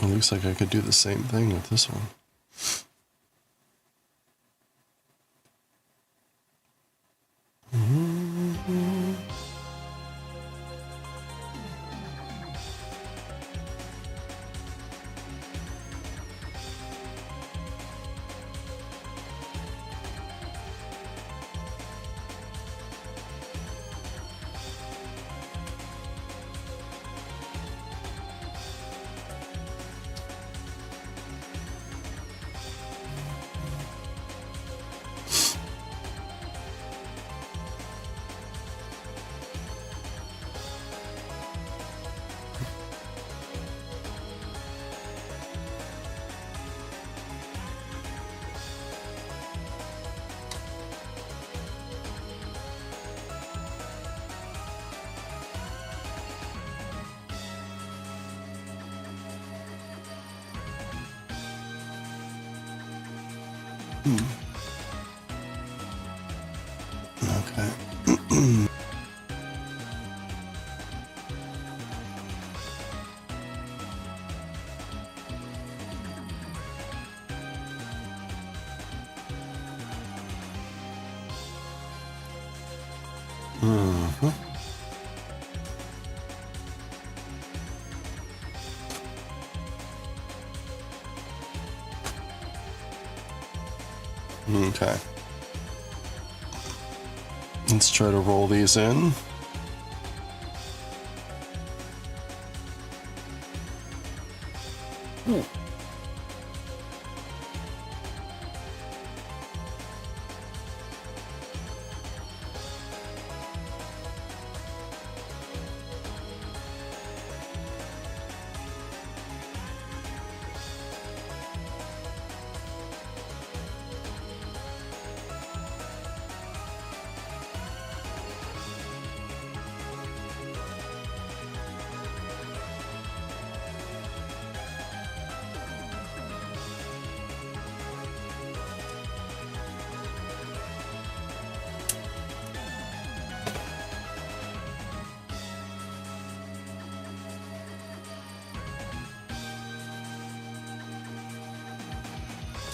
It looks like I could do the same thing with this one. Okay. Mm-hmm. Okay. Let's try to roll these in.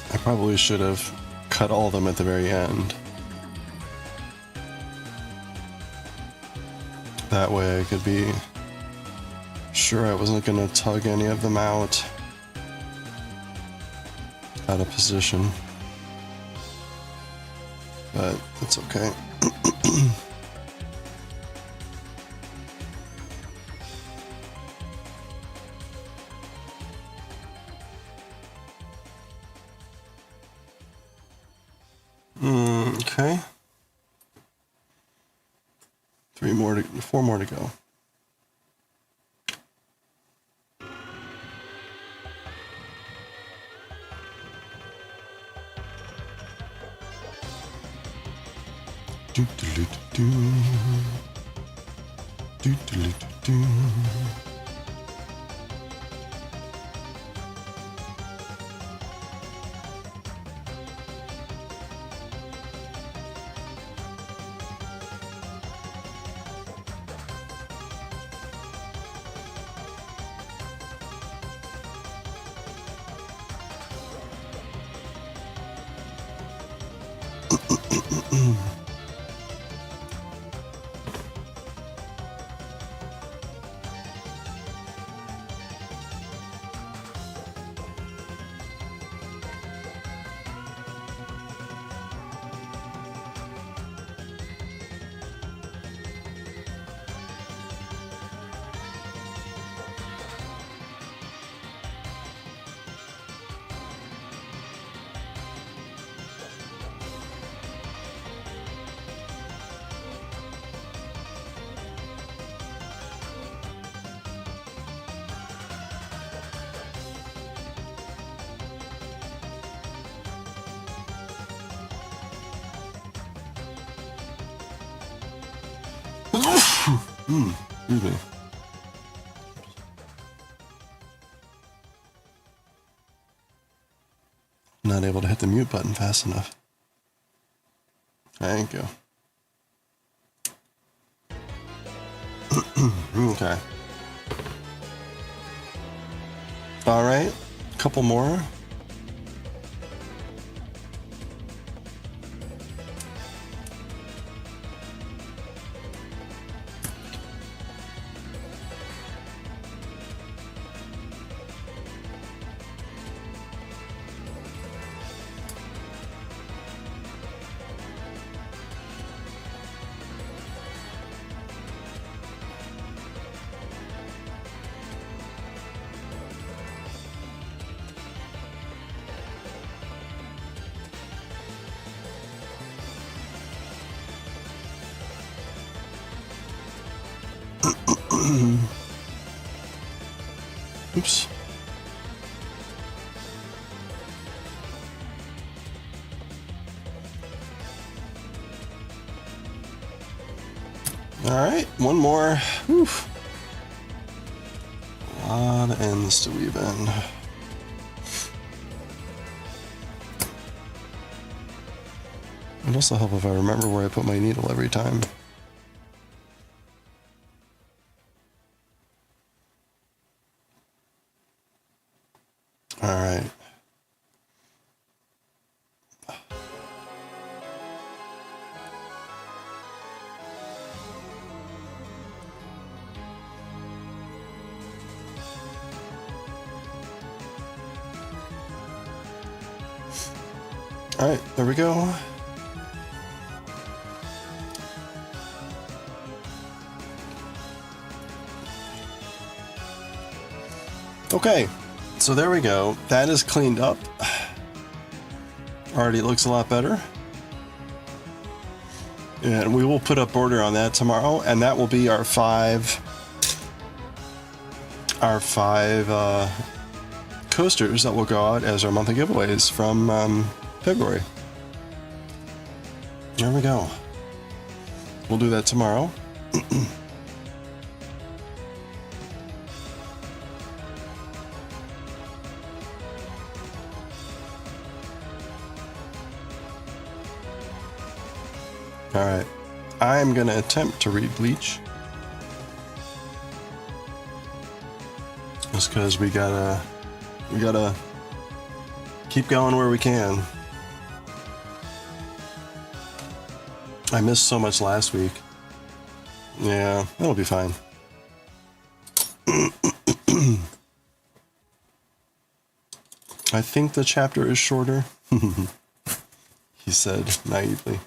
I probably should have cut all of them at the very end. That way I could be sure I wasn't going to tug any of them out of position. But that's okay. Okay. 4 more to go. Do do do do do do do do. Excuse me. Not able to hit the mute button fast enough. Thank you. Okay. All right. Couple more. Oops. All right, one more. Oof. A lot of ends to weave in. It'll also help if I remember where I put my needle every time. All right. All right, there we go. Okay, so there we go. That is cleaned up. Already looks a lot better. And we will put a border on that tomorrow, and that will be our five coasters that will go out as our monthly giveaways from February. There we go. We'll do that tomorrow. All right, I'm gonna attempt to read Bleach, just because we gotta keep going where we can. I missed so much last week. Yeah, that'll be fine. I think the chapter is shorter, he said naively.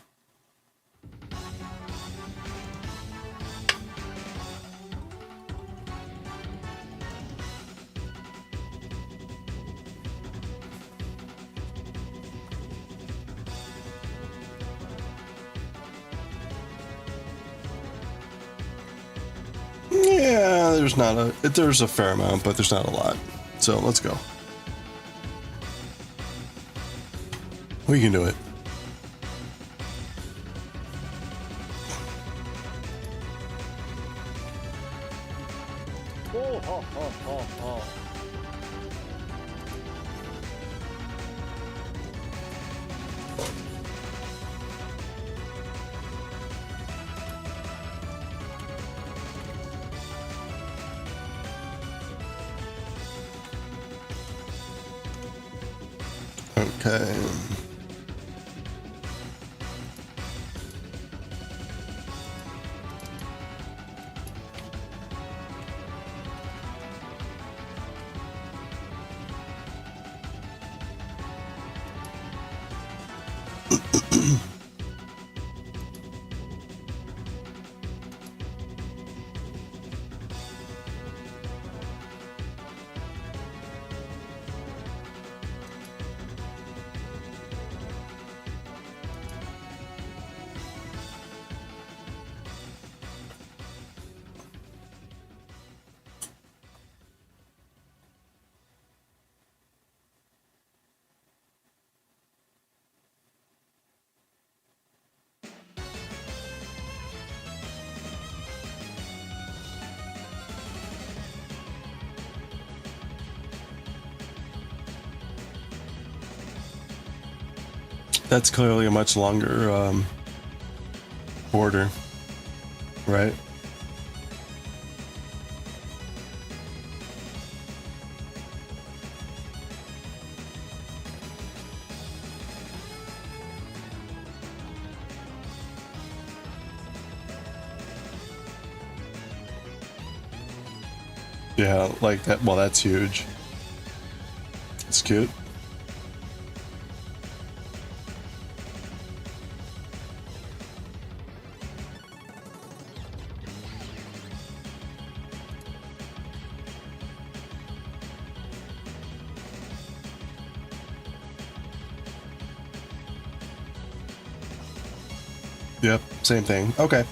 Yeah, there's a fair amount, but there's not a lot. So let's go. We can do it. Oh, ha, ha, ha, ha. Okay. That's clearly a much longer border, right? Yeah, like that. Well, that's huge. It's cute. Yep, same thing. Okay.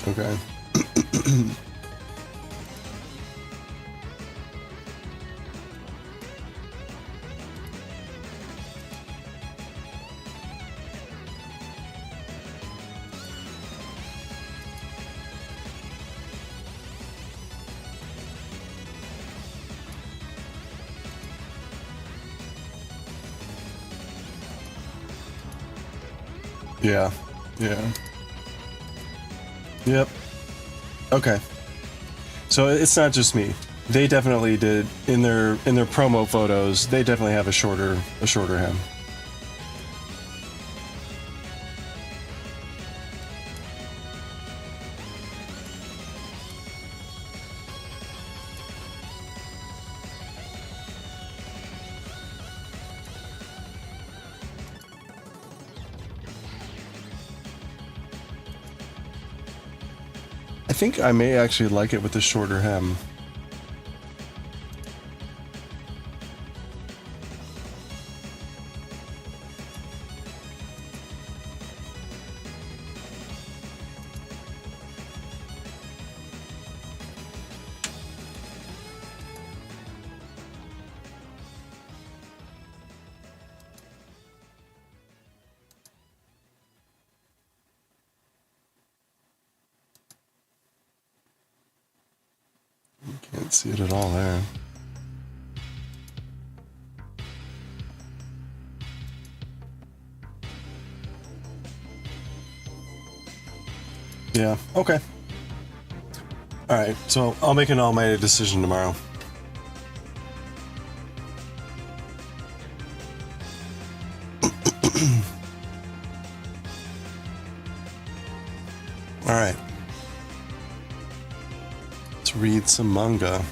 Okay. Yeah. Yeah. Yep. Okay. So it's not just me. They definitely did in their promo photos. They definitely have a shorter hem. I think I may actually like it with the shorter hem. Can't see it at all there. Yeah, okay. Alright, so I'll make an all-minded decision tomorrow. Alright. Let's read some manga.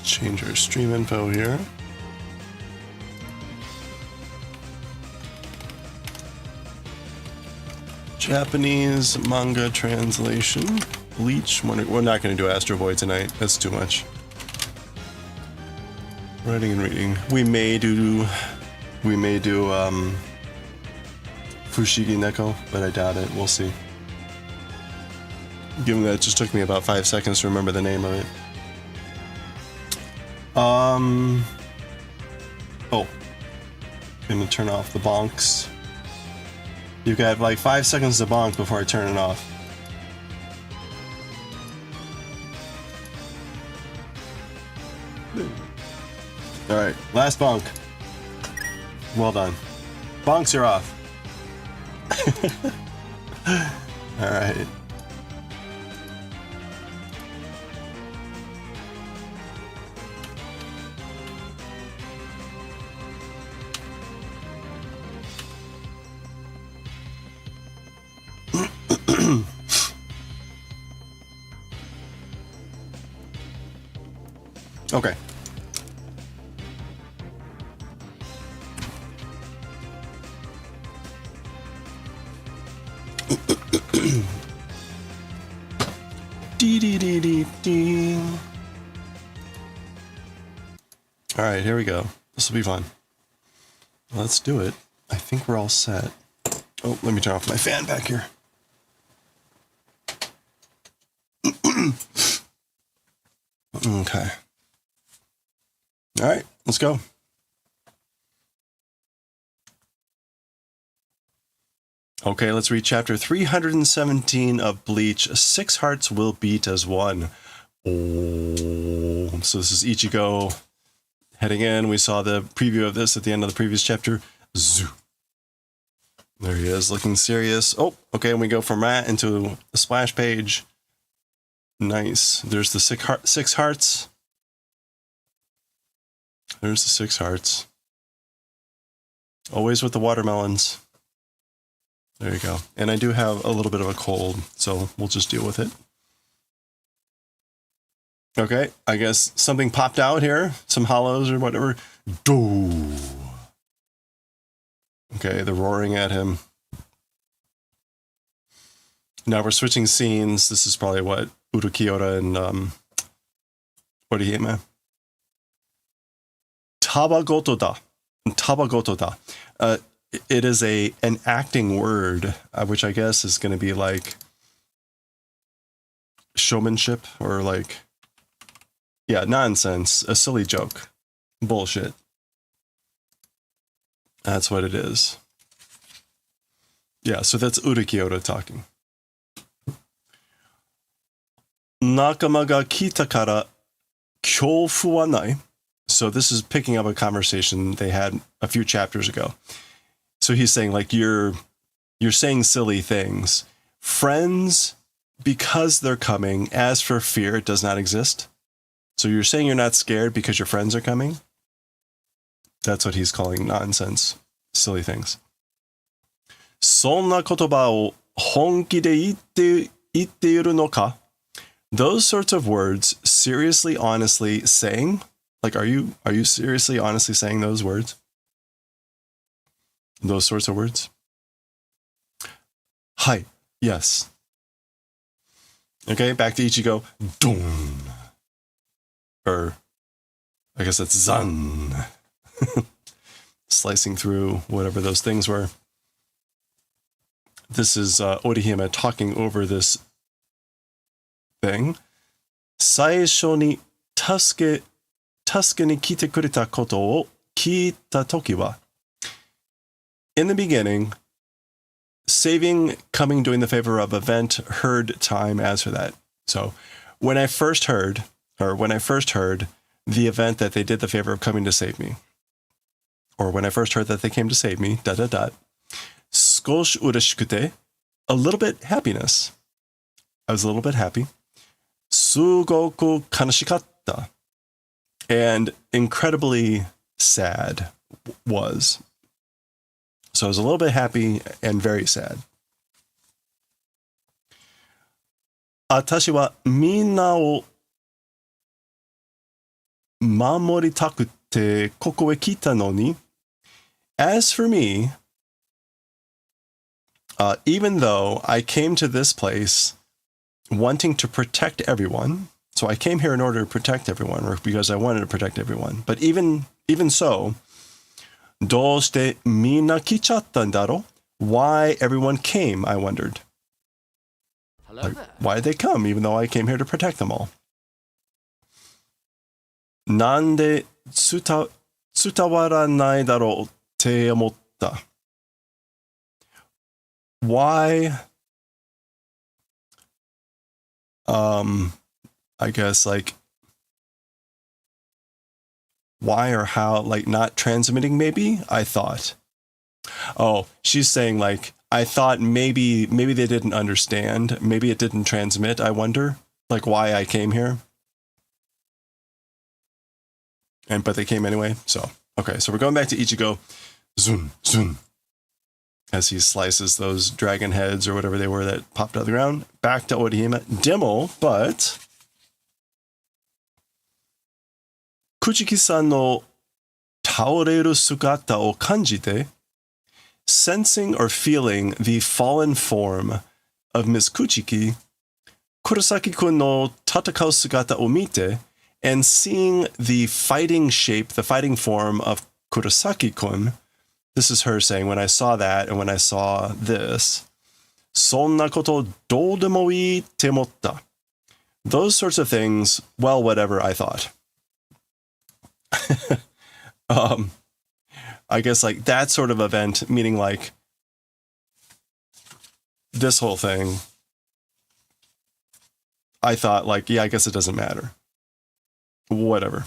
Change our stream info here. Japanese manga translation. Bleach. We're not going to do Astro Boy tonight. That's too much. Writing and reading. We may do Fushigi Neko, but I doubt it. We'll see. Given that it just took me about 5 seconds to remember the name of it. Oh. Gonna turn off the bonks. You got like 5 seconds to bonk before I turn it off. Alright, last bonk. Well done. Bonks are off. Alright. Okay. Dee dee dee dee dee. All right, here we go. This will be fun. Let's do it. I think we're all set. Oh, let me turn off my fan back here. Okay. All right, let's go. Okay, let's read chapter 317 of Bleach. 6 hearts will beat as one. Oh, so this is Ichigo heading in. We saw the preview of this at the end of the previous chapter. Zoo. There he is, looking serious. Oh, okay, and we go from that into a splash page. Nice. There's the 6 hearts. There's the 6 hearts. Always with the watermelons. There you go. And I do have a little bit of a cold, so we'll just deal with it. Okay, I guess something popped out here. Some hollows or whatever. Doo. Okay, they're roaring at him. Now we're switching scenes. This is probably what Urukiota and what do you hate, man? Tabagoto da. It is an acting word, which I guess is going to be like showmanship or like, yeah, nonsense, a silly joke, bullshit. That's what it is. Yeah, so that's Urukiota talking. Nakama ga kita kara kyoufu wa nai. So this is picking up a conversation they had a few chapters ago. So he's saying, like, you're saying silly things. Friends, because they're coming. As for fear, it does not exist. So you're saying you're not scared because your friends are coming? That's what he's calling nonsense. Silly things. Sonna kotoba o honki de itte iru no ka? Those sorts of words, seriously, honestly saying? Like, are you seriously, honestly saying those words? Those sorts of words? Hi. Yes. Okay, back to Ichigo. Dun. Or, I guess that's zan. Slicing through whatever those things were. This is Orihime talking over this thing. Saisho ni tasuke ni kite kureta koto o kiita toki wa. In the beginning, saving, coming, doing the favor of, event, heard, time, as for that. So when I first heard the event that they did the favor of coming to save me, or when I first heard that they came to save me, skosh ureshikute, a little bit happiness. I was a little bit happy. Sugoku kanashikatta, and incredibly sad was. So I was a little bit happy and very sad. Atashi wa minna o mamoritakutte koko e kita no ni. As for me, even though I came to this place wanting to protect everyone, so I came here in order to protect everyone, or because I wanted to protect everyone, but even so, どうしてみんな来ちゃったんだろ? Why everyone came, I wondered. Hello Like, there. why did they come, even though I came here to protect them all? なんで伝わらないだろうって思った. Why, I guess, like, why or how, like, not transmitting, maybe, I thought. Oh, she's saying, like, I thought maybe they didn't understand. Maybe it didn't transmit, I wonder, like, why I came here. But they came anyway, so. Okay, so we're going back to Ichigo. Zun, zun. As he slices those dragon heads or whatever they were that popped out of the ground. Back to Orihime. Demo, but Kuchiki-san no taoreru sugata o kanjite, sensing or feeling the fallen form of Miss Kuchiki, Kurosaki-kun no tatakau sugata o mite, and seeing the fighting shape, the fighting form of Kurosaki-kun. This is her saying, when I saw that and when I saw this, sonna koto dou demo ii te motta. Those sorts of things, well, whatever, I thought. I guess like that sort of event, meaning like this whole thing, I thought like, yeah, I guess it doesn't matter. Whatever.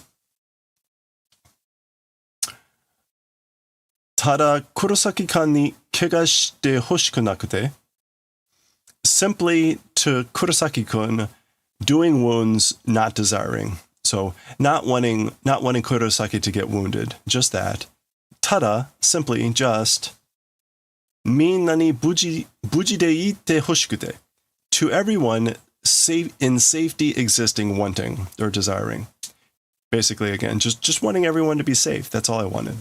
Tada Kurosaki-kan ni kega shite hoshiku nakute. Simply to Kurosaki-kun, doing wounds, not desiring. So not wanting Kurosaki to get wounded. Just that. Tada, simply, just. Minna ni buji de ite hoshikute. To everyone, in safety existing, wanting or desiring. Basically, again, just wanting everyone to be safe. That's all I wanted.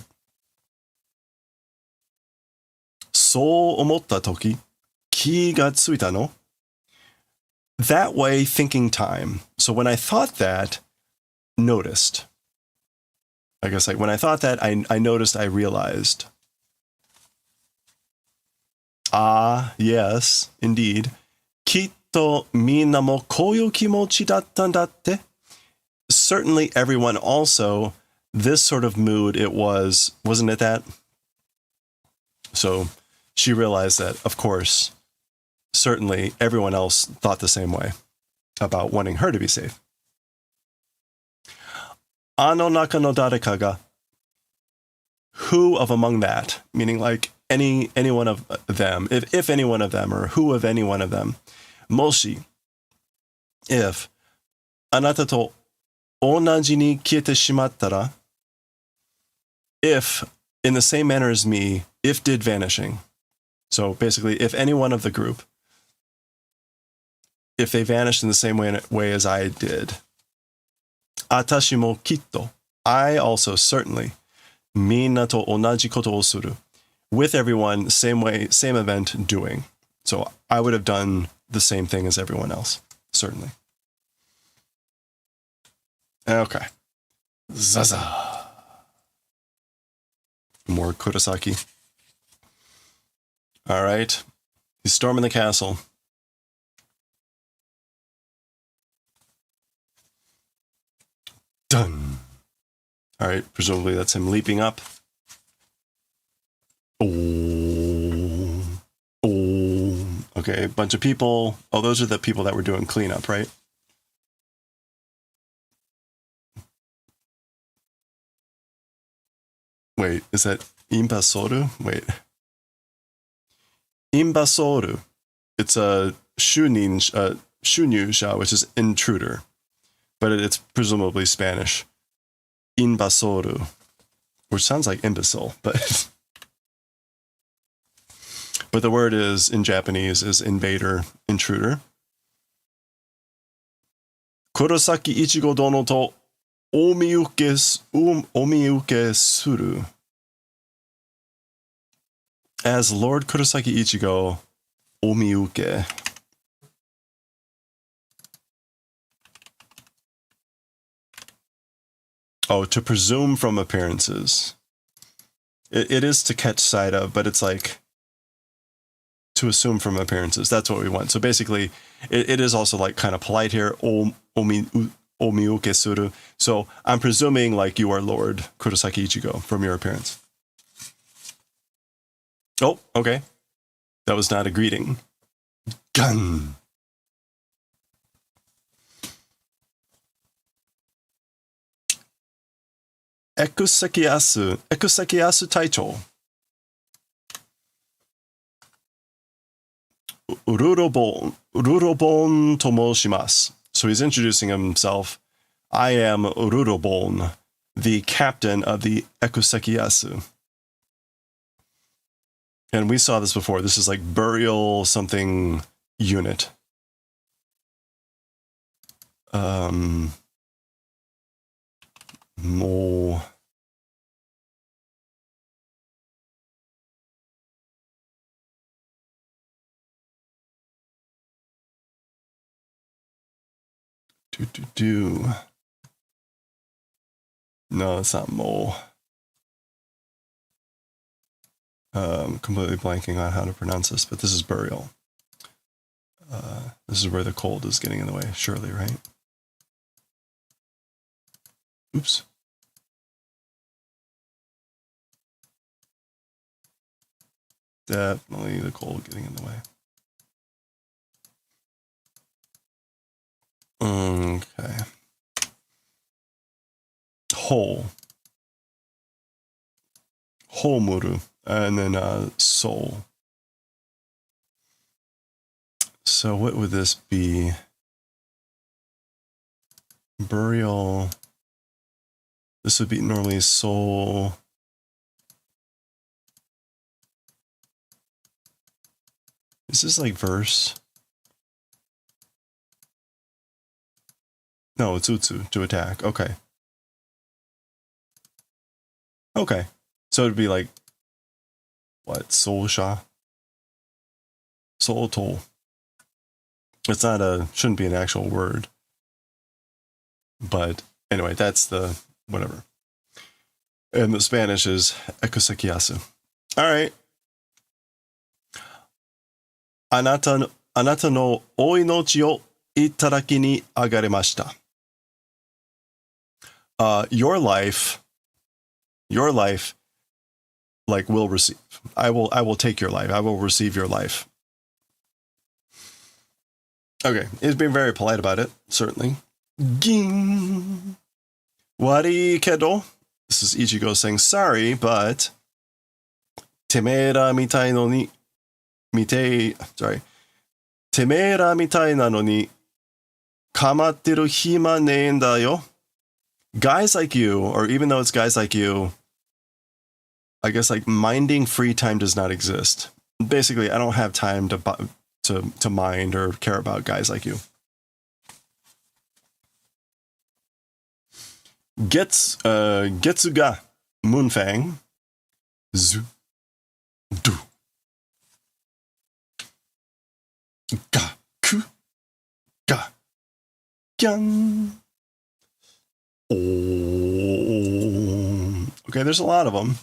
So omotta toki, ki ga tsuita no. That way, thinking time. So when I thought that, noticed. I guess like when I thought that, I noticed, I realized. Ah, yes, indeed. Kitto minna mo kouyou kimochi datta datte. Certainly everyone also, this sort of mood it was, wasn't it that? So she realized that, of course, certainly everyone else thought the same way about wanting her to be safe. Ano naka no dareka ga. Who of among that, meaning like any one of them, if any one of them, or who of any one of them, moshi, if, anata to onaji ni kiete shimattara, if, in the same manner as me, if did vanishing. So basically, if any one of the group, if they vanished in the same way as I did, atashi mo kitto, I also certainly, minna to onaji koto o suru, with everyone, same way, same event, doing. So I would have done the same thing as everyone else, certainly. Okay. Zaza. More Kurosaki. All right. He's storming the castle. Done. All right. Presumably that's him leaping up. Oh. Oh. Okay. A bunch of people. Oh, those are the people that were doing cleanup, right? Wait, is that Imbasoru? Wait. Imbasoru. It's a shunyusha, which is intruder. But it's presumably Spanish. Inbasoru. Which sounds like imbecile, but but the word is, in Japanese, is invader, intruder. Kurosaki Ichigo dono to omiyuke suru. As Lord Kurosaki Ichigo, omiyuke. Oh, to presume from appearances. It is to catch sight of, but it's like to assume from appearances. That's what we want. So basically, it is also like kind of polite here. Omiyuke suru. So I'm presuming like you are Lord Kurosaki Ichigo from your appearance. Oh, okay. That was not a greeting. Gun. Ekusakiyasu taicho. Rurobon to moshimasu. So he's introducing himself. I am Rurobon, the captain of the Ekusakiyasu. And we saw this before. This is like burial something unit. More. No, it's not more. Completely blanking on how to pronounce this, but this is burial. This is where the cold is getting in the way, surely, right? Oops. definitely the cold getting in the way. Okay. Whole. Homuru. And then soul. So what would this be? Burial. This would be normally soul. Is this like verse? No, it's utsu, to attack. Okay. Okay. So it'd be like, what? Soul sha? Soul toll. It's not shouldn't be an actual word. But anyway, that's the whatever. And the Spanish is ekosekiyasu. All right. Anata no oinochi o itaraki ni agaremashita. Your life, like will receive. I will take your life. I will receive your life. Okay, he's being very polite about it, certainly. Ging. Wari kedo. This is Ichigo saying sorry, but Temeira mitai no ni Temeira mitai na no ni kamatteru hima nee en da yo. Guys like you, or even though it's guys like you, I guess like minding free time does not exist. Basically, I don't have time to mind or care about guys like you. Getsu ga Moonfang. Zu. Du. Ga. Ku. Ga. Gyan. Oh. Okay, there's a lot of them.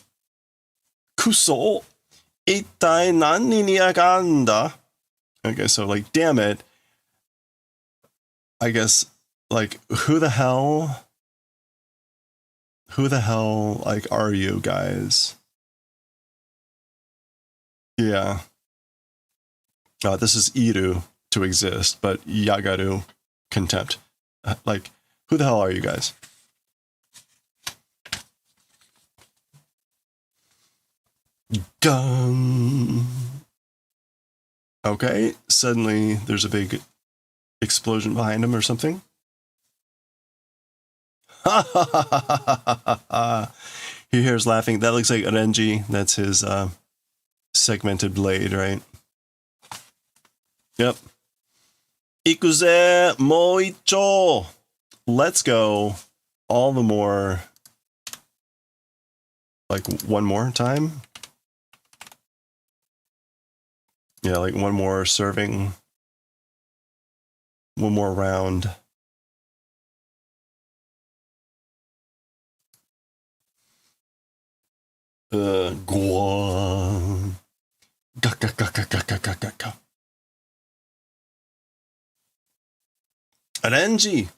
Kuso. Itai nani ni aganda. Okay, so like, damn it. I guess, like, who the hell, like, are you guys? Yeah. This is iru, to exist, but yagaru, contempt. Like, who the hell are you guys? Gun. Okay, suddenly there's a big explosion behind him or something. He hears laughing. That looks like Renji. That's his segmented blade, right? Yep. Ikuze mo icho. Let's go. All the more. Like one more time. Yeah, like one more serving. One more round. Guan. Ga. Renji.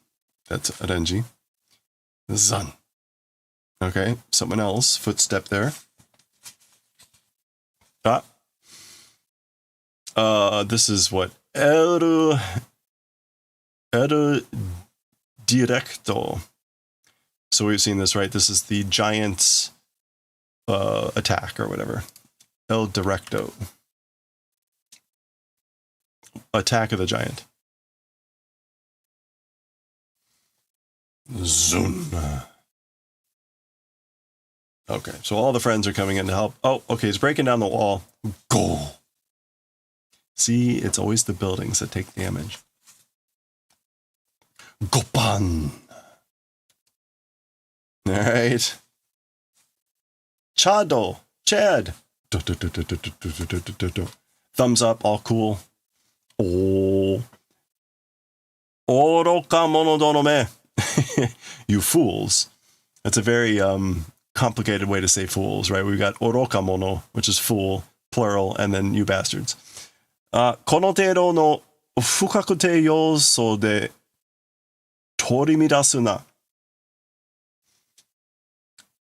That's Renji. Zan. Okay, someone else. Footstep there. This is what? Eru Directo. So we've seen this, right? This is the giant's attack or whatever. El Directo. Attack of the giant. Zun. Okay, so all the friends are coming in to help. Oh, okay, he's breaking down the wall. Go. See, it's always the buildings that take damage. Gopan. All right. Chado. Chad. Thumbs up, all cool. Oh. Oroka mono donome. You fools. That's a very complicated way to say fools, right? We've got oroka mono, which is fool, plural, and then you bastards. Kono teiro no fukakute yoso de torimidasu na.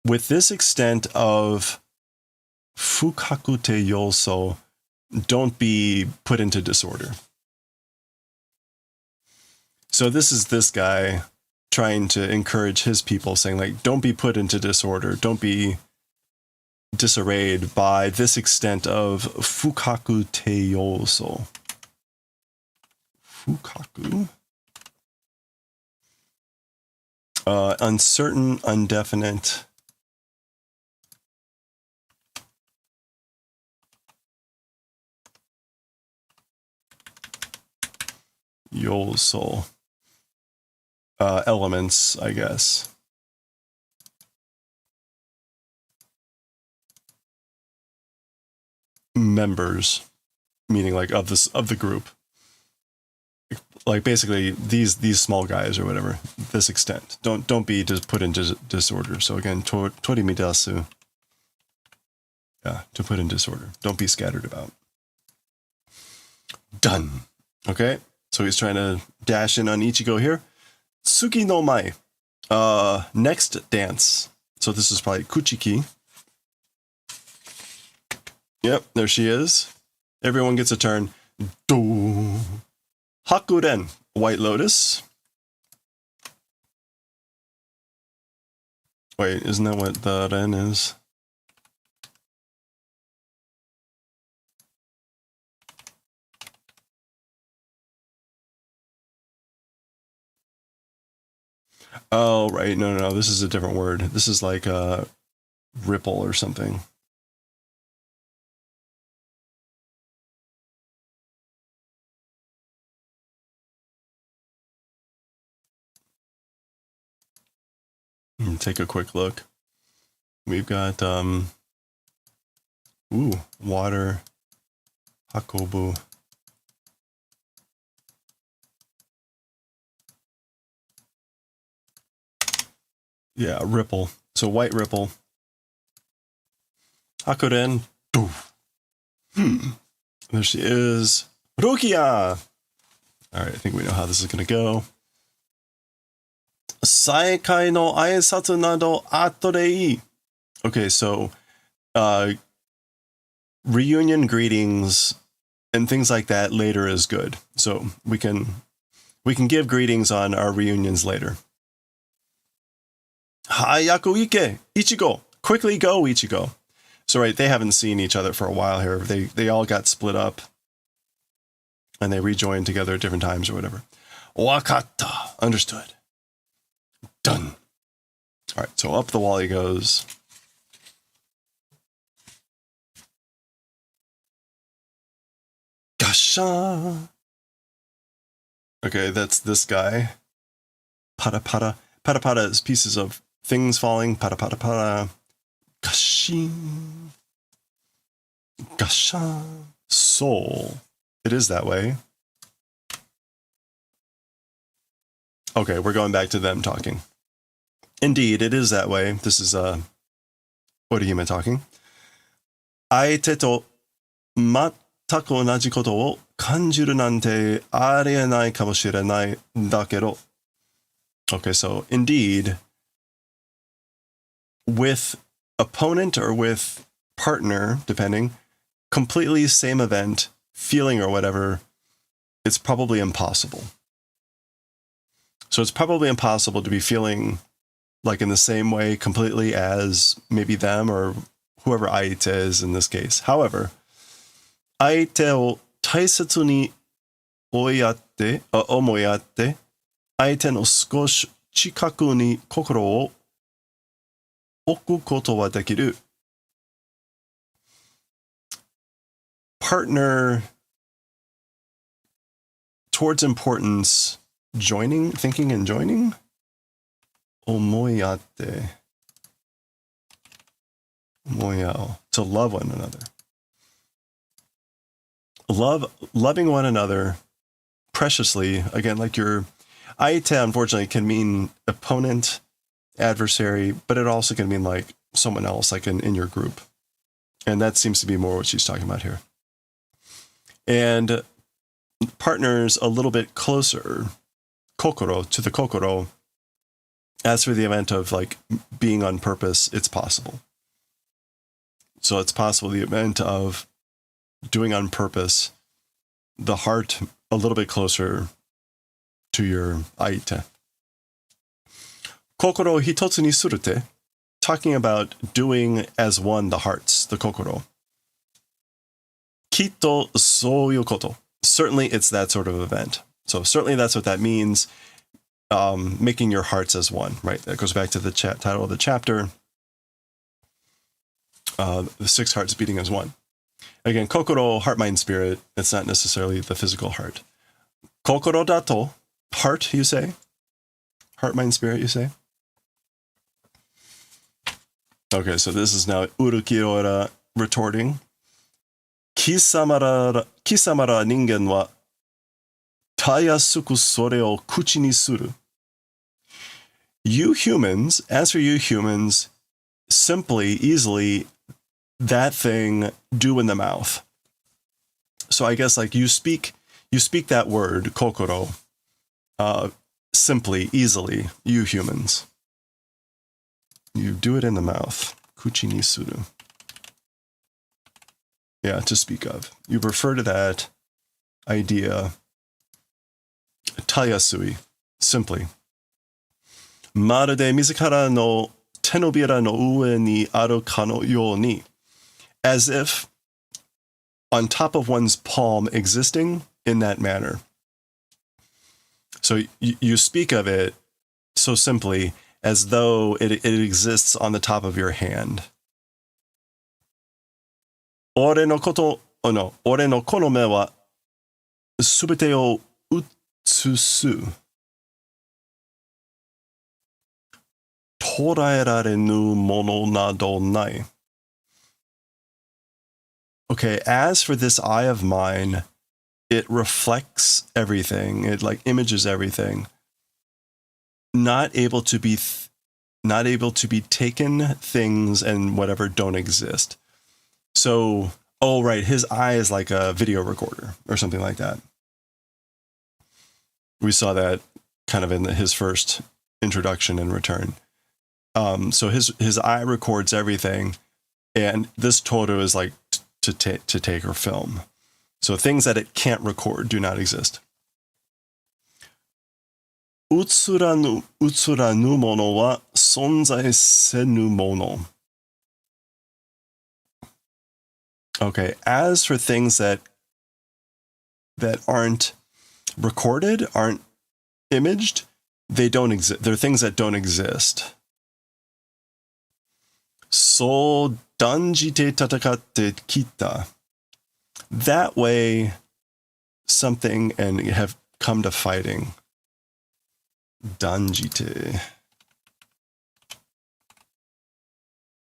With this extent of Fukakute yoso. Don't be put into disorder. So this is this guy trying to encourage his people, saying like, don't be put into disorder. Don't be disarrayed by this extent of fukakute yoso. Fukaku. Uncertain, undefinite. Yoso. Elements, I guess. Members, meaning like of the group. Like basically these small guys or whatever, this extent. Don't be just put into disorder. So again, torimidasu. Yeah, to put in disorder. Don't be scattered about. Done. Okay, so he's trying to dash in on Ichigo here. Tsuki no mai. Next dance. So this is probably Kuchiki. Yep, there she is. Everyone gets a turn. Do. Hakuren, White Lotus. Wait, isn't that what the ren is? Oh, right. No. This is a different word. This is like a ripple or something. Take a quick look. We've got water, hakobu. Yeah, ripple. So white ripple. Hakuren. There she is. Rukia! Alright, I think we know how this is gonna go. Saikai no aisatsu nado atorei. Okay, so reunion greetings and things like that later is good. So we can give greetings on our reunions later. Hayaku ike, Ichigo. Quickly go, Ichigo. So right, they haven't seen each other for a while here. They all got split up and they rejoined together at different times or whatever. Wakatta. Understood. Done. All right, so up the wall he goes. Gasha. Okay, that's this guy. Pada pada. Pada pada is pieces of things falling. Pada pada pada. Gashin. Gasha. Soul. It is that way. Okay, we're going back to them talking. Indeed, it is that way. This is Orihime talking. Aite to mattaku onaji koto wo kanjiru nante arenai kamoshirenai dakedo. Okay, so indeed, with opponent or with partner, depending, completely same event, feeling or whatever, it's probably impossible. So it's probably impossible to be feeling like in the same way completely as maybe them or whoever aite is in this case. However, aite o taisetsu ni omoiatte, aite no skoshi chikaku ni kokoro o oku koto wa dekiru. Partner towards importance, joining, thinking and joining. Omoiatte. Moyao. To love one another. Loving one another preciously. Again, like your aite, unfortunately, can mean opponent, adversary, but it also can mean like someone else, like in your group. And that seems to be more what she's talking about here. And partners a little bit closer, kokoro, to the kokoro. As for the event of like being on purpose, it's possible. So it's possible the event of doing on purpose the heart a little bit closer to your aite. Kokoro hitotsu ni surute, talking about doing as one the hearts, the kokoro. Kitto souyu koto. Certainly it's that sort of event. So certainly that's what that means. Making your hearts as one, right? That goes back to the title of the chapter. The 6 hearts beating as one. Again, kokoro, heart, mind, spirit. It's not necessarily the physical heart. Kokoro dato, heart, you say? Heart, mind, spirit, you say? Okay, so this is now Urukiora retorting. Kisamara ningen wa tayasuku sore o kuchi ni suru. You humans, as for you humans, simply, easily, that thing do in the mouth. So I guess like you speak that word, kokoro, simply, easily, you humans. You do it in the mouth. Kuchi ni suru. Yeah, to speak of. You refer to that idea, tayasui, simply. Marude mizukara no tenobira no ue ni aru ka no you ni. As if on top of one's palm existing in that manner. So you speak of it so simply as though it exists on the top of your hand. Ore no kono me wa subete o utsusu. Toraerarenu mono nado nai. Okay, as for this eye of mine, it reflects everything. It like images everything. Not able to be taken things and whatever don't exist. So, oh right, his eye is like a video recorder or something like that. We saw that kind of in his first introduction and return. So his eye records everything, and this toru is like to take or film. So things that it can't record do not exist. Utsura nu mono wa sonzai senu mono. Okay, as for things that aren't recorded, aren't imaged, they don't exist. They're things that don't exist. So danjite tatakatte kita. That way, something and have come to fighting. Danjite.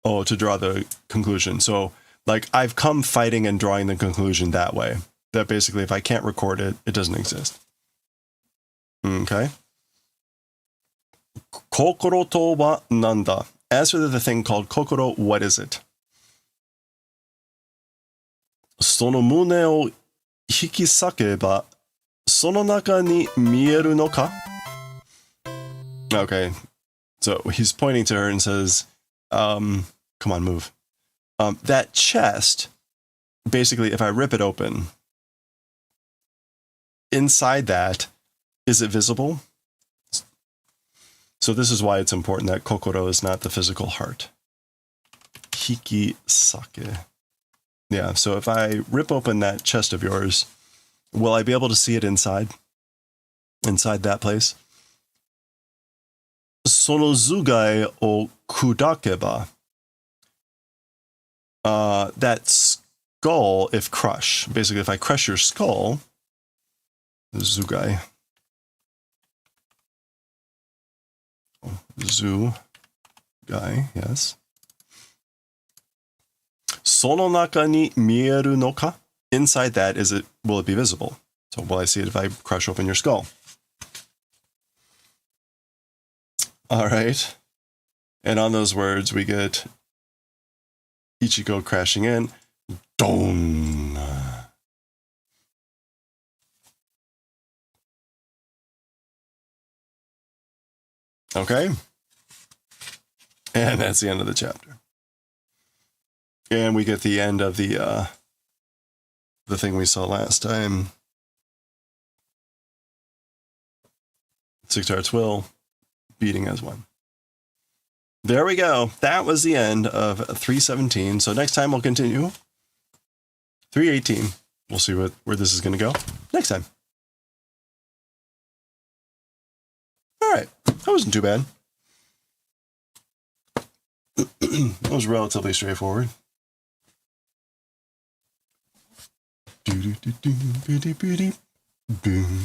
Oh, to draw the conclusion. So, like, I've come fighting and drawing the conclusion that way. That basically, if I can't record it, it doesn't exist. Okay. Kokoro to wa nanda. As for the thing called kokoro, what is it? Sono mune o hikisakeba, sono naka ni mieru no ka? Okay. So he's pointing to her and says, come on, move. That chest, basically, if I rip it open, inside that, is it visible? So this is why it's important that kokoro is not the physical heart. Hikisake. Yeah, so if I rip open that chest of yours, will I be able to see it inside? Inside that place? Sono zugai o kudakeba. That skull, if crush. Basically, if I crush your skull, zugai. Zu guy, yes. Sono naka ni mieru no ka? Inside that, will it be visible? So will I see it if I crush open your skull? All right. And on those words, we get Ichigo crashing in. Don. Okay. And that's the end of the chapter. And we get the end of the thing we saw last time. Six Hearts Will beating as one. There we go. That was the end of 317. So next time we'll continue 318. We'll see where this is going to go next time. All right. That wasn't too bad. That was relatively straightforward. Boom.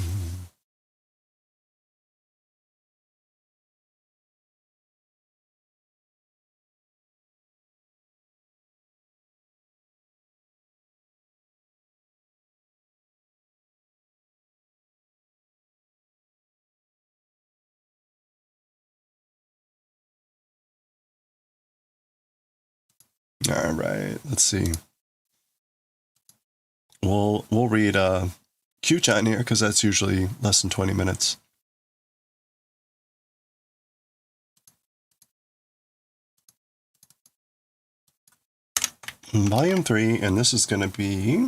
All right, let's see. We'll read Kyuu-chan here because that's usually less than 20 minutes. Volume 3, and this is going to be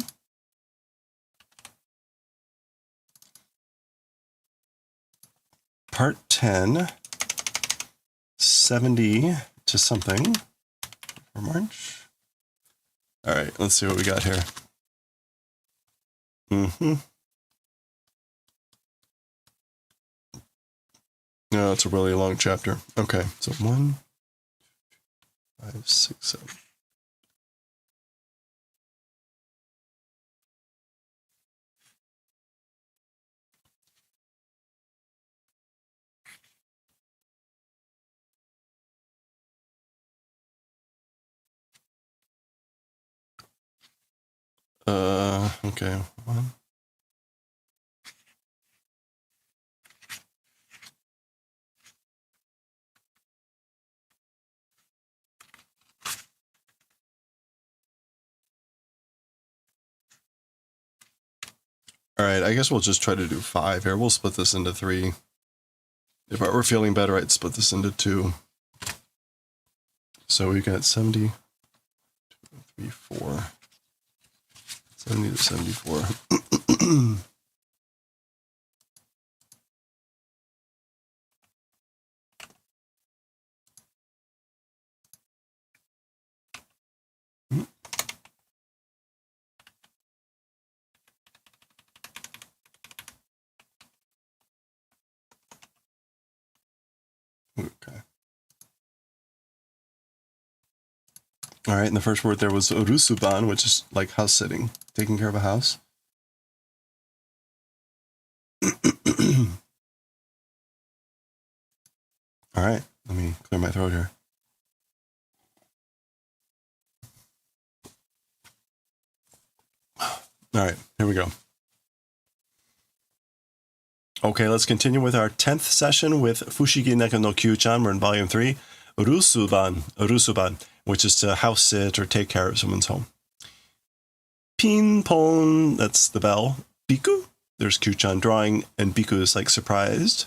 part 10, 70 to something for March. All right, let's see what we got here. No, it's a really long chapter. Okay, so 1, 5, 6, 7. Okay, 1. All right, I guess we'll just try to do 5 here. We'll split this into 3. If I were feeling better, I'd split this into 2. So we got 70, 2, 3, 4. 70 to 74. Okay. All right, and the first word there was urusuban, which is like house sitting, taking care of a house. All right, let me clear my throat here. All right, here we go. Okay, let's continue with our 10th session with Fushigi Neko no Kyuu-chan. We're in volume 3. Urusuban, which is to house sit or take care of someone's home. Pinpon, that's the bell. Biku, there's Kyuu-chan drawing, and Biku is like surprised.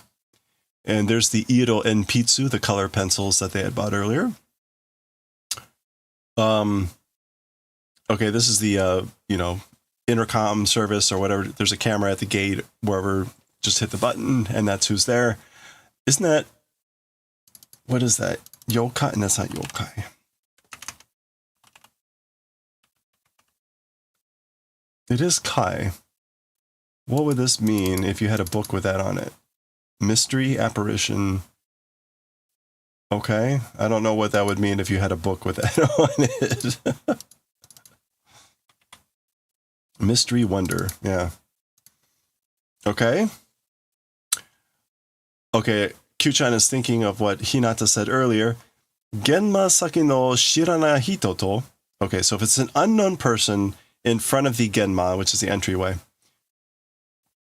And there's the Iro Enpitsu, the color pencils that they had bought earlier. Okay, this is the, intercom service or whatever. There's a camera at the gate, wherever, just hit the button, and that's who's there. Isn't that, what is that? Yokai? And that's not yokai. It is kai. What would this mean if you had a book with that on it? Mystery, apparition. Okay, I don't know what that would mean if you had a book with that on it. Mystery, wonder, yeah. Okay. Okay, Kyuu-chan is thinking of what Hinata said earlier. Genma saki no shirana hito to. Okay, so if it's an unknown person in front of the Genma, which is the entryway.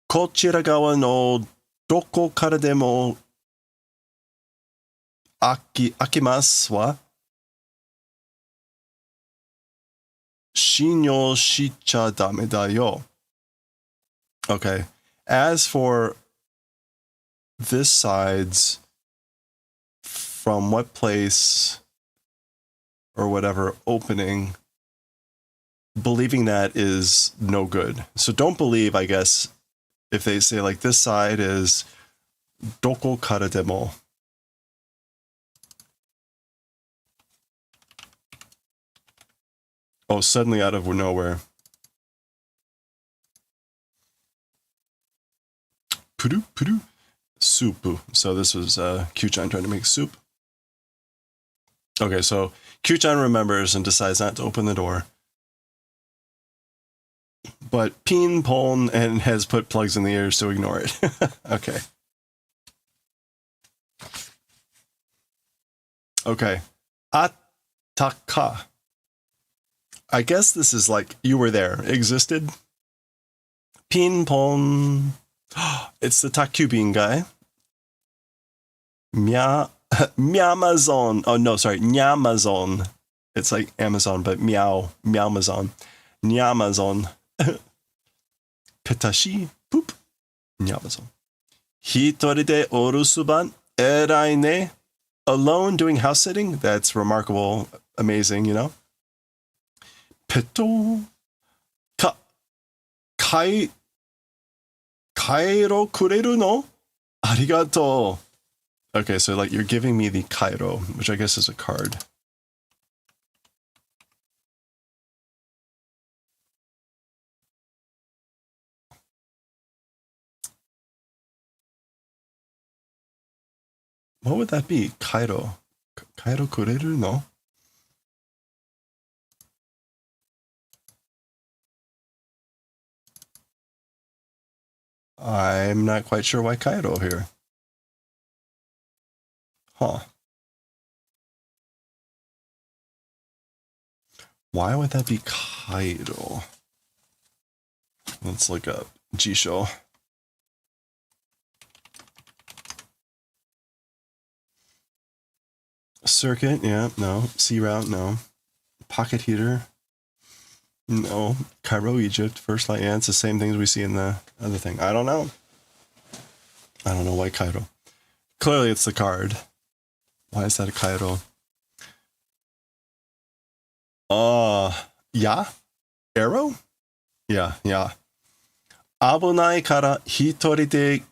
Kochiragawa no doko kara demo akimasu wa shinyo shicha dame da yo. Okay, as for this side's from what place or whatever opening believing that is no good. So don't believe, I guess, if they say like this side is doko kara demo. Oh, suddenly out of nowhere. Puru puru. Soup. So this was Kyuu-chan trying to make soup. Okay, so Kyuu-chan remembers and decides not to open the door. But Pin, Pon, and has put plugs in the ears to ignore it. Okay. Okay. Ataka. I guess this is like you were there. Existed. Pin, Pon. It's the Takubin guy. Myamazon. Oh, no, sorry. Nyamazon. It's like Amazon, but meow. Meowmazon. Nyamazon. Petashi. Poop. Nyamazon. Hitori de orusuban. Erai ne. Alone doing house sitting. That's remarkable. Amazing, you know. Peto. Kairo kureru no? Arigato. Okay, so like you're giving me the Kairo, which I guess is a card. What would that be? Kairo. Kairo kureru no? I'm not quite sure why Kairo here. Huh. Why would that be Kairo? Let's look up Jisho. Circuit, yeah, no. Sea route, no. Pocket heater, no. Cairo, Egypt, first light, yeah, it's the same things we see in the other thing. I don't know. I don't know why Cairo. Clearly it's the card. Why is that a Cairo? Yeah? Arrow? Yeah, yeah. Abunai kara hitori de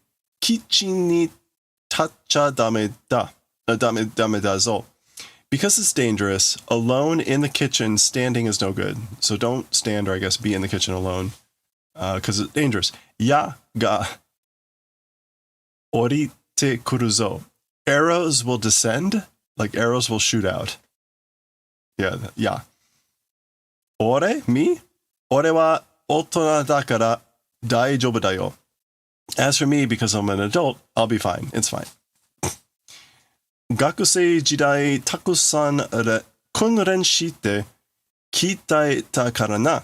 kichin ni tacha dame da. Dame da zo. Because it's dangerous, alone in the kitchen, standing is no good. So don't stand, or I guess be in the kitchen alone. Because it's dangerous. Ya ga orite kuruzo. Arrows will descend, like arrows will shoot out. Yeah, yeah. Ore? Me? Ore wa otona dakara daijoubu da yo. As for me, because I'm an adult, I'll be fine. It's fine. Gakusei jidai takusan kunren shite kitaeta kara na.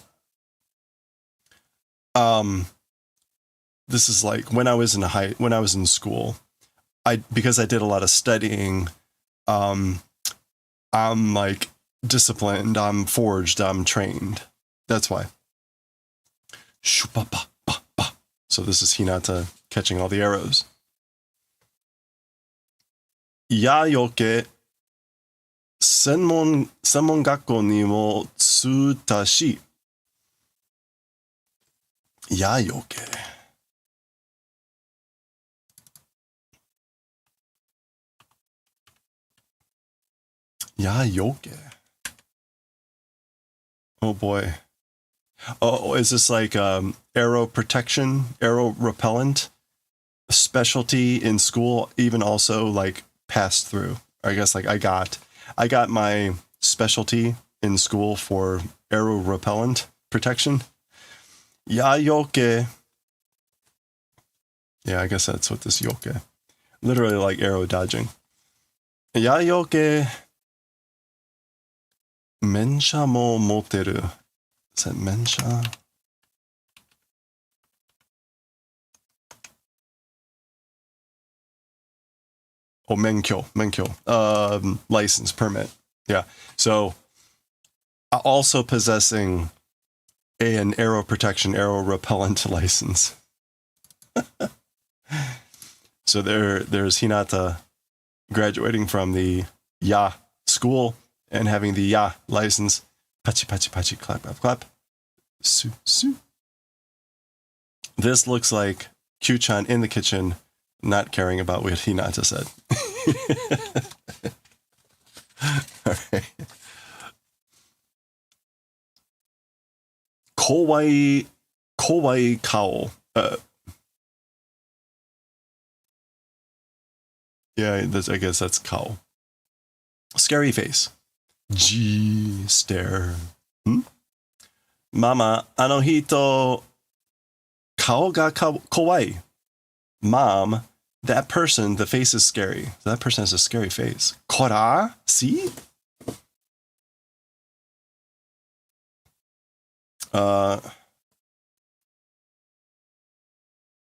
This is like when I was in school, because I did a lot of studying, I'm like disciplined, I'm forged, I'm trained. That's why. So this is Hinata catching all the arrows. Yayoke senmon gakko ni mo tsuta shi. Yayoke. Yayoke. Oh boy. Oh, is this like arrow protection, arrow repellent? Specialty in school, even also like passed through. I guess like I got my specialty in school for arrow repellent protection. Yayoke. Yeah, I guess that's what this yoke. Literally like arrow dodging. Yayoke. Mensha mo moteru. Is that mensha? Oh, menkyo. License, permit. Yeah. So, also possessing an arrow protection, arrow repellent license. So there's Hinata graduating from the Ya school and having the Ya license. Pachi, pachi, pachi, clap, clap, clap. This looks like Kyuu-chan in the kitchen, not caring about what Hinata said. All right. Kawaii kao. Yeah, I guess that's kao. Scary face. G stare. Mama, ano hito kao ga kawaii. Mom, that person, the face is scary. That person has a scary face. Kora? See?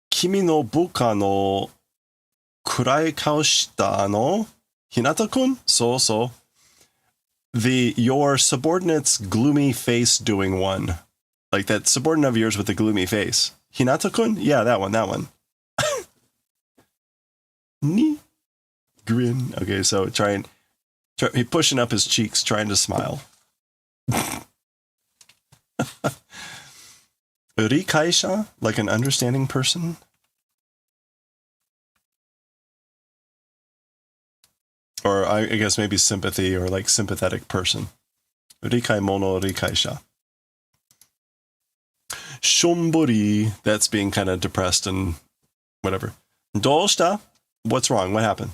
Kimi no buka no kurai kao shita no Hinata-kun? So. Your subordinate's gloomy face doing one. Like that subordinate of yours with the gloomy face. Hinata-kun? Yeah, that one. Ni. Grin. Okay, so he pushing up his cheeks, trying to smile. Rikaisha? Like an understanding person? Or I guess maybe sympathy or like sympathetic person. Rikai mono rikaisha. Shombori, that's being kind of depressed and whatever. Doshita? What's wrong? What happened?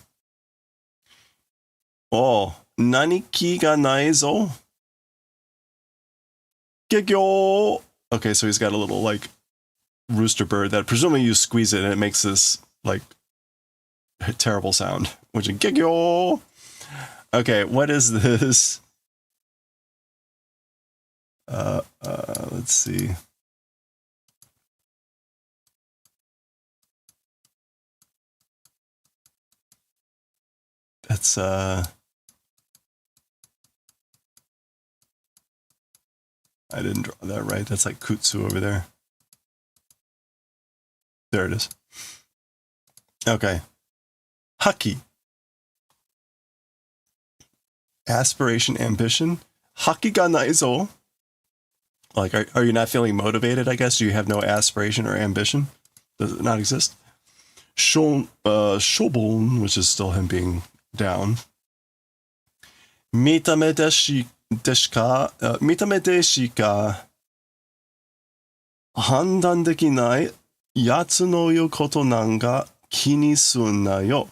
Oh, nani ki ga nai zo? Gegyo! Okay, so he's got a little like rooster bird that presumably you squeeze it and it makes this like terrible sound, which is gegyo. Okay, what is this? Let's see. That's I didn't draw that right. That's like kutsu over there. There it is. Okay. Haki. Aspiration, ambition. Haki ga nai zo. Like, are you not feeling motivated, I guess? Do you have no aspiration or ambition? Does it not exist? Shobon, which is still him being down. Mitame deshi ka handan dekinai yatsu no yu koto nan ga kini sunna yo.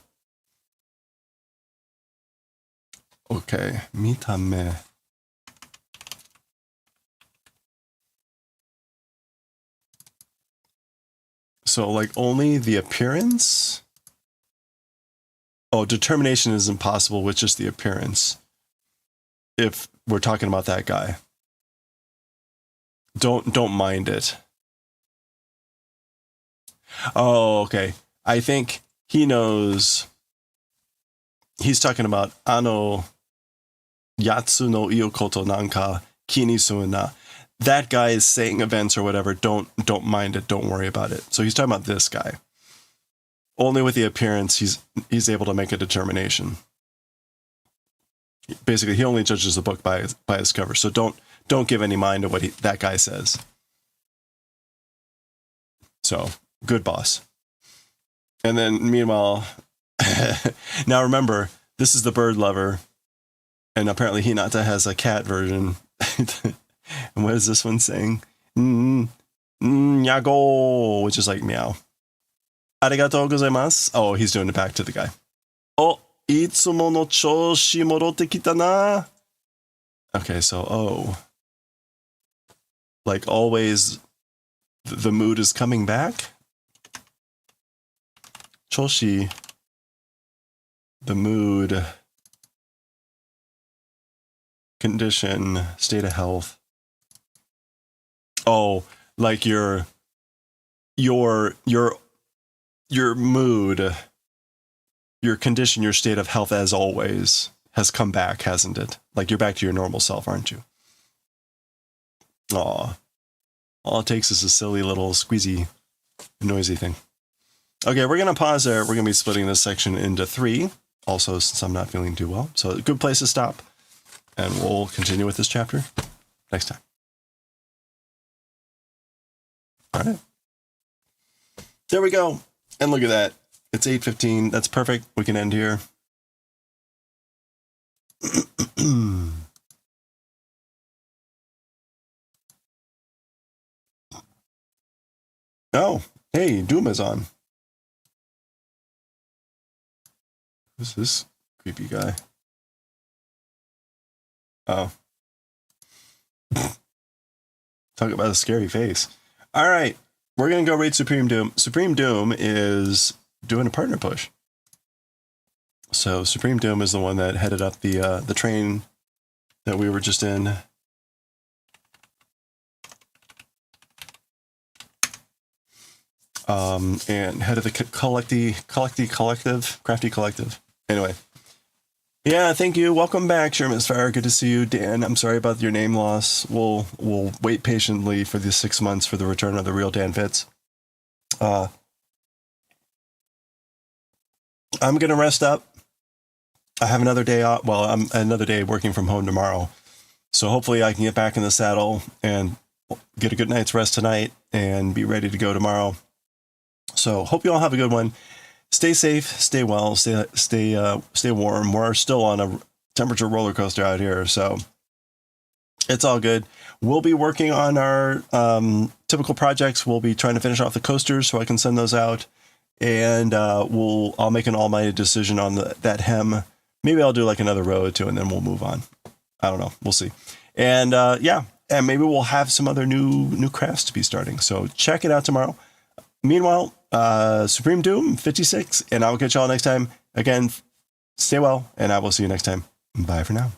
Okay, mitame. So, like, only the appearance? Oh, determination is impossible with just the appearance. If we're talking about that guy. Don't mind it. Oh, okay. I think he knows. He's talking about ano yatsu no iokoto nanka kini suuna. That guy is saying events or whatever. Don't mind it. Don't worry about it. So he's talking about this guy. Only with the appearance, he's able to make a determination. Basically, he only judges the book by his cover. So don't give any mind to what that guy says. So good boss. And then meanwhile, now remember, this is the bird lover, and apparently Hinata has a cat version. And what is this one saying? Nyago, which is like meow. Arigatou gozaimasu. Oh, he's doing it back to the guy. Oh, itsumo no choushi morotte kita na. Okay, so like always, the mood is coming back. Choshi, the mood, condition, state of health. Oh, like your mood, your condition, your state of health as always has come back, hasn't it? Like you're back to your normal self, aren't you? Aw. All it takes is a silly little squeezy, noisy thing. Okay, we're going to pause there. We're going to be splitting this section into 3. Also, since I'm not feeling too well. So a good place to stop. And we'll continue with this chapter next time. All right. There we go. And look at that. It's 8:15. That's perfect. We can end here. Oh, hey, Doom is on. Who's this creepy guy? Oh. Talk about a scary face. All right. We're going to go raid Supreme Doom. Supreme Doom is doing a partner push. So Supreme Doom is the one that headed up the train that we were just in. And head of the Crafty Collective. Anyway. Yeah, thank you. Welcome back, Sherman's Fire. Good to see you, Dan. I'm sorry about your name loss. We'll wait patiently for the 6 months for the return of the real Dan Fitz. I'm gonna rest up. I have another day off. Well, I'm another day working from home tomorrow, so hopefully I can get back in the saddle and get a good night's rest tonight and be ready to go tomorrow. So hope you all have a good one. Stay safe, stay well, stay warm. We're still on a temperature roller coaster out here, so it's all good. We'll be working on our typical projects. We'll be trying to finish off the coasters so I can send those out, and I'll make an almighty decision on that hem. Maybe I'll do like another row or two, and then we'll move on. I don't know. We'll see. And yeah, and maybe we'll have some other new crafts to be starting. So check it out tomorrow. Meanwhile, Supreme Doom 56, and I'll catch y'all next time. Again, stay well, and I will see you next time. Bye for now.